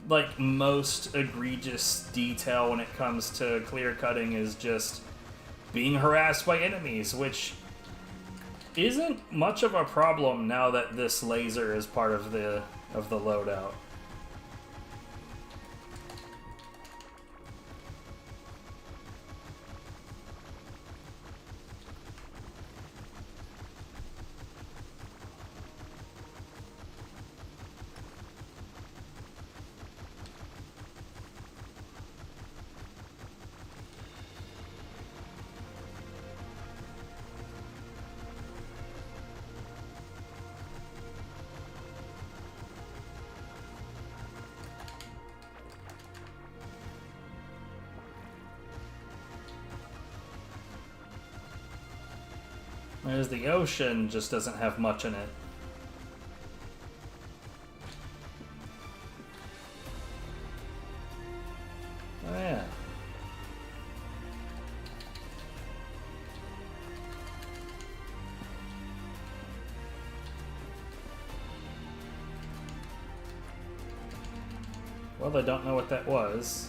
like, most egregious detail when it comes to clear cutting is just being harassed by enemies, which isn't much of a problem now that this laser is part of the loadout. Whereas the ocean just doesn't have much in it. Oh yeah. Well, I don't know what that was.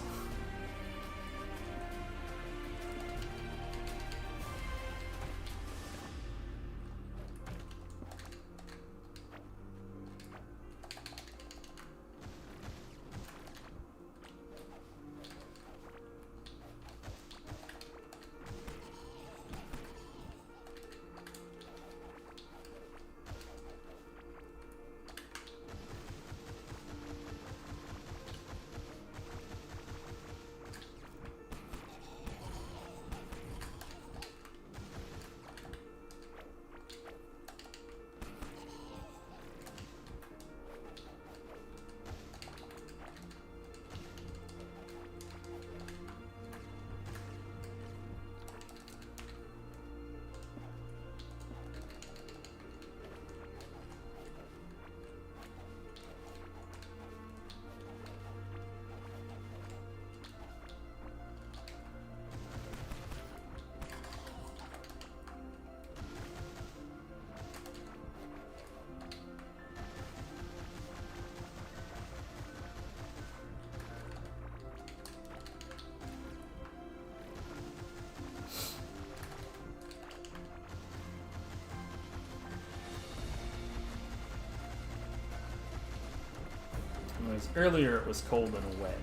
Because earlier it was cold and wet,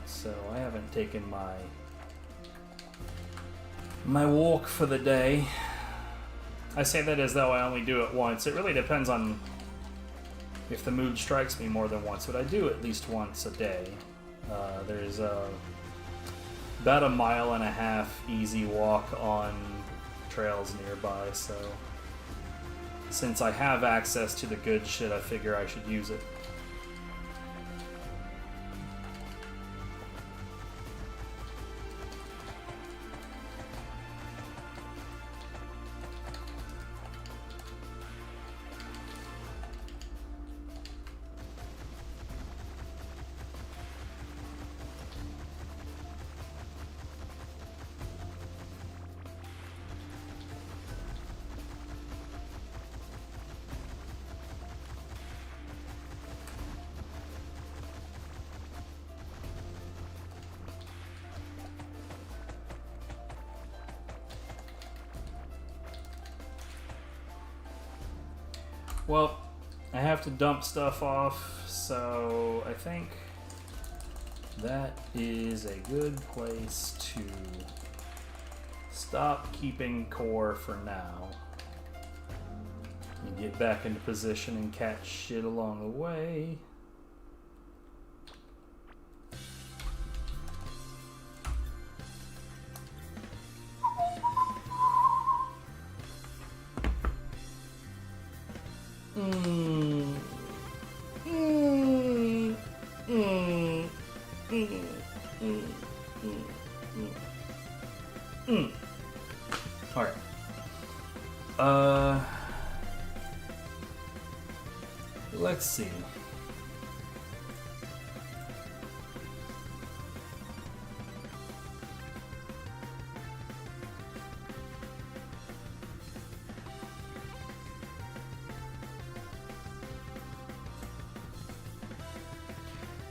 so I haven't taken my walk for the day. I say that as though I only do it once. It really depends on if the mood strikes me more than once, but I do at least once a day. There's about a 1.5 mile easy walk on trails nearby, so since I have access to the good shit, I figure I should use it. Well, I have to dump stuff off, so I think that is a good place to stop keeping core for now. And get back into position and catch shit along the way. Alright. Let's see.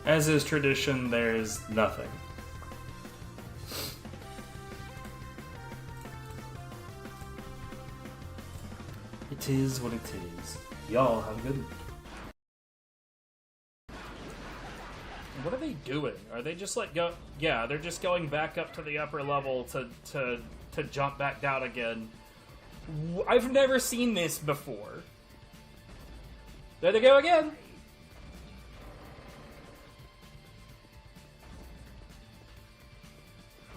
As is tradition, there's nothing. It is what it is. Y'all have a good one. What are they doing? Are they just like go? Yeah, they're just going back up to the upper level to jump back down again. I've never seen this before. There they go again.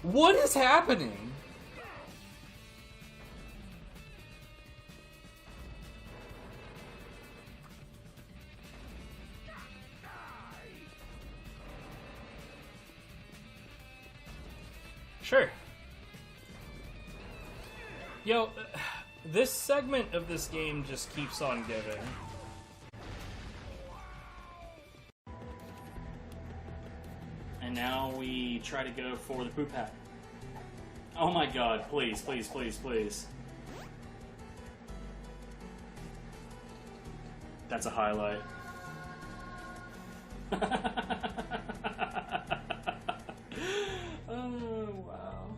What is happening? Sure. Yo, this segment of this game just keeps on giving. And now we try to go for the poop hat. Oh my god, please, please, please, please. That's a highlight. Oh, wow.